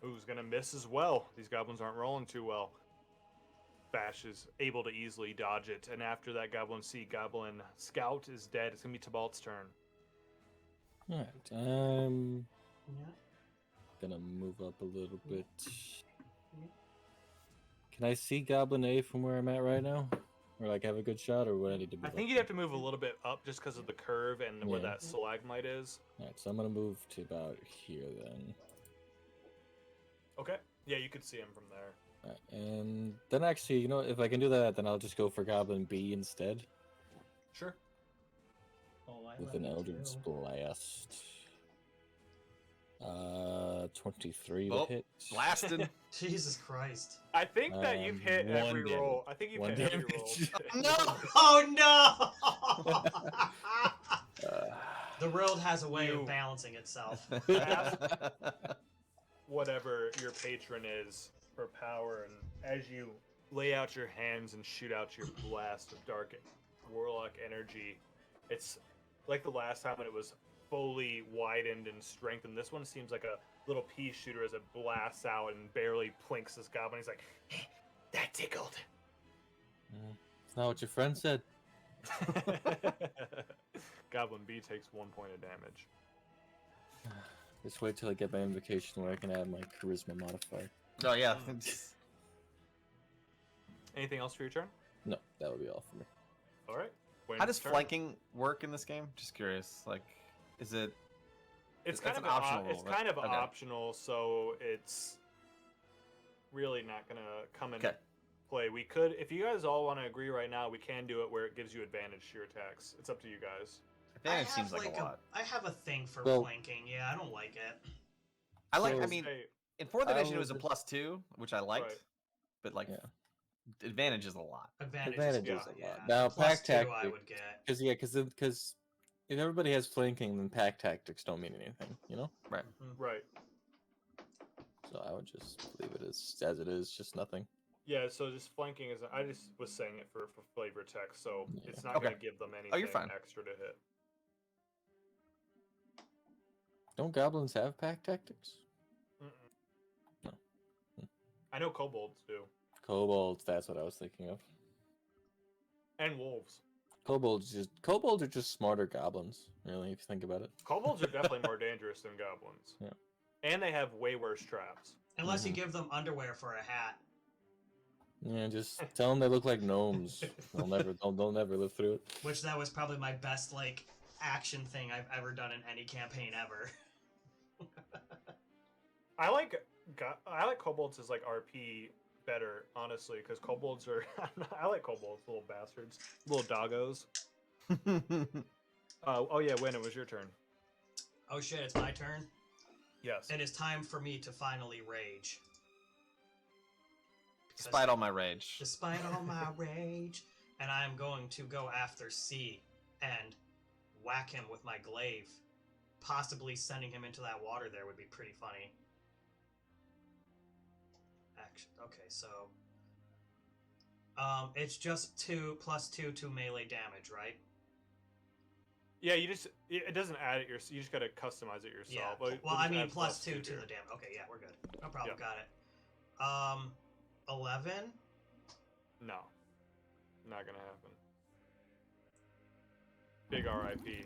Who's gonna miss as well? These goblins aren't rolling too well. Vash is able to easily dodge it, and after that Goblin C, Goblin Scout is dead. It's gonna be Tibalt's turn. Alright, I'm Yeah. gonna move up a little bit. Can I see Goblin A from where I'm at right now? Or like have a good shot, or would I need to move I think up? you'd have to move a little bit up just because of the curve and where Yeah. that stalagmite is. Alright, so I'm gonna move to about here then. Okay. Yeah, you could see him from there. Alright, and then actually, you know, if I can do that, then I'll just go for Goblin B instead Sure. with an Eldritch Blast. 23 to Oh, hit. Blasted. Jesus Christ. I think that you've hit one every damage. roll. I think you've One hit every roll. damage. No! Oh no! Uh, The world has a way You- of balancing itself. Whatever your patron is for power, and as you lay out your hands and shoot out your blast of dark warlock energy, it's like the last time when it was fully widened and strengthened. This one seems like a little pea shooter as it blasts out and barely plinks this goblin. He's like, That tickled. It's not what your friend said. Goblin B takes 1 point of damage. Just wait till I get my invocation where I can add my charisma modifier. Oh, yeah. Anything else for your turn? No, that would be all for me. All right. How Wayne's does turn. flanking work in this game? Just curious. Like, is it... It's That's kind of an optional It's rule, right? kind of Okay. optional, so it's really not gonna come into Okay. play. We could, if you guys all want to agree right now, we can do it where it gives you advantage to your attacks. It's up to you guys. Advantage seems like a lot. I have a thing for Well- flanking. Yeah, I don't like it. I like, I So- mean, Hey, in 4th I edition it was a would- +2, which I liked. Right. But, like, Yeah. advantage is a lot. Advantage, Advantage is is good, a lot. yeah. Now, Plus pack 2 I tactic- would get. Because if everybody has flanking, then pack tactics don't mean anything, you know? right. So I would just leave it as it is, just nothing. Yeah. So just flanking is. I just was saying it for flavor text, so Yeah. it's not Okay. gonna give them anything Oh, you're fine. extra to hit. Don't goblins have pack tactics? Mm-mm. I know kobolds do, Kobolds, that's what I was thinking of. and wolves. Kobolds are just smarter goblins, really, if you think about it. Kobolds are definitely more dangerous than goblins. Yeah. And they have way worse traps. Unless you give them underwear for a hat. Yeah, just tell them they look like gnomes. They'll never live through it. Which that was probably my best like action thing I've ever done in any campaign ever. I like kobolds as like RP better, honestly, because kobolds are. I like kobolds, little bastards, little doggos. Oh yeah, Win, it was your turn. Oh shit, it's my turn. Yes. It is time for me to finally rage. Despite all my rage. Despite all my rage. And I am going to go after C and whack him with my glaive. Possibly sending him into that water there would be pretty funny. Action. Okay, so it's just 2 + 2 to melee damage, right? Yeah, it doesn't add it you just gotta customize it yourself. Yeah. Like, Well, we'll I just mean add +2 to here. the damage. Okay, yeah, we're good. No problem. Yeah. Got it. 11. No, not gonna happen. Big RIP.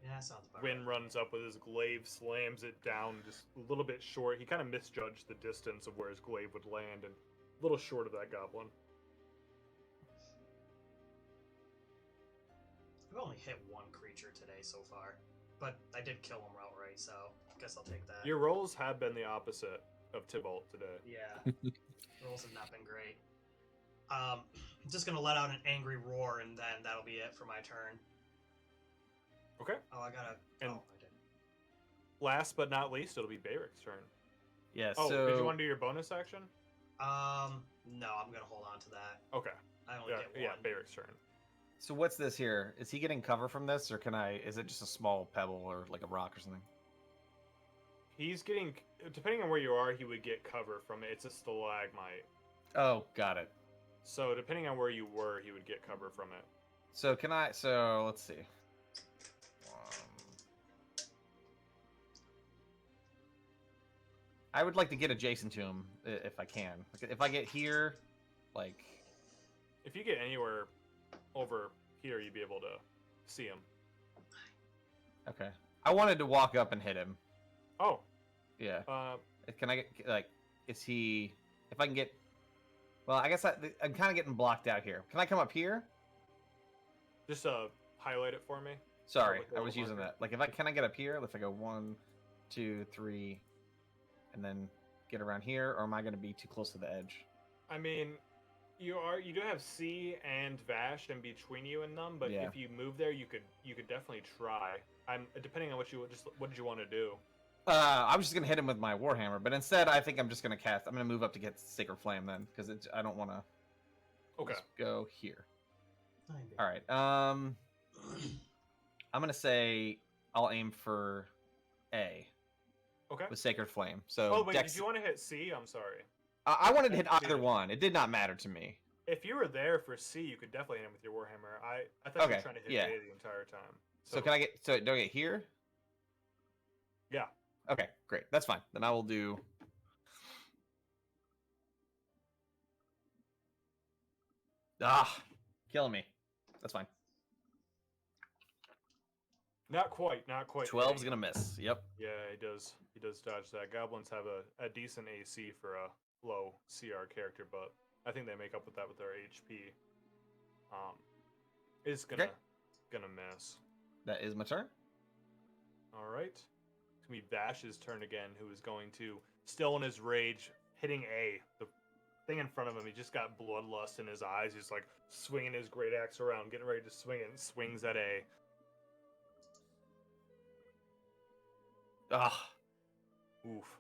Yeah, sounds about Win right. runs up with his glaive, slams it down just a little bit short. He kind of misjudged the distance of where his glaive would land, and a little short of that goblin. I've only hit one creature today so far, but I did kill him outright, so I guess I'll take that. Your rolls have been the opposite of Tybalt today. Yeah, rolls have not been great. I'm just gonna let out an angry roar, and then that'll be it for my turn. Okay. Oh, I gotta. And- oh, I did. Last but not least, it'll be Bayrick's turn. Yeah, Oh, so... did you want to do your bonus action? No, I'm gonna hold on to that. Okay. I only get one. Yeah, Bayrick's turn. So what's this here? Is he getting cover from this, or is it just a small pebble or like a rock or something? He's getting, depending on where you are, he would get cover from it. It's a stalagmite. Oh, got it. So depending on where you were, he would get cover from it. So let's see. I would like to get adjacent to him if I can. If I get here, like... If you get anywhere over here, you'd be able to see him. Okay. I wanted to walk up and hit him. Oh. Yeah. Uh, Can I get, like, is he... If I can get... Well, I guess I'm kind of getting blocked out here. Can I come up here? just highlight it for me. Sorry, with the I was little using marker. that. Like, can I get up here? If I go 1, 2, 3, and then get around here, or am I going to be too close to the edge? I mean, you do have C and Vash in between you and them, but Yeah. if you move there, you could definitely try. Depending on what did you want to do? I was just gonna hit him with my warhammer, but instead, I think I'm just gonna cast. I'm gonna move up to get Sacred Flame then, because I don't want to. Okay. Go here. Fine, All right. I'm gonna say I'll aim for A Okay. with Sacred Flame. So Oh, but Dex. did you want to hit C? I'm sorry. I wanted to hit Dex either C. one. It did not matter to me. If you were there for C, you could definitely hit him with your Warhammer. I thought you Okay, were trying to hit yeah. A the entire time. So can I get? So do I get here? Yeah. Okay, great. That's fine. Then I will do. Killing me. That's fine. Not quite. 12's gonna miss. Yep. Yeah, he does. He does dodge that. Goblins have a decent AC for a low CR character, but I think they make up with that with their HP. Is gonna Okay. miss. That is my turn. All right. It's gonna be Vash's turn again, who is going to, still in his rage, hitting A. The thing in front of him, he just got bloodlust in his eyes. He's like swinging his great axe around, getting ready to swing it, and swings at A. Oof.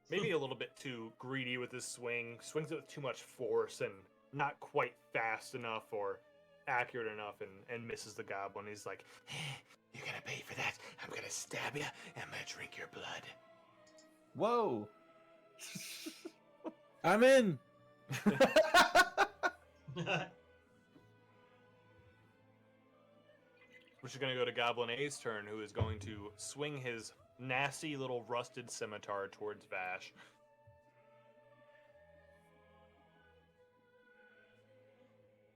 Maybe a little bit too greedy with his swing. Swings it with too much force and not quite fast enough or accurate enough, and misses the goblin. He's like, You're gonna pay for that. I'm gonna stab you. And I'm gonna drink your blood. Whoa. I'm in. which is going to go to Goblin A's turn, who is going to swing his nasty little rusted scimitar towards Vash.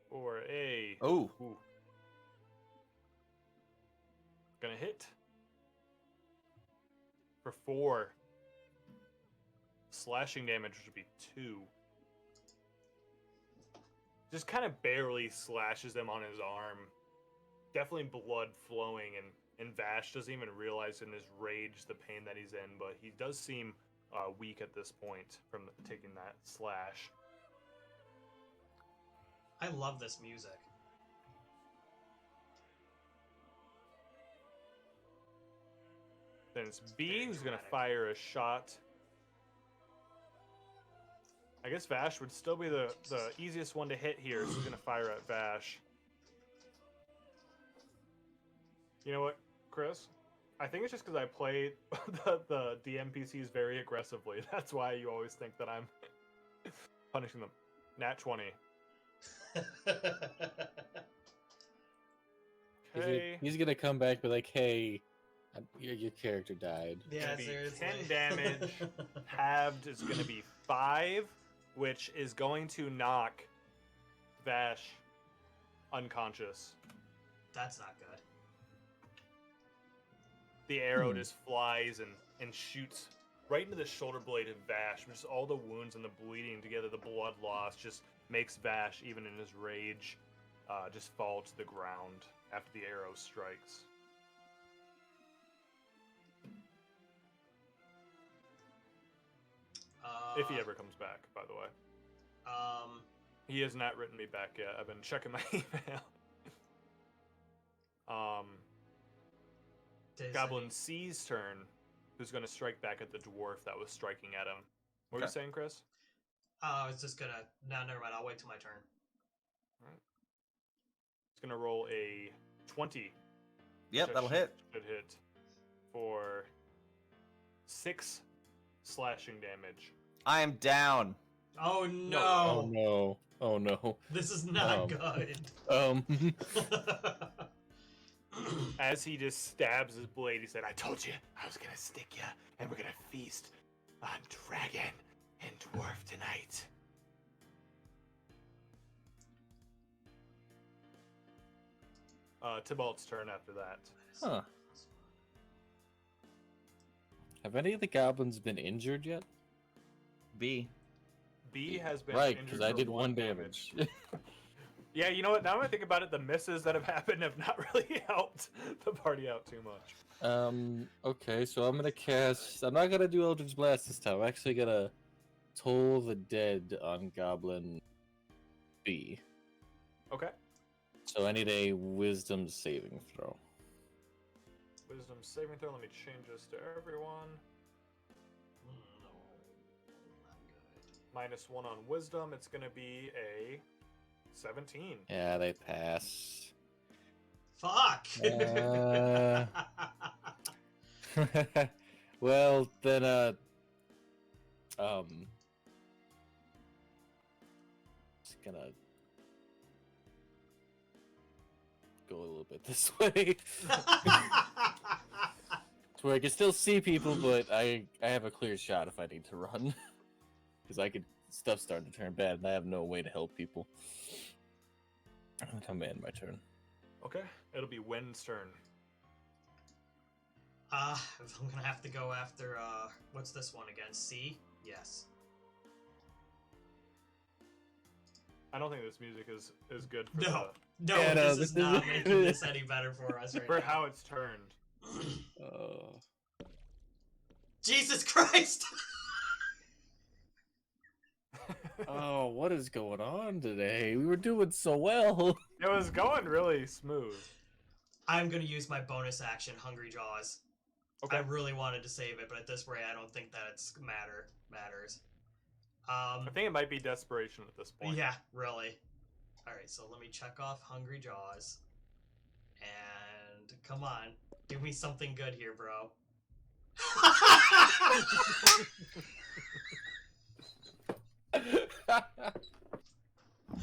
For a... Oh, Ooh. Gonna hit. For 4. Slashing damage, which would be 2. Just kind of barely slashes him on his arm. Definitely blood flowing, and Vash doesn't even realize in his rage the pain that he's in, but he does seem weak at this point from taking that slash. I love this music. Then it's B who's going to dramatic. fire a shot. I guess Vash would still be the easiest one to hit here, so he's going to fire at Vash. You know what, Chris? I think it's just because I play the NPCs very aggressively. That's why you always think that I'm punishing them. Nat 20. Okay. He's gonna come back and be like, hey, your character died. Yeah, Gonna be seriously. 10 damage. Halved is going to be 5, which is going to knock Vash unconscious. That's not good. The arrow just flies and shoots right into the shoulder blade of Vash, which is all the wounds and the bleeding together, the blood loss just makes Vash, even in his rage, just fall to the ground after the arrow strikes. If he ever comes back, by the way. He has not written me back yet. I've been checking my email. Does Goblin any- C's turn, who's going to strike back at the dwarf that was striking at him. What were you Okay. saying, Chris? I was just gonna. No, never mind. I'll wait till my turn. He's going to roll a 20. yep, which that'll hit. Should hit for 6 slashing damage. I am down. Oh Oh no! no! Oh no! This is not Um, good. As he just stabs his blade, he said, I told you I was gonna stick ya, and we're gonna feast on dragon and dwarf tonight. Tybalt's turn after that. Huh? Have any of the goblins been injured yet? B. B has been Right, injured because I for did 1 one damage. Yeah, you know what? Now I think about it, the misses that have happened have not really helped the party out too much. Okay, so I'm gonna cast. I'm not gonna do Eldritch Blast this time. I'm actually gonna Toll the Dead on Goblin B. Okay. So I need a Wisdom saving throw. Wisdom saving throw. Let me change this to everyone. No, not good. -1 on Wisdom. It's going to be a 17. Yeah, they pass. Fuck! Well, then, just gonna go a little bit this way, to where I can still see people, but I have a clear shot if I need to run, because stuff's starting to turn bad, and I have no way to help people. I'm gonna end my turn. Okay. It'll be Wen's turn. I'm gonna have to go after, what's this one again? C? Yes. I don't think this music is good for, No. No, Yeah, no, this is this not is- making this any better for us right for now. how it's turned. Jesus Christ! Oh, what is going on today? We were doing so well. It was going really smooth. I'm gonna use my bonus action, Hungry Jaws. Okay. I really wanted to save it, but at this rate, I don't think that it's matters. I think it might be desperation at this point. Yeah, really. Alright, so let me check off Hungry Jaws. And come on, give me something good here, bro.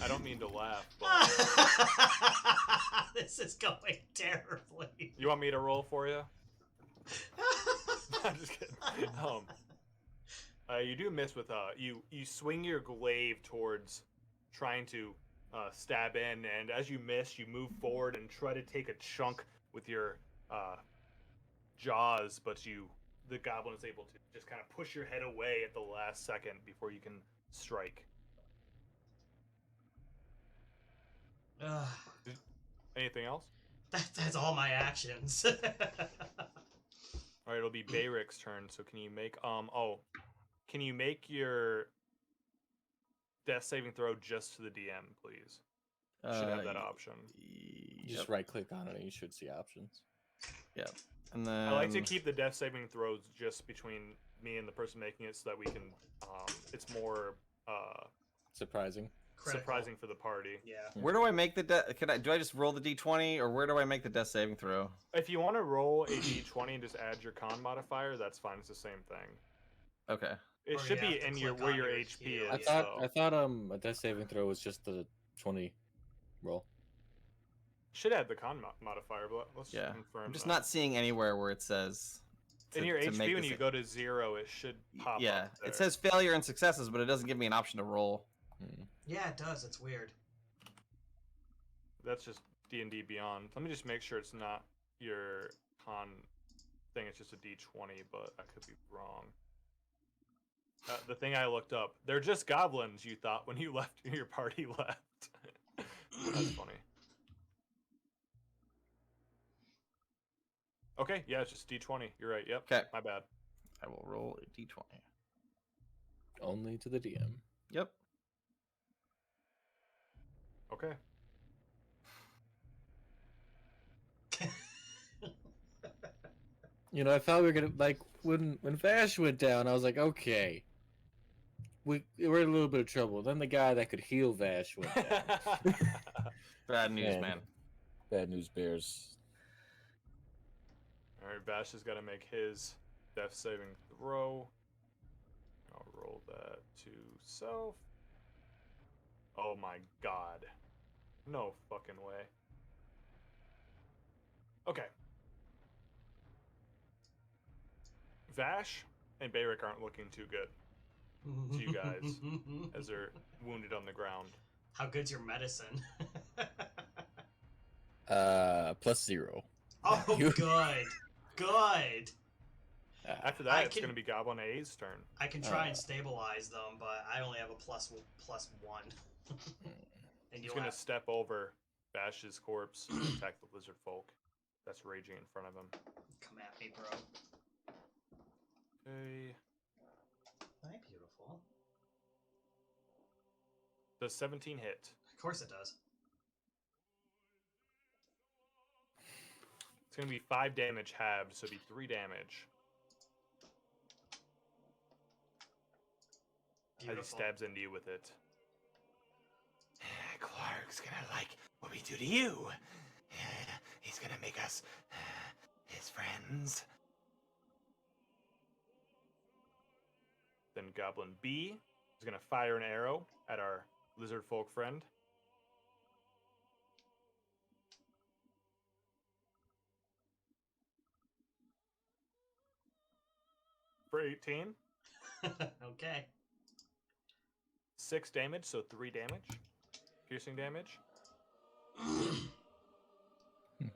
I don't mean to laugh, but This is going terribly. you want me to roll for you? I'm just kidding. You do miss with you swing your glaive towards trying to stab in, and as you miss, you move forward and try to take a chunk with your jaws, but the goblin is able to just kind of push your head away at the last second before you can strike. Anything else? That's all my actions. All right, it'll be Bayric's turn. So can you make can you make your death saving throw just to the DM, please? You should have that option. You just right click on it and you should see options. And then I like to keep the death saving throws just between me and the person making it, so that we can. It's more Surprising. Critical. surprising for the party. Yeah. Where do I make the do I just roll the d20 or where do I make the death saving throw? If you want to roll a d20 and just add your con modifier, that's fine. It's the same thing. Okay. It Or should you be have to in click where on your your HP heal. is. I thought a death saving throw was just the 20 roll. Should add the con modifier, but let's Yeah. confirm. I'm just that. not seeing anywhere where it says In your to make HP when this you go to 0, it should pop yeah, up there. it says failure and successes, but it doesn't give me an option to roll. Yeah, it does. It's weird. That's just D&D Beyond. Let me just make sure it's not your con thing. It's just a D20, but I could be wrong. The thing I looked up, they're just goblins, you thought when you left, your party left. That's funny. Okay, yeah, it's just D20. You're right. Yep. Okay. My bad. I will roll a d20. Only to the DM. Yep. Okay. You know, I thought we were gonna like when Vash went down. I was like, okay, we're in a little bit of trouble. Then the guy that could heal Vash went down. Bad news, man. Bad news bears. All right, Bash has got to make his death saving throw. I'll roll that to self. Oh my god. No fucking way. Okay. Vash and Bayrick aren't looking too good to you guys as they're wounded on the ground. How good's your medicine? +0. Oh, You- good. Good. After that, I it's can- going to be Goblin A's turn. I can try and stabilize them, but I only have a plus one. And He's you'll going to have... step over Bash's corpse and attack the lizard folk that's raging in front of him. Come at me, bro. Okay. Hi, beautiful. Does 17 hit? Of course it does. It's going to be 5 damage halved, so it'll be 3 damage. As he Beautiful. stabs into you with it. Clark's gonna like what we do to you. He's gonna make us his friends. Then Goblin B is going to fire an arrow at our lizard folk friend. For 18. Okay. 6 damage, so 3 damage. Piercing damage.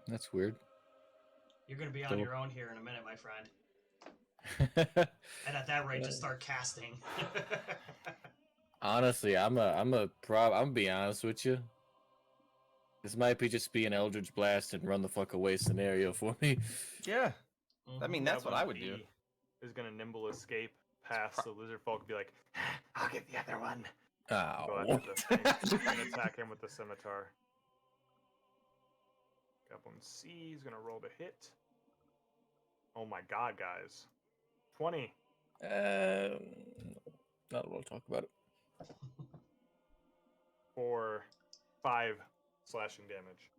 That's weird. You're gonna be on So- your own here in a minute, my friend. And at that rate, just start casting. Honestly, I'm gonna be honest with you. This might be just be an Eldritch Blast and run the fuck away scenario for me. Yeah. I mean, that's what Goblin I would do. B is going to nimble escape past the lizard folk and be like, I'll get the other one. go Ow. after the thing and attack him with the scimitar. Goblin C is going to roll to hit. Oh my god, guys. 20. Not we'll talk about it. For 5 slashing damage.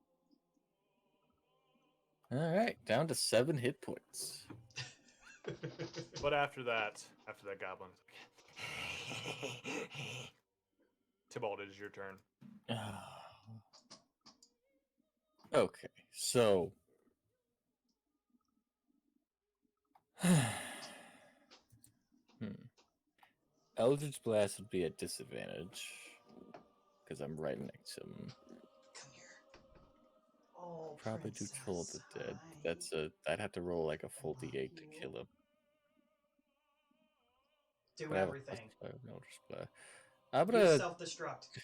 All right, down to 7 hit points. But after that goblin, Tybalt, it is your turn. Okay, so Eldritch Blast would be a disadvantage because I'm right next to him. Come here. Oh, Probably do Toll princess. the Dead. Hi. That's I'd have to roll like a full love D8 to you. kill him. Do But I have a everything. +5 Eldritch Blast. I'm You gonna self-destruct.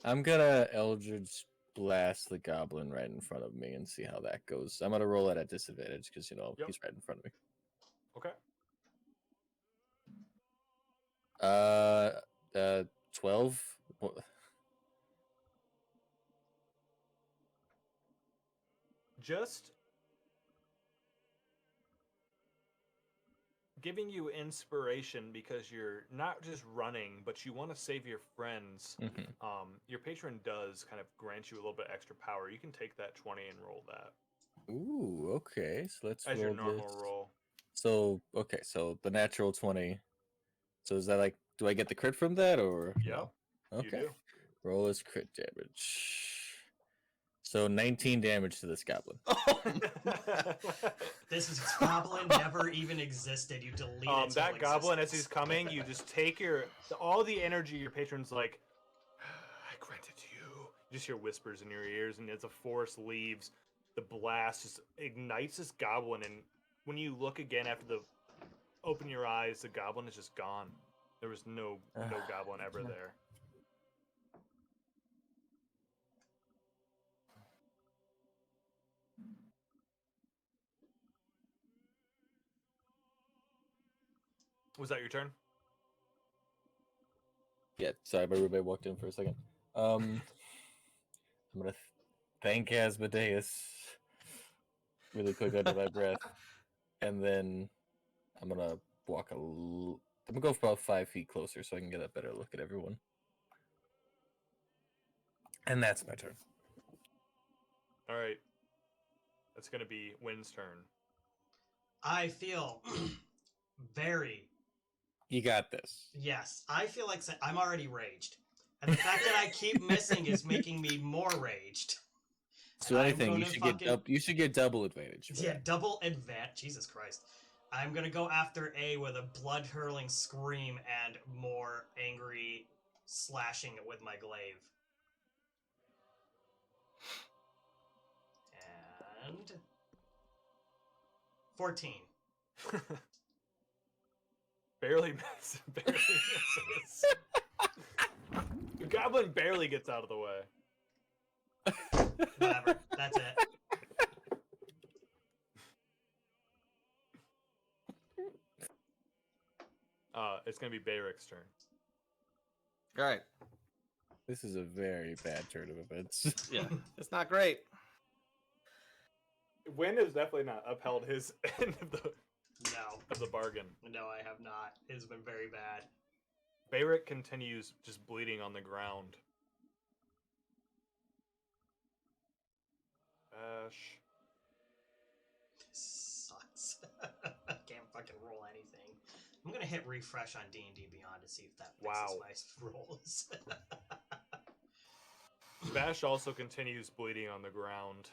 I'm gonna Eldritch Blast the goblin right in front of me and see how that goes. I'm gonna roll it at disadvantage because Yep. he's right in front of me. Okay. 12. Just giving you inspiration because you're not just running, but you want to save your friends. Mhm. Your patron does kind of grant you a little bit extra power. You can take that 20 and roll that Ooh, okay. So let's as roll your normal this. roll. So okay, so the natural 20. So is that like, do I get the crit from that or Yep, no? you Okay. do. Roll is crit damage. So 19 damage to this goblin. Oh, This goblin never even existed. You deleted its That whole goblin, as he's existence. coming, you just take all the energy your patron's like, I grant it to you. You just hear whispers in your ears, and as the forest leaves, the blast just ignites this goblin, and when you look again after open your eyes, the goblin is just gone. There was no goblin ever there. Was that your turn? Yeah, sorry, my roommate walked in for a second. I'm gonna thank Asmodeus really quick under my breath, and then I'm gonna walk I'm gonna go about 5 feet closer so I can get a better look at everyone. And that's my turn. All right. That's going to be Wynn's turn. I feel very. You got this. Yes, I feel like I'm already raged. And the fact that I keep missing is making me more raged. So And anything, you should get double advantage. Yeah, double advantage. Jesus Christ. I'm gonna go after A with a blood-hurling scream and more angry slashing with my glaive. And 14. Barely misses. Barely misses. The goblin barely gets out of the way. Whatever. That's it. It's gonna be Bayrick's turn. all right. This is a very bad turn of events. Yeah, it's not great. Wynn has definitely not upheld his end No. of the bargain. No, I have not. It's been very bad. Bayrick continues just bleeding on the ground. Bash. Sucks. Can't fucking roll anything. I'm gonna hit refresh on D&D Beyond to see if that fixes my rolls. Bash also continues bleeding on the ground.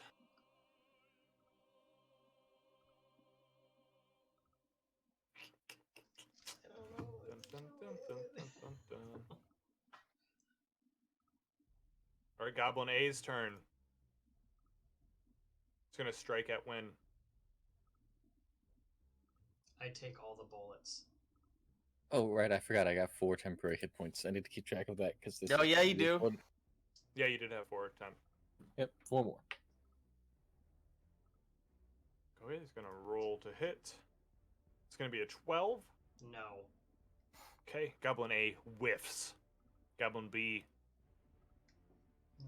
Dun, dun, dun, dun, dun, dun, dun. All right, Goblin A's turn. It's gonna strike at Wynn. I take all the bullets. Oh, right, I forgot. I got 4 temporary hit points. I need to keep track of that because this. Oh, yeah, you do. Yeah, you did have 4 10. Yep, 4 more. Go ahead. He's gonna roll to hit. It's gonna be a 12. No. Okay, Goblin A whiffs. Goblin B.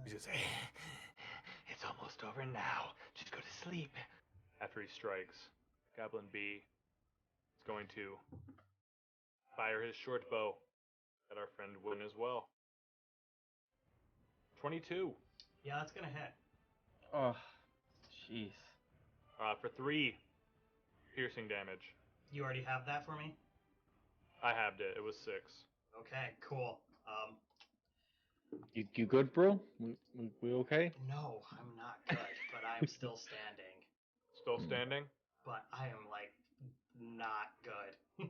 He says, It's almost over now. Just go to sleep. after he strikes, Goblin B is going to fire his short bow at our friend Wynn as well. 22 Yeah, that's gonna hit. Oh, jeez. for 3 piercing damage. You already have that for me? I halved it. It was 6. Okay, cool. You good, bro? We okay? No, I'm not good, but I'm still standing. Still standing? But I am, like, not good.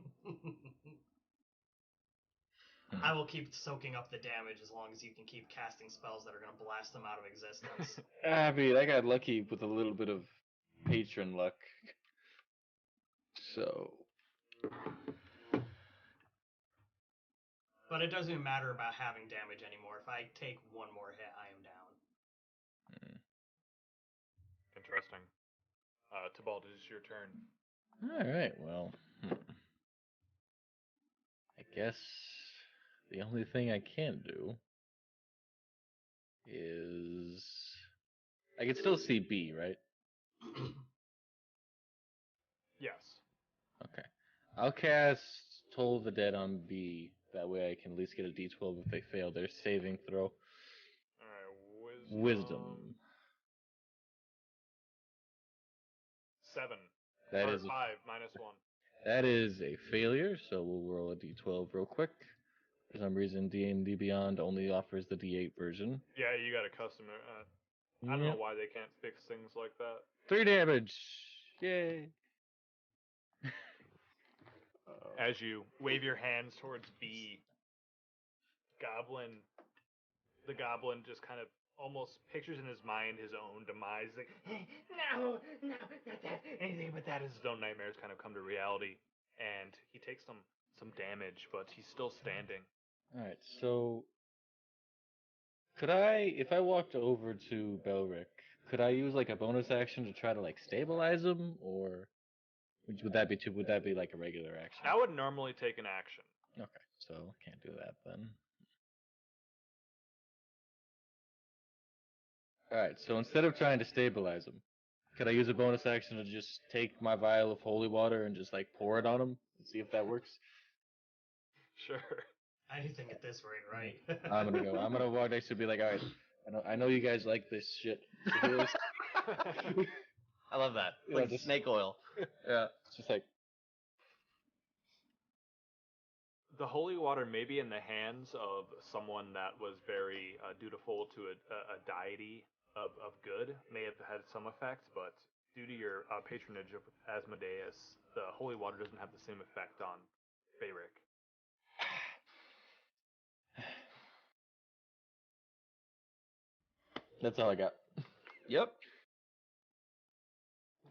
I will keep soaking up the damage as long as you can keep casting spells that are going to blast them out of existence. I mean, I got lucky with a little bit of patron luck. So, But it doesn't even matter about having damage anymore. If I take one more hit, I am down. Interesting. Tybalt, it is your turn. all right. Well, I guess the only thing I can do is I can still see B, right? Yes. Okay. I'll cast Toll the Dead on B. That way I can at least get a D12 if they fail their saving throw. All right. Wisdom. 7. That or is a 5 minus 1. That is a failure, so we'll roll a d12 real quick. For some reason, D&D Beyond only offers the D8 version. Yeah, you got to custom it. I don't know why they can't fix things like that. 3 damage! Yay! As you wave your hands towards B, the goblin just kind of almost pictures in his mind his own demise. Like, no, not that, anything but that. His own nightmares kind of come to reality, and he takes some damage, but he's still standing. Alright, so could I, if I walked over to Belric, could I use like a bonus action to try to like stabilize him, or would that be like a regular action? That would normally take an action. Okay, so can't do that then. Alright, so instead of trying to stabilize him, could I use a bonus action to just take my vial of holy water and just like pour it on him and see if that works? Sure. Anything at this rate, right? I'm gonna walk next to be like, alright, I know you guys like this shit. So here's, I love that. Yeah, Like just- snake oil. yeah, it's just like, The holy water may be in the hands of someone that was very dutiful to a deity of good, may have had some effect, but due to your patronage of Asmodeus, the holy water doesn't have the same effect on Bayrick. that's all I got. Yep.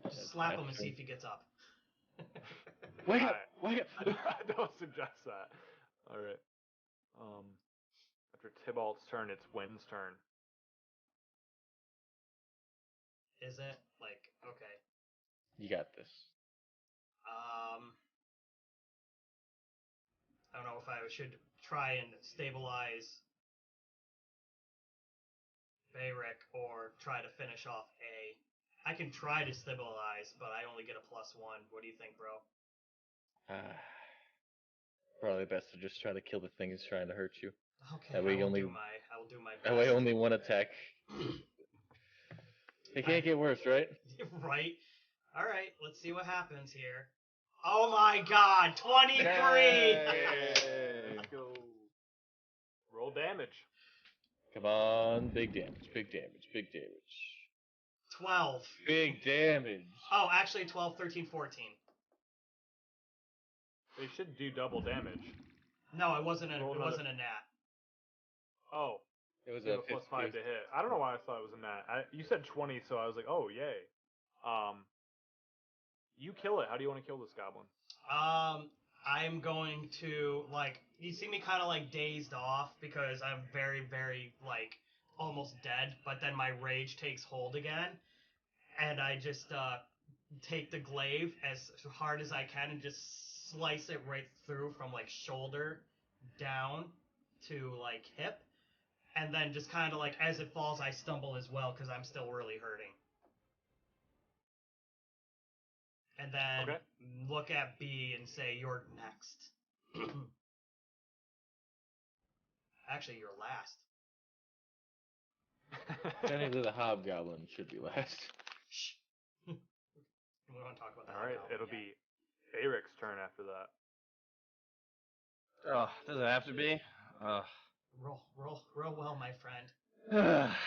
Just slap him and see if he gets up. Wake up! Wake up! I don't suggest that. All right. After Tybalt's turn, it's Wynn's turn. Is it? Like, okay. You got this. I don't know if I should try and stabilize Bayrick or try to finish off A. I can try to stabilize, but I only get a +1. What do you think, bro? Probably best to just try to kill the thing that's trying to hurt you. Okay, That way I will only- do my best. That way only one attack. It can't get worse, right? Right? Alright, let's see what happens here. Oh my god, 23! Let's go. Roll damage. Come on, big damage, big damage, big damage. 12. Big damage. Oh, actually 12, 13, 14. They should do double damage. No, it wasn't a Roll it another. wasn't a nat. Oh, It was you have a a +5 to hit. I don't know why I thought it was a nat. You said 20, so I was like, oh, yay. You kill it. How do you want to kill this goblin? I'm going to, like, you see me kind of, like, dazed off because I'm very, very, like, almost dead, but then my rage takes hold again, and I just, take the glaive as hard as I can and just slice it right through from, like, shoulder down to, like, hip, and then just kind of, like, as it falls, I stumble as well because I'm still really hurting. And then Okay. look at B and say, you're next. Actually, you're last. Technically, the hobgoblin should be last. Shh. We don't want to talk about that. All right, it'll be Bayrick's turn after that. Oh, does it have to be? Roll well, my friend.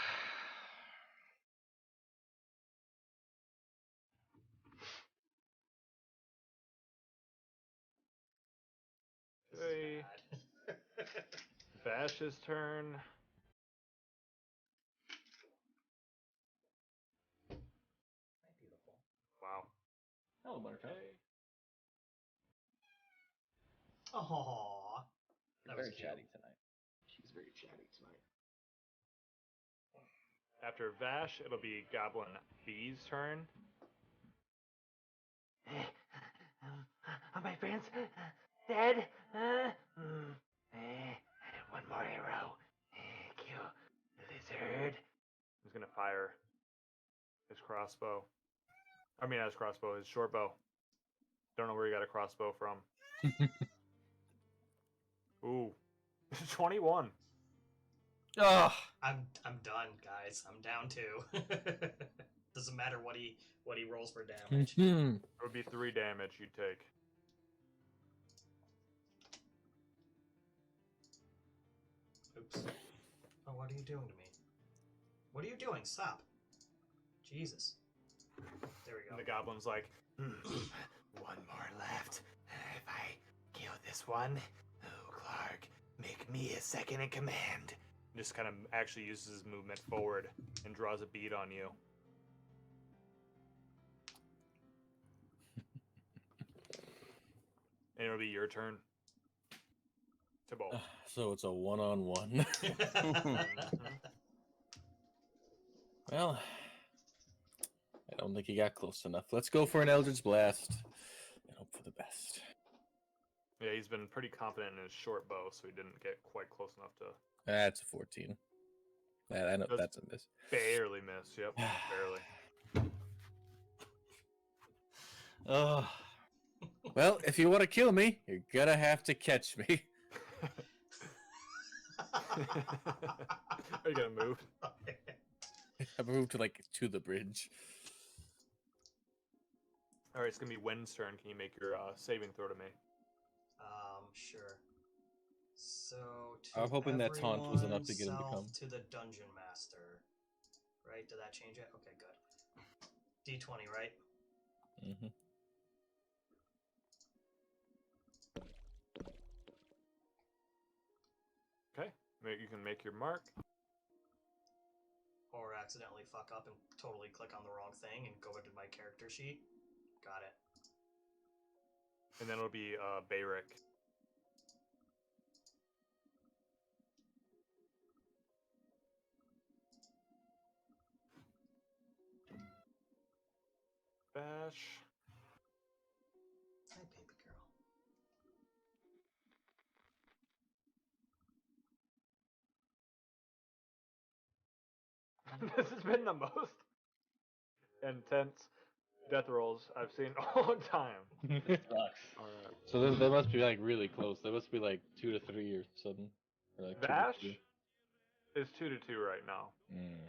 This Hey. is bad. Vash's turn. Beautiful. Wow. Hello, Buttercup. Aww. You're That was very cute. chatty tonight. She's very chatty tonight. After Vash, it'll be Goblin B's turn. Are my friends dead? One more arrow. Kill the lizard. He's gonna fire his crossbow. I mean, not his crossbow, his short bow. Don't know where he got a crossbow from. Ooh, 21. Ugh. I'm done, guys. I'm down 2. Doesn't matter what he rolls for damage. It would be 3 damage you'd take. Oops. Oh, what are you doing to me? What are you doing? Stop. Jesus. There we And the go. goblin's like, One more left. If I kill this one, oh, Clark, make me a second in command. just kind of actually uses his movement forward and draws a bead on you. And it'll be your turn to bolt. So it's a 1-on-1. Well, I don't think he got close enough. Let's go for an Eldritch Blast and hope for the best. Yeah, he's been pretty confident in his short bow, so he didn't get quite close enough to That's a 14. I know That's- that's a miss. barely miss. Yep, barely. Oh. Well, if you want to kill me, you're gonna have to catch me. Are you gonna move? I moved to the bridge. All right, it's gonna be Wen's turn. Can you make your saving throw to me? Sure. So I'm hoping that taunt was enough to get him to south come. to the dungeon master. Right? Did that change it? Okay, good. D20, right? Mm-hmm. Okay, you can make your mark. Or accidentally fuck up and totally click on the wrong thing and go into my character sheet. Got it. And then it'll be Bayrick. Bash. Hi, baby girl. This has been the most intense death rolls I've seen all the time. It sucks. Alright. So they must be really close. They must be 2 to 3 or something. Or 2 to Bash 2. is 2 to 2 right now. Mm.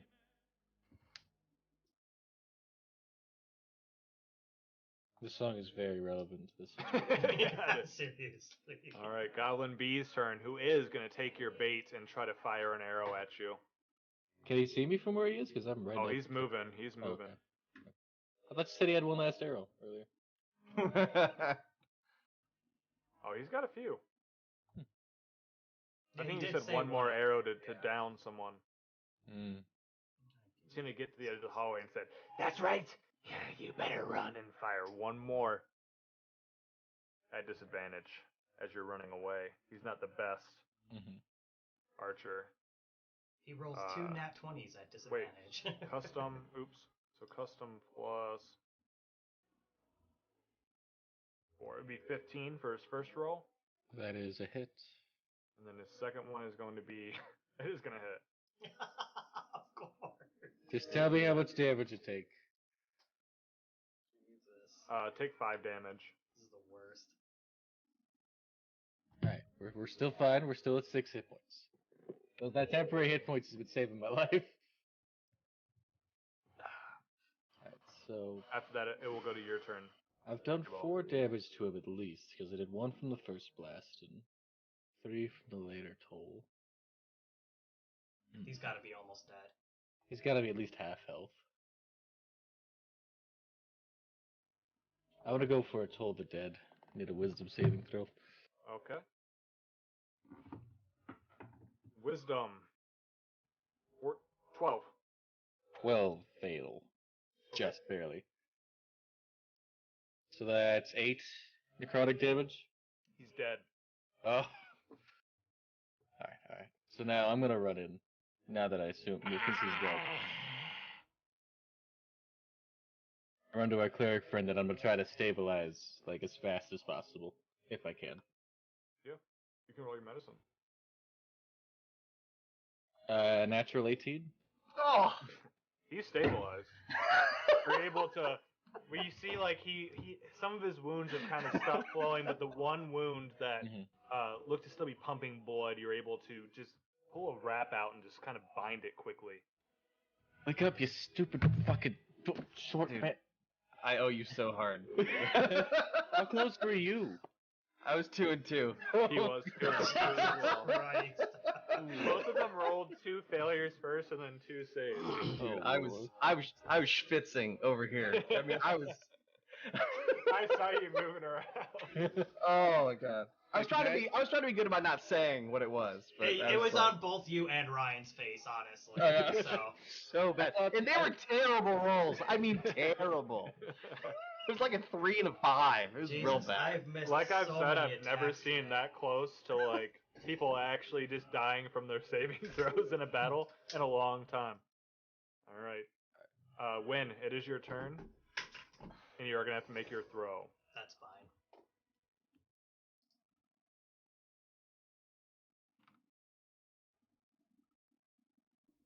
This song is very relevant to this. Yeah, seriously. All right, Goblin B's turn. Who is gonna take your bait and try to fire an arrow at you? Can he see me from where he is? Because I'm right Oh, next he's to him. moving. He's Oh, moving. okay. I thought you said he had one last arrow earlier. Oh, he's got a few. I Yeah, think he did said say one more arrow to Yeah. down someone. Mm. He's gonna get to the edge of the hallway and said, That's right. Yeah, you better run. and fire one more at disadvantage as you're running away. He's not the best Mm-hmm. archer. He rolls 2 nat 20s at wait, disadvantage. Custom, oops. So custom plus 4. It'd be 15 for his first roll. That is a hit. And then his second one is going to be, it is going to hit. Of course. Just tell me how much damage you take. Jesus. Take 5 damage. This is the worst. Alright, we're still fine. We're still at 6 hit points. So that temporary hit points has been saving my life. Alright, so After that, it will go to your turn. I've done Well. 4 damage to him at least, because I did 1 from the first blast and 3 from the later toll. He's got to be almost dead. He's got to be at least half health. I want to go for a Toll the Dead. Need a wisdom saving throw. Okay. Wisdom. 12. 12 fatal. Just barely. So that's 8 necrotic damage. He's dead. Oh. Alright. So now I'm gonna run in. Now that I assume since he's dead. I run to our cleric friend that I'm gonna try to stabilize like as fast as possible. If I can. Yeah. You can roll your medicine. Natural 18? Oh! He's stabilized. You're able to. We see like he some of his wounds have kind of stopped flowing, but the one wound that looked to still be pumping blood, you're able to just pull a wrap out and just kind of bind it quickly. Wake up, you stupid fucking short Dude. man. I owe you so hard. How close were you? I was 2 and 2. He was doing as well. Right. Both of them rolled 2 failures first and then 2 saves. Dude, Oh, I was schwitzing over here. I mean, I was. I saw you moving around. Oh my god. I was Can trying to be good about not saying what it was. But It was on both you and Ryan's face, honestly. Yeah. So so bad, and they were terrible rolls. I mean, terrible. It was like a 3 and a 5. It was real Jesus, bad. I've missed Like I've so said, many I've never attacks seen today. that close to like people actually just dying from their saving throws in a battle in a long time. All right, Win, it is your turn, and you are gonna have to make your throw. That's fine.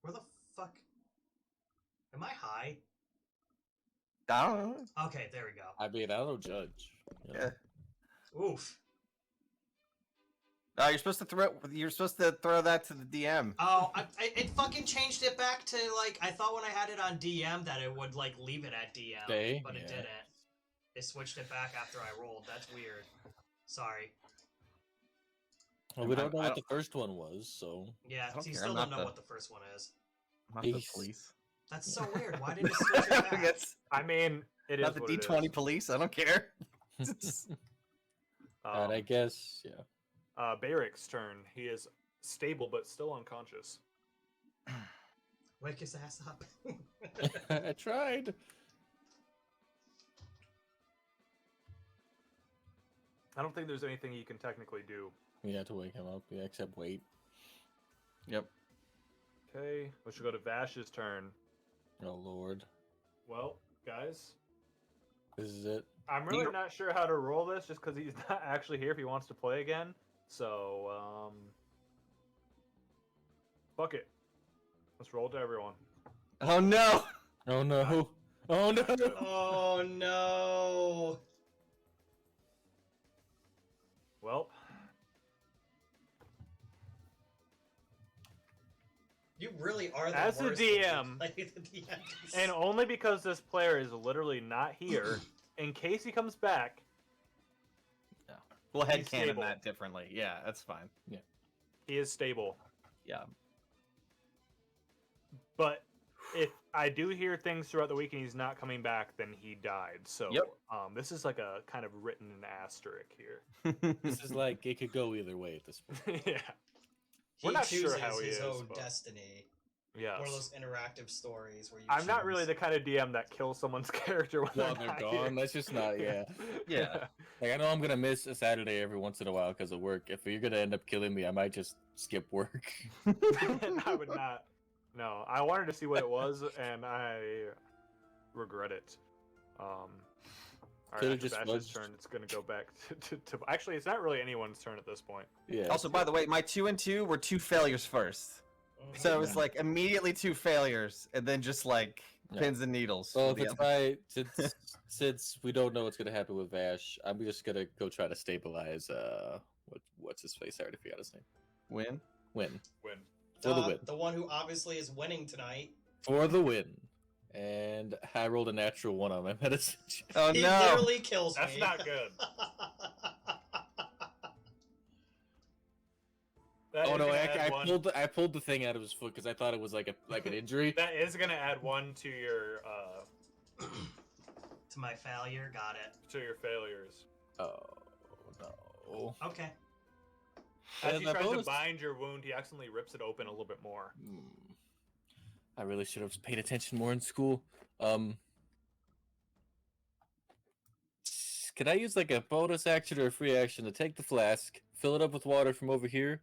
Where the fuck? Am I high? I don't know. Okay, there we go. I mean, I don't judge. You know? Yeah. Oof. You're supposed to throw that to the DM. Oh, it fucking changed it back to, like, I thought when I had it on DM that it would, like, leave it at DM, Okay, but it yeah. didn't. It switched it back after I rolled. That's weird. Sorry. Well, we don't know I what don't- the first one was, so Yeah, I don't you care, still I'm don't not know the- what the first one is. I'm not the Peace. police. That's so weird. Why did it switch it back? That's I mean, it is not the what it D20 is. police. I don't care. and I guess yeah. Barrick's turn. He is stable but still unconscious. Wake his ass up. I tried. I don't think there's anything you can technically do. We had to wake him up. Yeah, except wait. Yep. Okay, we should go to Vash's turn. Oh lord, Well, guys, this is it. I'm really not sure how to roll this just because he's not actually here if he wants to play again. So, fuck it. Let's roll to everyone. Oh no! Oh no! Oh no! Oh no! Well, You really are the As a worst DM, when you play the DMs. and only because this player is literally not here, in case he comes back, We'll He's headcanon stable. that differently. Yeah, that's fine. he is stable. Yeah. But if I do hear things throughout the week and he's not coming back, then he died. So Yep. This is like a kind of written in asterisk here. This is like it could go either way at this point. Yeah. he we're not chooses sure how he his is, own but- destiny. Yes. One of those interactive stories where you. I'm not choose. really the kind of DM that kills someone's character when While they're they're not gone, here. that's just not. Yeah. Yeah. Like I know I'm gonna miss a Saturday every once in a while because of work. If you're gonna end up killing me, I might just skip work. I would not. No, I wanted to see what it was, and I regret it. All right, Could've after just Bash's fudged. turn, it's going to go back to. Actually, it's not really anyone's turn at this point. Yeah. Also, by the way, my 2 and 2 were 2 failures first. So it was like immediately 2 failures, and then just like Yeah. pins and needles. Well, for if the it's other- my since we don't know what's gonna happen with Vash, I'm just gonna go try to stabilize. What's his face? I already forgot his name. Win. Win Win. for the win. The one who obviously is winning tonight. For the win. And I rolled a natural 1 on my medicine. Oh He no! literally kills That's me. not good. That Oh is no! gonna add one- I pulled the thing out of his foot because I thought it was like an injury. That is going to add 1 to your To my failure, got it. failures. Oh no! Okay. As he that tries to bonus- bind your wound, he accidentally rips it open a little bit more. I really should have paid attention more in school. Can I use like a bonus action or a free action to take the flask, fill it up with water from over here,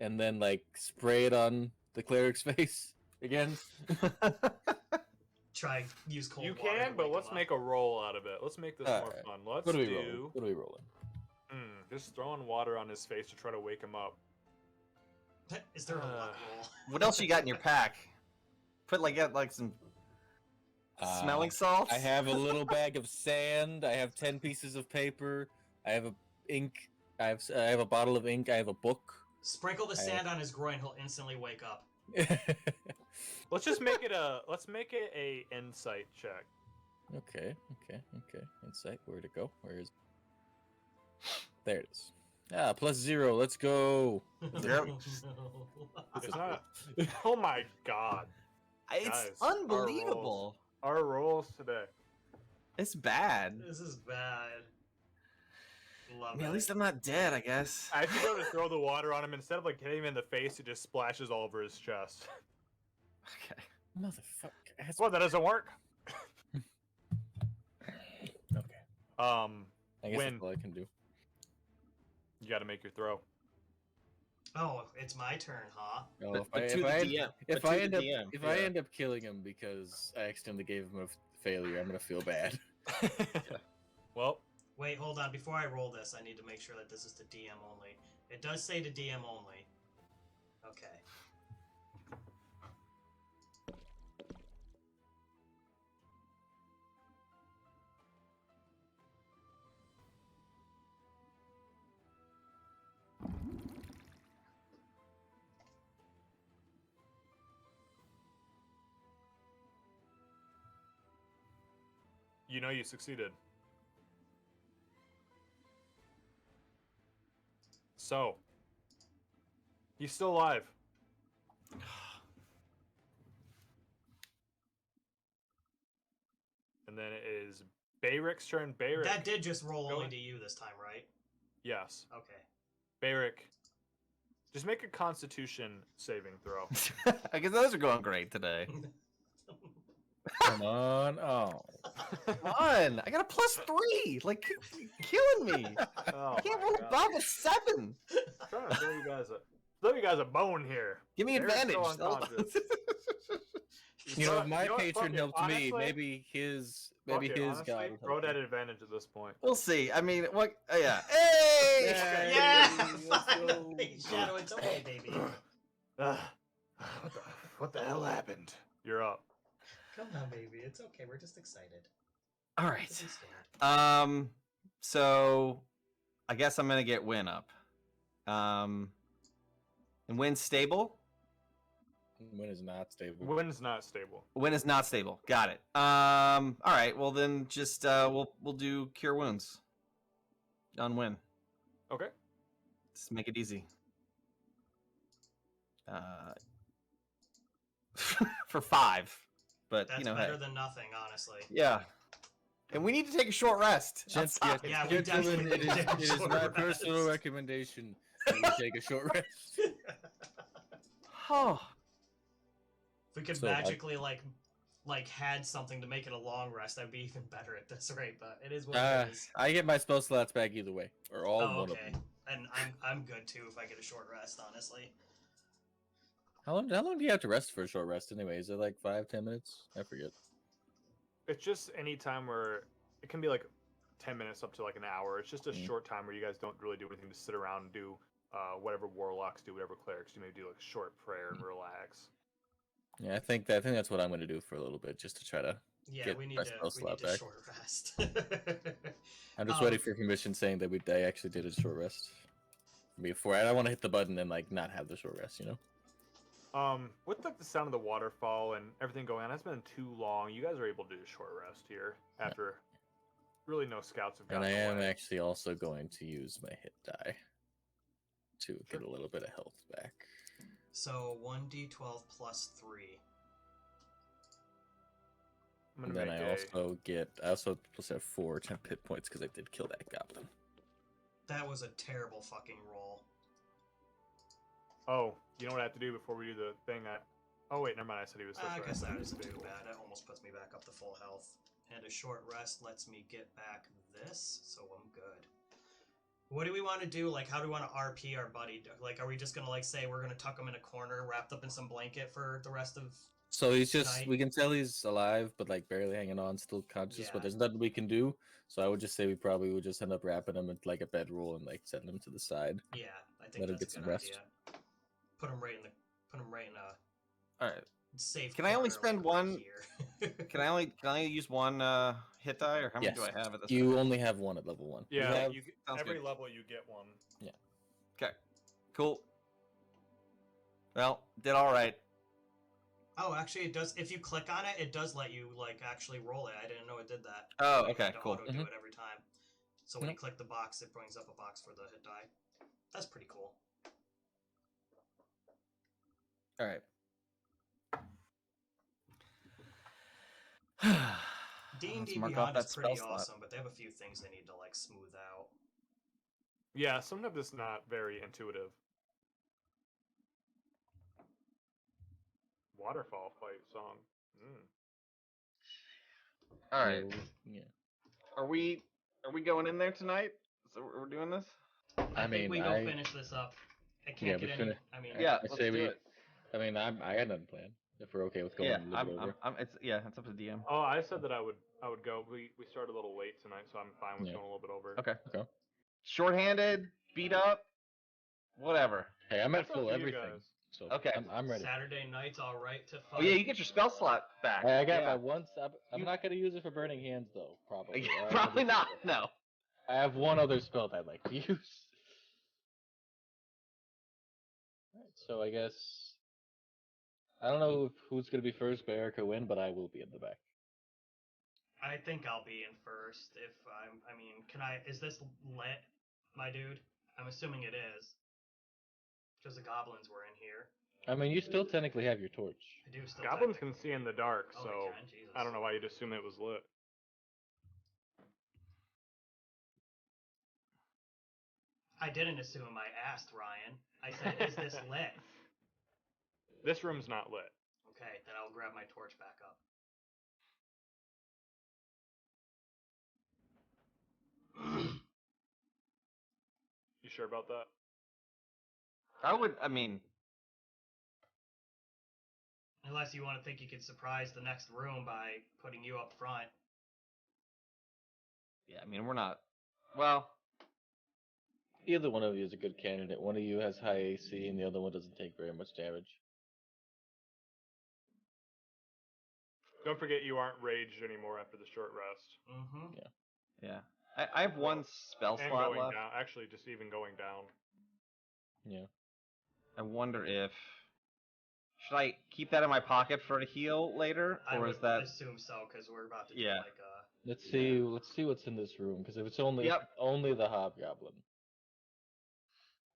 and then like spray it on the cleric's face again? Try use cold You water. to can, but wake let's him up. make a roll out of it. Let's make this more Alright. fun. Let's What are we do rolling? What are we rolling? just throwing water on his face to try to wake him up. Is there a luck roll? What else you got in your pack? Put like some smelling salts. I have a little bag of sand. I have 10 pieces of paper. I have a ink. I have a bottle of ink. I have a book. Sprinkle the sand on his groin. He'll instantly wake up. Let's just make it a insight check. Okay. Insight. Where'd it go? Where is? There it is. +0. Let's go. Yep. It's not. Oh my god. It's Guys, unbelievable. Our rolls today. It's bad. This is bad. Love I mean, it. at least I'm not dead, I guess. I actually go to throw the water on him. Instead of like hitting him in the face, it just splashes all over his chest. Okay. Motherfucker. That's... Well, that doesn't work. Okay. I I guess Win. that's all I can do. You got to make your throw. Oh, it's my turn, huh? Oh, But to the DM. if But I to end the up DM, if I yeah. end up killing him because I accidentally gave him a failure, I'm gonna feel bad. Well, Wait, hold on. Before I roll this, I need to make sure that this is to DM only. It does say to DM only. Okay. you know you succeeded. So, he's still alive. And then it is Bayric's turn. Bayric. That did just roll Go only ahead. to you this time, right? Yes. Okay. Bayric. Just make a constitution saving throw. I guess those are going great today. Come on. Oh. Come on, I got a +3. Like, killing me. Oh I can't my roll God. above a 7. I'm trying to throw you guys a bone here. Give me Barrett's advantage. still unconscious. You know, what? if my what? patron Fuck it. helped me, Honestly- maybe his fuck it, god honestly, would throw help it at me. advantage at this point. We'll see. I mean, what? Yeah. Hey! Yeah. Yeah! Let's Finally! go. Shadow, it's okay, baby. What the hell happened? You're up. Come on, baby. It's okay. We're just excited. All Don't right. be scared. So I guess I'm gonna get Win up. And Win's stable. Win is not stable. Win's not stable. Win is not stable. Got it. All right. Well, then just we'll do Cure Wounds on Win. Okay. Just make it easy. For 5, but That's you know, better hey. than nothing, honestly. Yeah. And we need to take a short rest. Gent- outside. Yeah, we Gentlemen, definitely it take a is short my rest. personal recommendation that we take a short rest. Oh. If we could So, magically like had something to make it a long rest, I'd be even better at this rate. But it is what Uh, it is. I get my spell slots back either way, or all Oh, one of okay. them. And I'm good too if I get a short rest. Honestly, How long do you have to rest for a short rest anyway? Is it like 5-10 minutes? I forget. It's just any time where it can be like 10 minutes up to like an hour. It's just a Mm. short time where you guys don't really do anything. Just sit around and do whatever warlocks do, whatever clerics do. Maybe do like a short prayer and relax. Yeah, I think that's what I'm gonna do for a little bit, just to try to. yeah, Get we need my to spell slot a back. short rest. I'm just Um, waiting for permission saying that I actually did a short rest. Before I don't want to hit the button and like not have the short rest, you know. With like the sound of the waterfall and everything going on, it's been too long. You guys are able to do a short rest here after really no scouts have And gotten I am away. actually also going to use my hit die to get a little bit of health back. So 1d12 plus 3. I'm And gonna then make I also plus have 4 temp hit points because I did kill that goblin. That was a terrible fucking roll. Oh, you know what I have to do before we do the thing? Oh wait, never mind. I said he was. I switched guess right. that isn't too bad. That almost puts me back up to full health. And a short rest lets me get back this, so I'm good. What do we want to do? Like, how do we want to RP our buddy? Like, are we just gonna like say we're gonna tuck him in a corner, wrapped up in some blanket for the rest of? So he's just, Tonight? we can tell he's alive, but like barely hanging on, still conscious, Yeah. but there's nothing we can do. So I would just say we probably would just end up wrapping him into like a bedroll and like setting him to the side. Yeah, I think Let him that's get a some good rest. idea. Put him right in a All right. safe. Can I only corner, spend like, one- Here. Can I use one hit die, or how many Yes. do I have at this You point? only have one at level 1. Yeah, We have- you get, Sounds every good. level you get one. Okay, cool. Well, did all right. Oh, actually, it does. If you click on it, it does let you like actually roll it. I didn't know it did that. Oh, Like, you okay, had to cool. Auto do Mhm. it every time. So when you click the box, it brings up a box for the hit die. That's pretty cool. All right. D&D Let's mark off Beyond is that pretty spell slot. awesome, but they have a few things they need to like smooth out. Yeah, sometimes it's not very intuitive. Waterfall fight song. All right. So, yeah. Are we going in there tonight? So we're doing this? I think mean, we go I- finish this up. I can't Yeah, get we any. finish- I mean, Yeah, I let's say do we. it. I mean, I got nothing planned. If we're okay with going Yeah, a little bit over. it's up to DM. Oh, I said that I would go. We started a little late tonight, so I'm fine with Yeah. going a little bit over. Okay. Okay. Short-handed, beat up, whatever. Hey, I'm at That's up full to you everything. guys. So Okay. I'm ready. Saturday night's all right to fight. Oh yeah, you get your spell slot back. I got yeah. my one. I'm You- not gonna use it for burning hands though. Probably. Yeah, probably not. No. I have one other spell that I'd like to use. Alright, so I guess I don't know who's gonna be first, but Eric or win, but I will be in the back. I think I'll be in first if I'm. I mean, can I? Is this lit, my dude? I'm assuming it is, because the goblins were in here. I mean, you still technically have your torch. I do still. Goblins technically- can see in the dark, Oh, so they can? Jesus. I don't know why you'd assume it was lit. I didn't assume. I asked Ryan. I said, "Is this lit?" This room's not lit. Okay, then I'll grab my torch back up. You sure about that? I mean, Unless you want to think you could surprise the next room by putting you up front. yeah, I mean, we're not. Well, Either one of you is a good candidate. One of you has high AC, and the other one doesn't take very much damage. Don't forget you aren't raged anymore after the short rest. Mm-hmm. yeah. I have one spell And slot going left. down. Actually, just even going down. Yeah. I wonder if should I keep that in my pocket for a heal later, I or would is that? assume so, because we're about to do Yeah. like a. Let's see. Let's see what's in this room. Because if it's only Yep. the hobgoblin,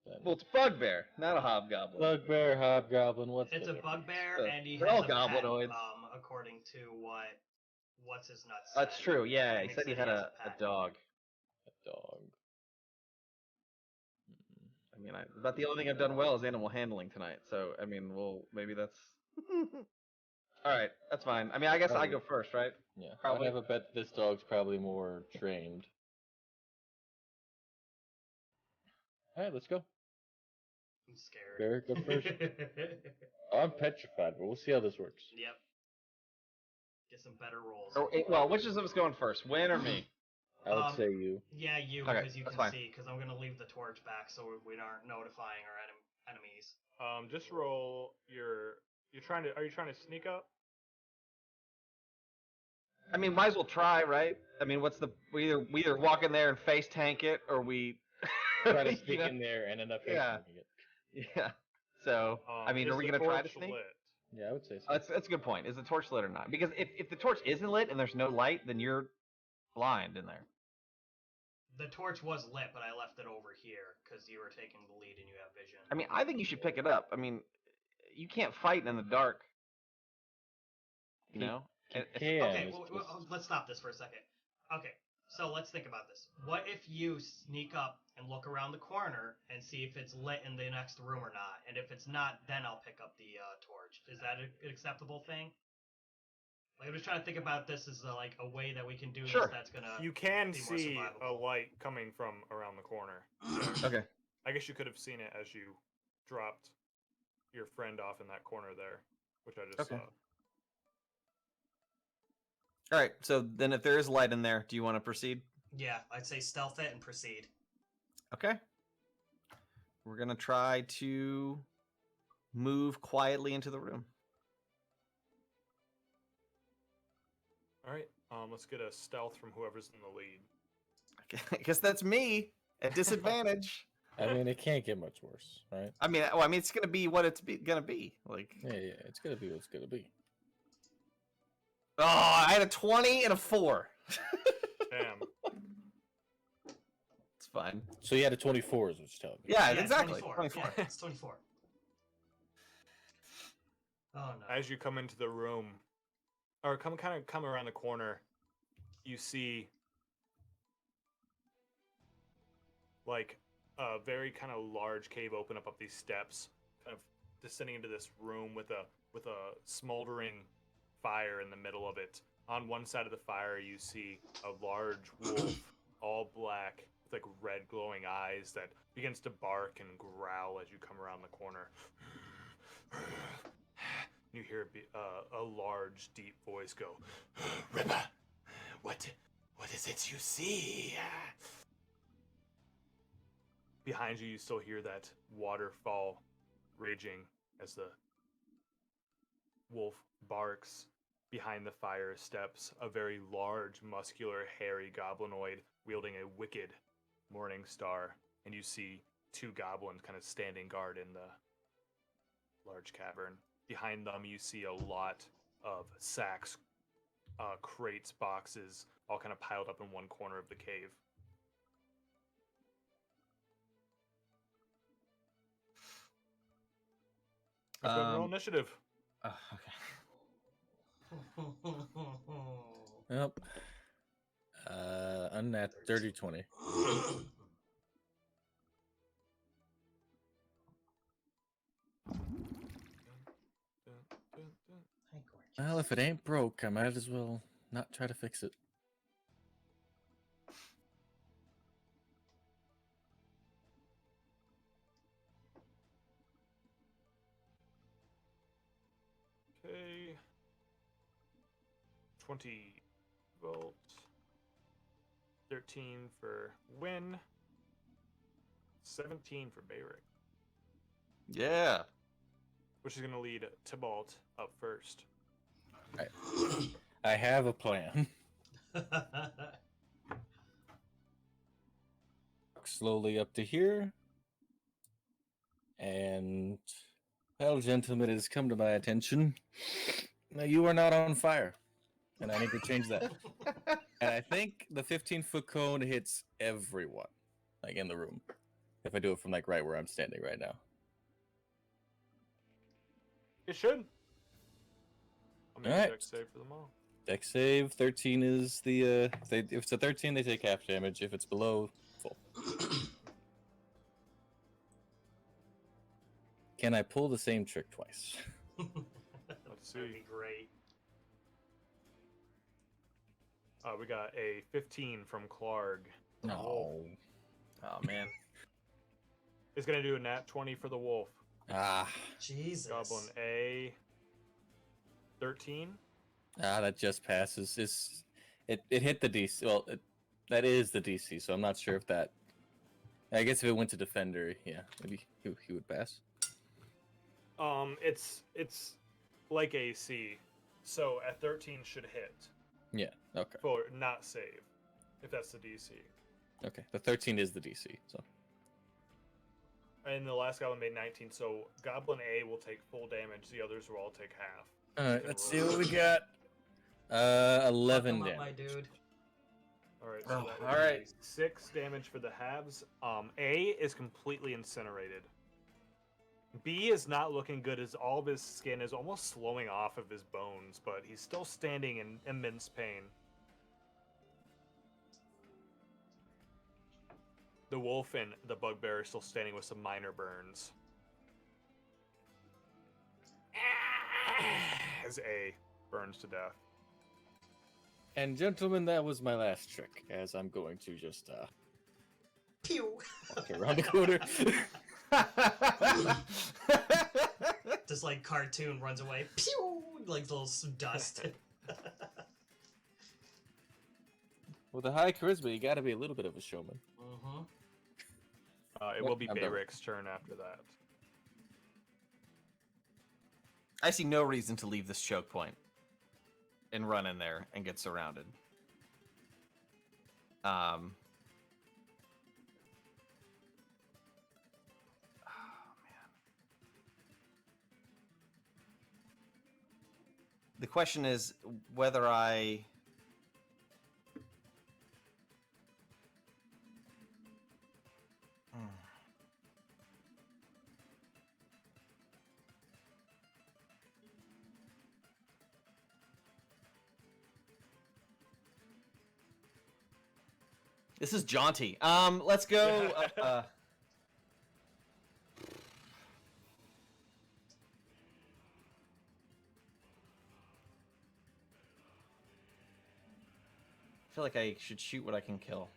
then Well, it's bugbear, not a hobgoblin. bugbear, hobgoblin. What's It's a different? bugbear, Uh, and he they're has all a pet, goblinoids. according to what's his nuts. That's said. true. Yeah, he Phoenix said he had has a pet. dog. A dog. I mean, about the only thing I've done well is animal handling tonight. So I mean, maybe that's. All right, that's fine. I mean, I guess I go first, right? Yeah. Probably. I have a bet this dog's probably more trained. All right, let's go. I'm scared. Bear, go first. I'm petrified, but we'll see how this works. Yep. Get some better rolls. Well, which of us going first, Win or me? I would say you. Yeah, you, Okay, because you that's can fine. see, because I'm going to leave the torch back so we aren't notifying our enemies. Just roll your. Are you trying to sneak up? I mean, might as well try, right? I mean, we either walk in there and face tank it, or we Try to you sneak know? in there and end up Yeah. taking it. Yeah. So, I mean, Is are we the gonna try to torch sneak? lit? Yeah, I would say so. That's a good point. Is the torch lit or not? Because if the torch isn't lit and there's no light, then you're blind in there. The torch was lit, but I left it over here because you were taking the lead and you have vision. I mean, I think you should pick it up. I mean, you can't fight in the dark. You know? Yeah, Okay, it's well, just- let's stop this for a second. Okay, So let's think about this. What if you sneak up and look around the corner and see if it's lit in the next room or not? And if it's not, then I'll pick up the torch. Is that an acceptable thing? Like, I'm just trying to think about this as like a way that we can do Sure. this that's gonna. You can be more see a survivable. light coming from around the corner. Okay. I guess you could have seen it as you dropped your friend off in that corner there, which I just Okay. saw. All right. So then, if there is light in there, do you want to proceed? Yeah, I'd say stealth it and proceed. Okay. We're gonna try to move quietly into the room. All right, let's get a stealth from whoever's in the lead. I guess that's me at disadvantage. I mean, it can't get much worse, right? I mean, it's gonna be what it's gonna be. Like, Yeah, it's gonna be what it's gonna be. oh, I had a 20 and a 4. Damn. It's fine. So you had a 24, is what you're telling me. Yeah, exactly. 24. Yeah, it's 24. Oh no. As you come into the room, or come around the corner, you see like a very kind of large cave open up these steps, kind of descending into this room with a smoldering fire in the middle of it. On one side of the fire, you see a large wolf, all black, with like red glowing eyes that begins to bark and growl as you come around the corner. You hear a large, deep voice go, Ripper, what is it you see? Behind you, you still hear that waterfall raging as the wolf barks. Behind the fire steps a very large, muscular, hairy goblinoid wielding a wicked morning star, and you see two goblins kind of standing guard in the large cavern. Behind them, you see a lot of sacks, crates, boxes, all kind of piled up in one corner of the cave. Roll initiative. Okay. Yep. Unnat 30-20. Hi, gorgeous. Well, if it ain't broke, I might as well not try to fix it. Okay. 20 volt. 13 for Win. 17 for Bayrick. Yeah. Which is going to lead Tybalt up first. I have a plan. Slowly up to here. And, well, gentlemen, it has come to my attention. Now, you are not on fire. And I need to change that. And I think the 15-foot cone hits everyone, like, in the room. If I do it from, like, right where I'm standing right now. It should. I'll make Alright. a dex save for them all. Dex save, 13 is the, if it's a 13, they take half damage. If it's below, full. Can I pull the same trick twice? Let's That'd see. be great. We got a 15 from Clark. No. Oh man. It's going to do a nat 20 for the wolf. Ah. Jesus. Goblin A. 13. That just passes. It hit the DC. Well, that is the DC, so I'm not sure if that... I guess if it went to Defender, yeah, maybe he would pass. It's like AC. So at 13 should hit. Yeah, okay. For not save. If that's the DC. Okay, the 13 is the DC, so... And the last goblin made 19, so Goblin A will take full damage, the others will all take half. Alright, let's see what we got. 11 Fuck 'em damage. up, my dude. Alright, Oh, so that would alright. be 6 damage for the halves. A is completely incinerated. B is not looking good as all of his skin is almost slowing off of his bones, but he's still standing in immense pain. The wolf and the bugbear are still standing with some minor burns. As A burns to death. And gentlemen, that was my last trick, as I'm going to just Pew! walk around the corner. Just like cartoon runs away. Pew! Like little dust. With a high charisma, you gotta be a little bit of a showman. Mm-hmm. It will be I'm done. Bayric's turn after that. I see no reason to leave this choke point and run in there and get surrounded. Oh man. The question is whether I This is jaunty. Let's go. I feel like I should shoot what I can kill.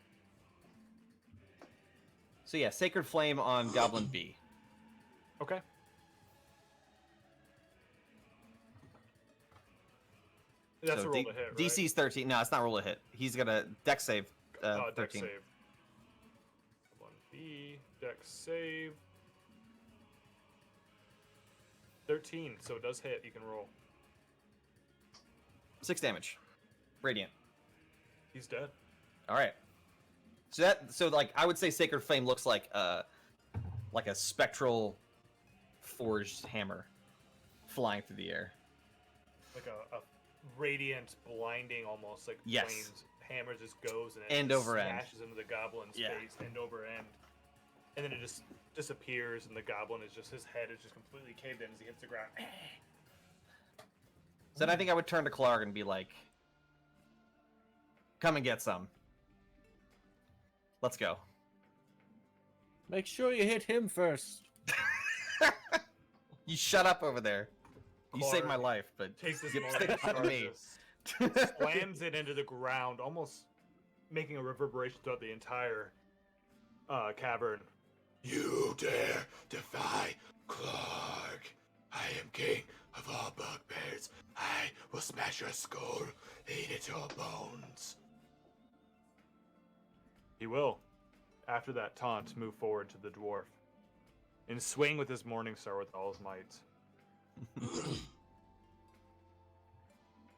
So yeah, Sacred Flame on Goblin B. Okay. That's So a roll to hit, right? DC's 13. No, it's not roll to hit. He's got a dex save. Dex 13. save. 1B, dex save. 13, so it does hit. You can roll. 6 damage. Radiant. He's dead. All right. So like I would say Sacred Flame looks like a spectral forged hammer flying through the air. Like a radiant, blinding, almost like Yes. flames hammer just goes and it End just over end. smashes into the goblin's Yeah. face, end over end. And then it just disappears, and the goblin is just, his head is just completely caved in as he hits the ground. So then I think I would turn to Clark and be like, come and get some. Let's go. Make sure you hit him first. You shut up over there. You saved my Clark life, but Takes this you moment stay and on me. just slams it into the ground, almost making a reverberation throughout the entire cavern. You dare defy Clark? I am king of all bugbears. I will smash your skull, eat it to bones. He will, after that taunt, move forward to the dwarf and swing with his morning star with all his might.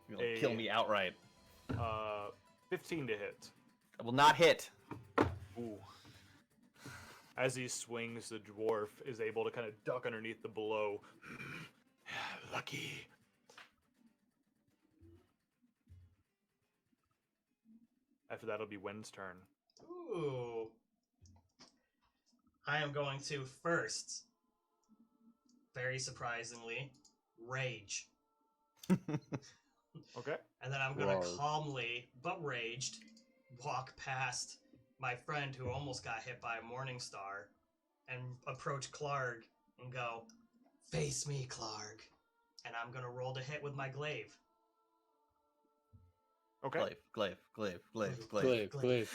You'll kill me outright. 15 to hit. I will not hit. Ooh. As he swings, the dwarf is able to kind of duck underneath the blow. Lucky. After that, it'll be Wen's turn. Ooh. I am going to first, very surprisingly, rage. Okay. And then I'm gonna Whoa. calmly, but raged, walk past my friend who almost got hit by a morning star and approach Clark and go, "Face me, Clark." And I'm gonna roll to hit with my glaive. Okay. Glaive. Glaive, glaive, glaive. glaive.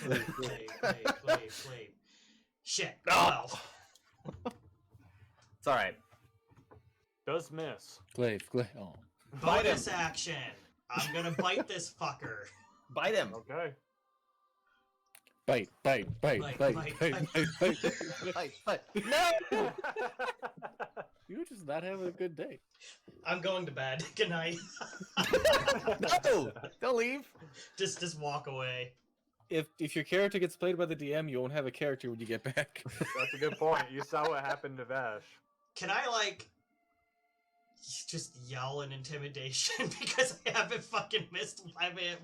Shit. Oh. Well, It's alright. Does miss. Glaive, glaive. Oh. Bite him. bonus action. I'm gonna bite this fucker. Bite him. Okay. Bite, bite, bite, Bite, bite, bite, bite, bite, Bite, bite. No! You just not having a good day. I'm going to bed. Good night. No! Don't leave. Just walk away. If your character gets played by the DM, you won't have a character when you get back. That's a good point. You saw what happened to Vash. Can I just yell in intimidation because I haven't fucking missed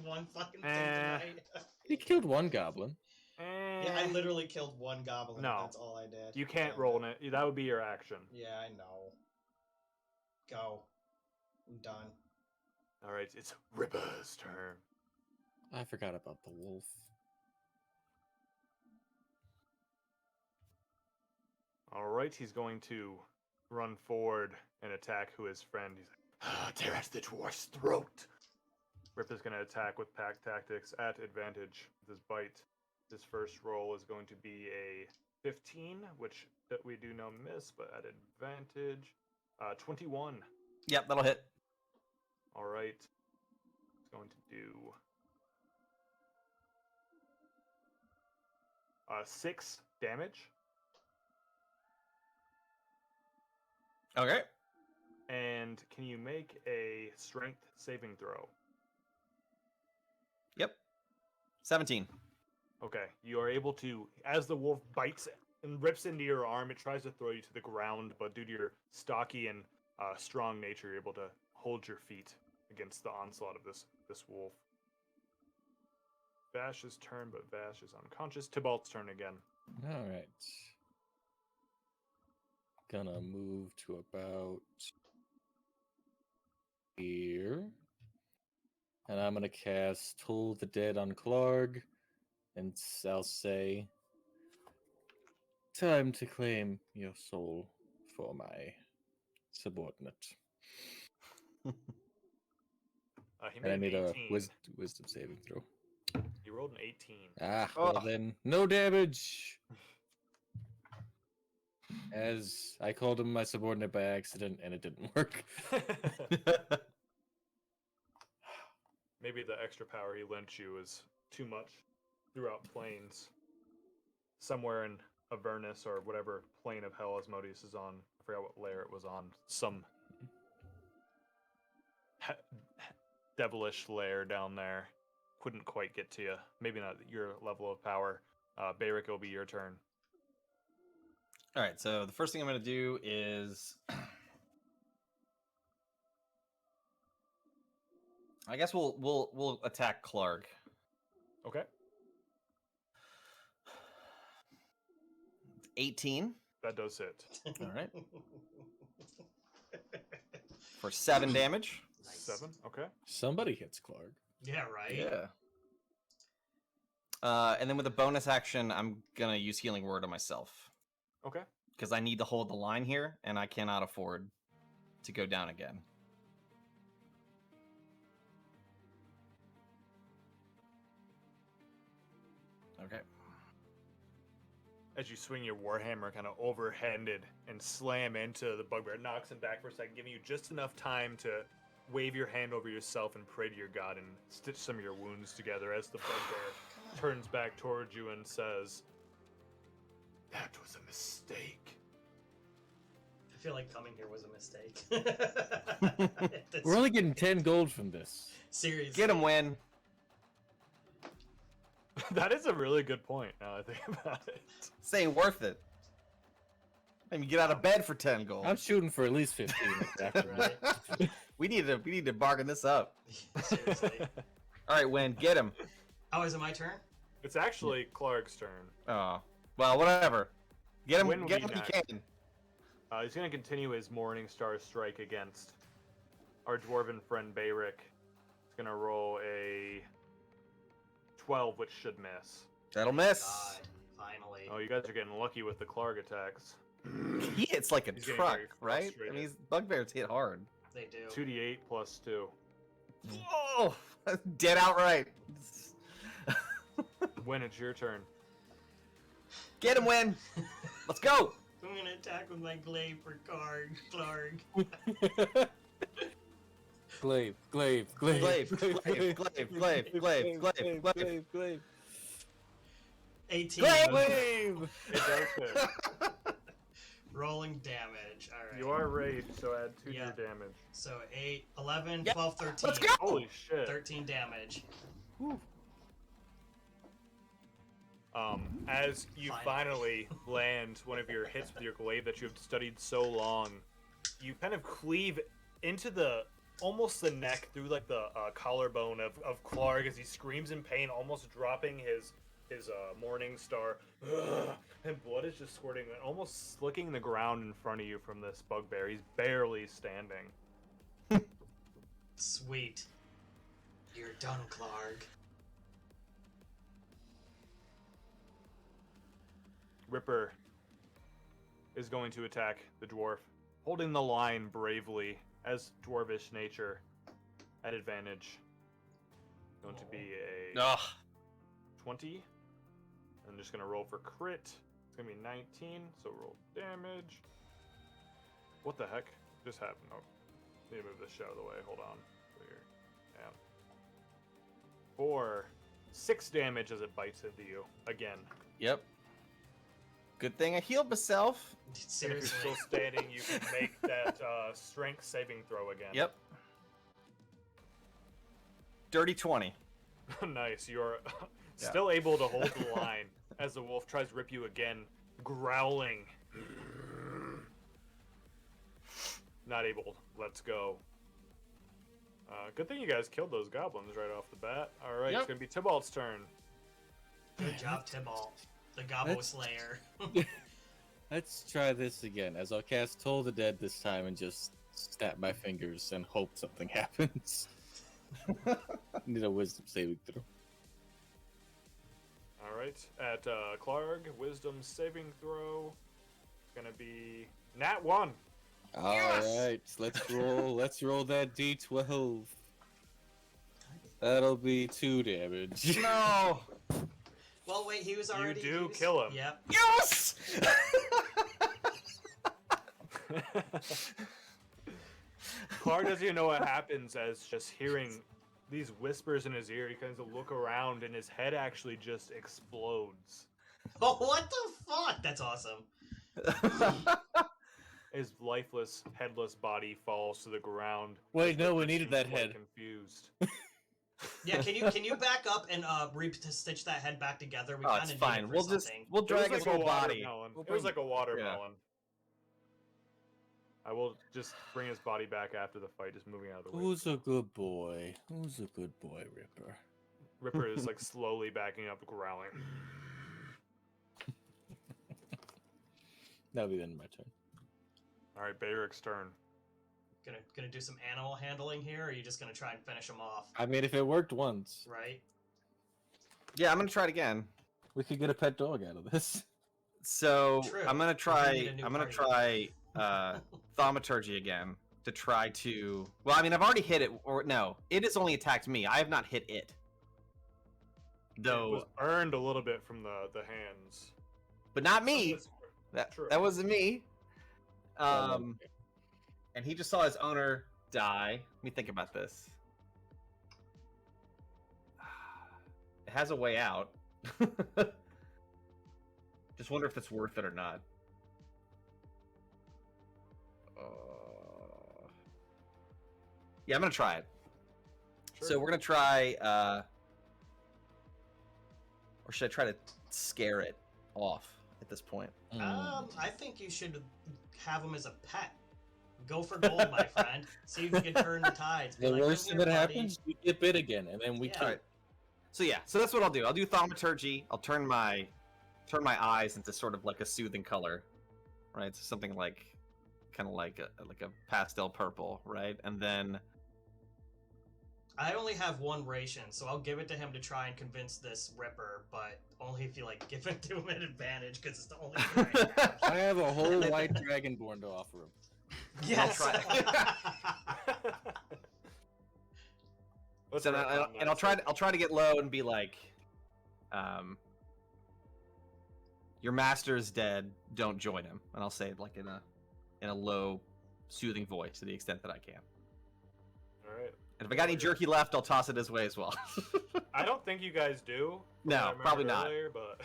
one fucking thing tonight? He killed one goblin. Yeah, I literally killed one goblin. No. That's all I did. You can't Damn roll in it. That would be your action. Yeah, I know. Go. I'm done. All right, it's Ripper's turn. I forgot about the wolf. All right, he's going to run forward and attack who his friend. He's like, Tear at the dwarf's throat. Rip is going to attack with pack tactics at advantage with his bite. His first roll is going to be a 15, which we do know miss, but at advantage, 21. Yep, that'll hit. All right. It's going to do 6 damage. Okay. And can you make a strength saving throw? Yep. 17. Okay. You are able to, as the wolf bites and rips into your arm, it tries to throw you to the ground, but due to your stocky and strong nature, you're able to hold your feet against the onslaught of this wolf. Vash's turn, but Vash is unconscious. Tybalt's turn again. All right. Gonna move to about here. And I'm gonna cast Toll the Dead on Clarg. And I'll say, time to claim your soul for my subordinate. He And I made need an a 18. wisdom saving throw. He rolled an 18. Ah, Oh. well then, no damage. As I called him my subordinate by accident, and it didn't work. Maybe the extra power he lent you is too much throughout planes. Somewhere in Avernus or whatever plane of hell Asmodeus is on. I forgot what layer it was on. Some devilish layer down there. Couldn't quite get to you. Maybe not your level of power. Bayrick, it'll be your turn. All right, so the first thing I'm going to do is I guess we'll attack Clark. Okay. 18. That does hit. All right. For 7 damage. Nice. 7. Okay. Somebody hits Clark. Yeah, right? Yeah. And then with a bonus action, I'm going to use Healing Word on myself. Okay. Because I need to hold the line here, and I cannot afford to go down again. Okay. As you swing your warhammer kind of overhanded and slam into the bugbear, it knocks him back for a second, giving you just enough time to wave your hand over yourself and pray to your god and stitch some of your wounds together as the bugbear turns back towards you and says, That was a mistake. I feel like coming here was a mistake. We're only getting 10 gold from this. Seriously. Get him, Win. that is a really good point now I think about it. Say worth it. I mean, get out of bed for 10 gold. I'm shooting for at least 15. After that. Right? We need to bargain this up. Seriously. All right, Win, get him. Oh, is it my turn? It's actually Clark's turn. Oh, well, whatever. Get him. Win will Get be him if you next. can. He's going to continue his Morning Star strike against our dwarven friend Bayrick. He's going to roll a 12, which should miss. That'll miss. God, finally. Oh, you guys are getting lucky with the Clark attacks. He hits like a He's getting truck, very right? I frustrated. mean, these bugbears hit hard. They do. 2d8 plus 2. Oh, dead outright. Win, it's your turn. Get him, Win. Let's go. I'm gonna attack with my glaive for Clark. Glaive. Glaive, glaive. 18. Glaive. It does hit. Rolling damage. Alright. You are raged, so add 2 to Yeah. your damage. So 8, 11, Yep. 12, 13. Let's go. Holy shit. 13 damage. As you finally land one of your hits with your glaive that you have studied so long, you kind of cleave into almost the neck through like the collarbone of Clark as he screams in pain, almost dropping his Morning Star. Ugh, and blood is just squirting and almost slicking the ground in front of you from this bugbear. He's barely standing. Sweet. You're done, Clark. Ripper is going to attack the dwarf, holding the line bravely as dwarvish nature at advantage. Going to be a Ugh. 20. I'm just going to roll for crit. It's going to be 19, so roll damage. What the heck just happened? Oh, need to move this shit out of the way. Hold on. Here. Yeah. For 6 damage as it bites into you again. Yep. Good thing I healed myself. And if you're Seriously. still standing, you can make that strength saving throw again. Yep. Dirty 20. Nice. You're Yeah. still able to hold the line as the wolf tries to rip you again, growling. Not able. Let's go. Good thing you guys killed those goblins right off the bat. All right, Yep. it's gonna be Tybalt's turn. Good job, Tybalt. The Gobbo That's- Slayer. Let's try this again, as I'll cast Toll the Dead this time and just snap my fingers and hope something happens. Need a wisdom saving throw. All right, at Clark, wisdom saving throw. It's gonna be nat 1. Alright, let's roll. Let's roll that d12. That'll be 2 damage. No. Well, wait, he was You already. do he was- kill him. Yep. Yes. Clark doesn't even know what happens as just hearing these whispers in his ear. He kind of look around and his head actually just explodes. Oh, what the fuck? That's awesome. His lifeless, headless body falls to the ground. Wait, no, we Ripper needed seems that quite head. Confused. Yeah, can you back up and stitch that head back together? We Oh, kind it's of fine. We'll just we'll It was drag his like a whole body. watermelon. We'll It was bring- like a watermelon. I will just bring his body back after the fight, just moving out of the way. Who's a good boy? Who's a good boy, Ripper? Ripper is like slowly backing up, growling. That'll be the end of my turn. All right, Bayric's turn. Gonna do some animal handling here, or are you just gonna try and finish him off? I mean, if it worked once, Right? Yeah, I'm gonna try it again. we could get a pet dog out of this. So True. I'm gonna We need try. a new I'm gonna party. try thaumaturgy again to try to. Well, I mean, I've already hit it. Or no, it has only attacked me. I have not hit it. It Though, was earned a little bit from the hands. but not me. That's That true. that wasn't me. And he just saw his owner die. Let me think about this. It has a way out. Just wonder if it's worth it or not. Yeah, I'm gonna try it. Sure. So we're gonna try, or should I try to scare it off at this point? I think you should have him as a pet. Go for gold, my friend. See if you can turn the tides. Be The like, worst "Come thing here, that buddy." happens, we get bit again, and then we Yeah. kill. Alright. So yeah, so that's what I'll do. I'll do thaumaturgy. I'll turn my eyes into sort of like a soothing color, right? So something like, kind of like a pastel purple, right? And then I only have one ration, so I'll give it to him to try and convince this Ripper, but only if you like give it to him at advantage because it's the only thing I have. I have a whole white dragonborn to offer him. Yes. Let's so work on that. I'll try to get low and be like, your master is dead. Don't join him. And I'll say it like in a low, soothing voice to the extent that I can. All right. And if I got any jerky left, I'll toss it his way as well. I don't think you guys do. from No, what I remembered probably not. earlier, but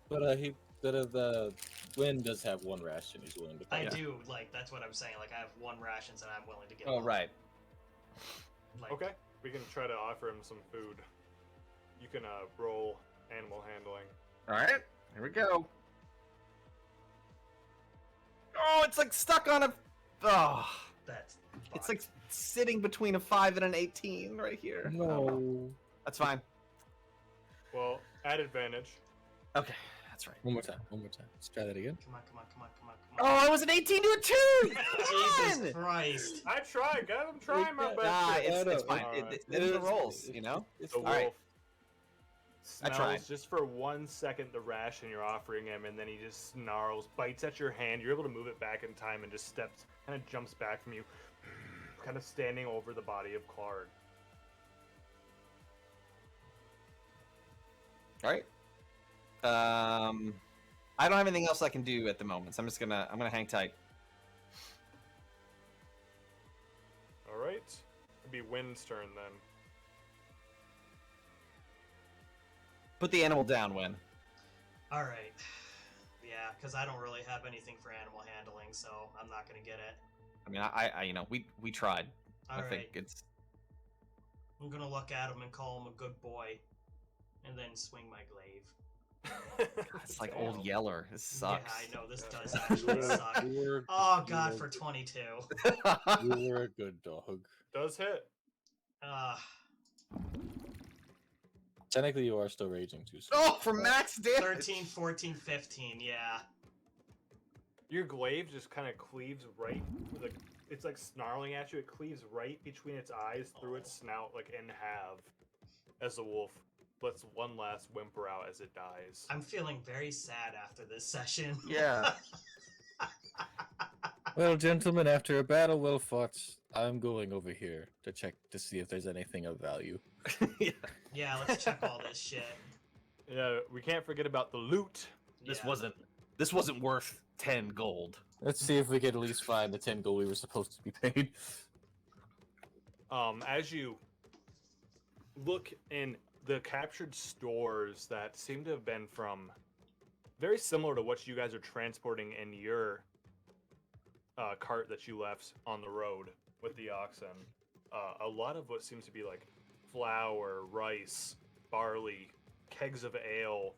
But the Wind does have one ration he's willing to I pay. do, like, that's what I'm saying. Like, I have one ration and I'm willing to give Oh, him. right. Like, okay. We can try to offer him some food. You can roll animal handling. All right, here we go. Oh, it's like stuck on a. Oh, That's it's fine. like sitting between a 5 and an 18 right here. No. That's fine. Well, at advantage. Okay, that's right. One more time. Let's try that again. Come on. Oh, I was an 18 to a 2! Jesus Come on! Christ. I tried, guys. I'm trying my best. Nah, here. it's fine. Alright. It's the rolls, you know? It's The All right. wolf I tried. smells just for 1 second the ration you're offering him, and then he just snarls, bites at your hand. You're able to move it back in time and just steps, kind of jumps back from you, kind of standing over the body of Clark. All right. I don't have anything else I can do at the moment, so I'm gonna hang tight. All right, it'd be Wynn's turn then. Put the animal down, Win. All right. Yeah, because I don't really have anything for animal handling, so I'm not gonna get it. I mean, I you know, we tried. All I right. think it's I'm gonna look at him and call him a good boy, and then swing my glaive. it's like Old Yeller. This sucks. Yeah, I know this Yeah. does actually suck. You were- Oh you god, were- for 22. You were a good dog. Does hit. Uh, Technically, you are still raging too. Oh, for max damage. 13, 14, 15. Yeah. Your glaive just kind of cleaves right, like it's like snarling at you. It cleaves right between its eyes, through its snout, like in half, as the wolf lets one last whimper out as it dies. I'm feeling very sad after this session. Yeah. Well, gentlemen, after a battle well fought, I'm going over here to check to see if there's anything of value. Yeah, let's check all this shit. Yeah, we can't forget about the loot. This Yeah. wasn't worth 10 gold. Let's see if we can at least find the 10 gold we were supposed to be paid. As you look in the captured stores that seem to have been from very similar to what you guys are transporting in your cart that you left on the road with the oxen, a lot of what seems to be like flour, rice, barley, kegs of ale.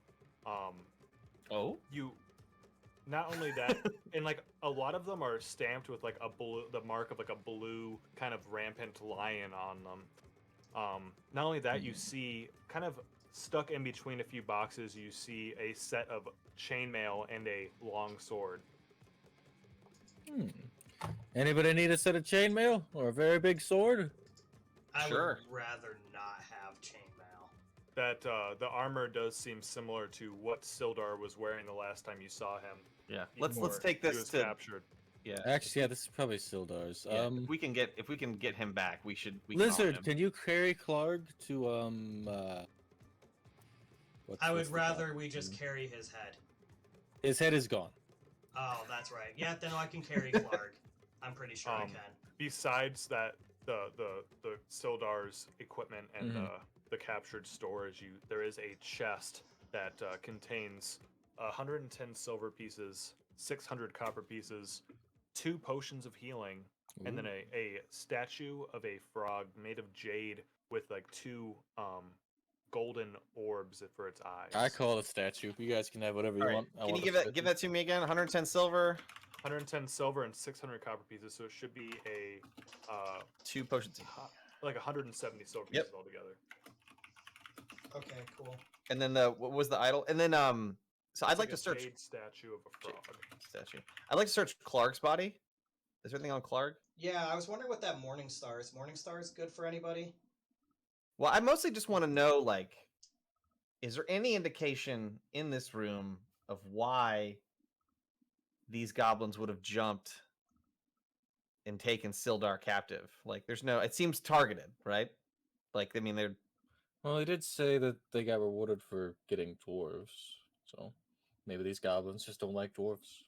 Oh? You not only that, and like a lot of them are stamped with like the mark of like a blue kind of rampant lion on them. Not only that, you see kind of stuck in between a few boxes, you see a set of chainmail and a long sword. Anybody need a set of chainmail or a very big sword? I Sure. would rather not have chainmail. That the armor does seem similar to what Sildar was wearing the last time you saw him. Yeah. before Let's take he this was to captured. yeah. Actually, yeah, this is probably Sildar's. Yeah, if we can get him back, we can honor Lizard, him. can you carry Clark to I what's would the rather dog? we just carry his head. His head is gone. Oh, that's right. Yeah, then I can carry Clark. I'm pretty sure I Um, can. Besides that, the Sildar's equipment and Mhm. the captured storage, there is a chest that contains 110 silver pieces, 600 copper pieces, 2 potions of healing, and then a statue of a frog made of jade with like 2 golden orbs for its eyes. I call it a statue. You guys can have whatever you All right. want. I Can you want give a that give that to me again? 110 silver, 110 silver and 600 copper pieces, so it should be a 2 potions, like 170 silver Yep. pieces altogether. Okay, cool. and then what was the idol? And then so I'd It's like to a search jade statue of a frog. statue. I'd like to search Clark's body. Is there anything on Clark? Yeah, I was wondering what that Morning Star is. Morning Star is good for anybody? Well, I mostly just want to know, like, is there any indication in this room of why these goblins would have jumped and taken Sildar captive? Like, there's no. It seems targeted, right? Like, I mean, they're Well, they did say that they got rewarded for getting dwarves, so maybe these goblins just don't like dwarves.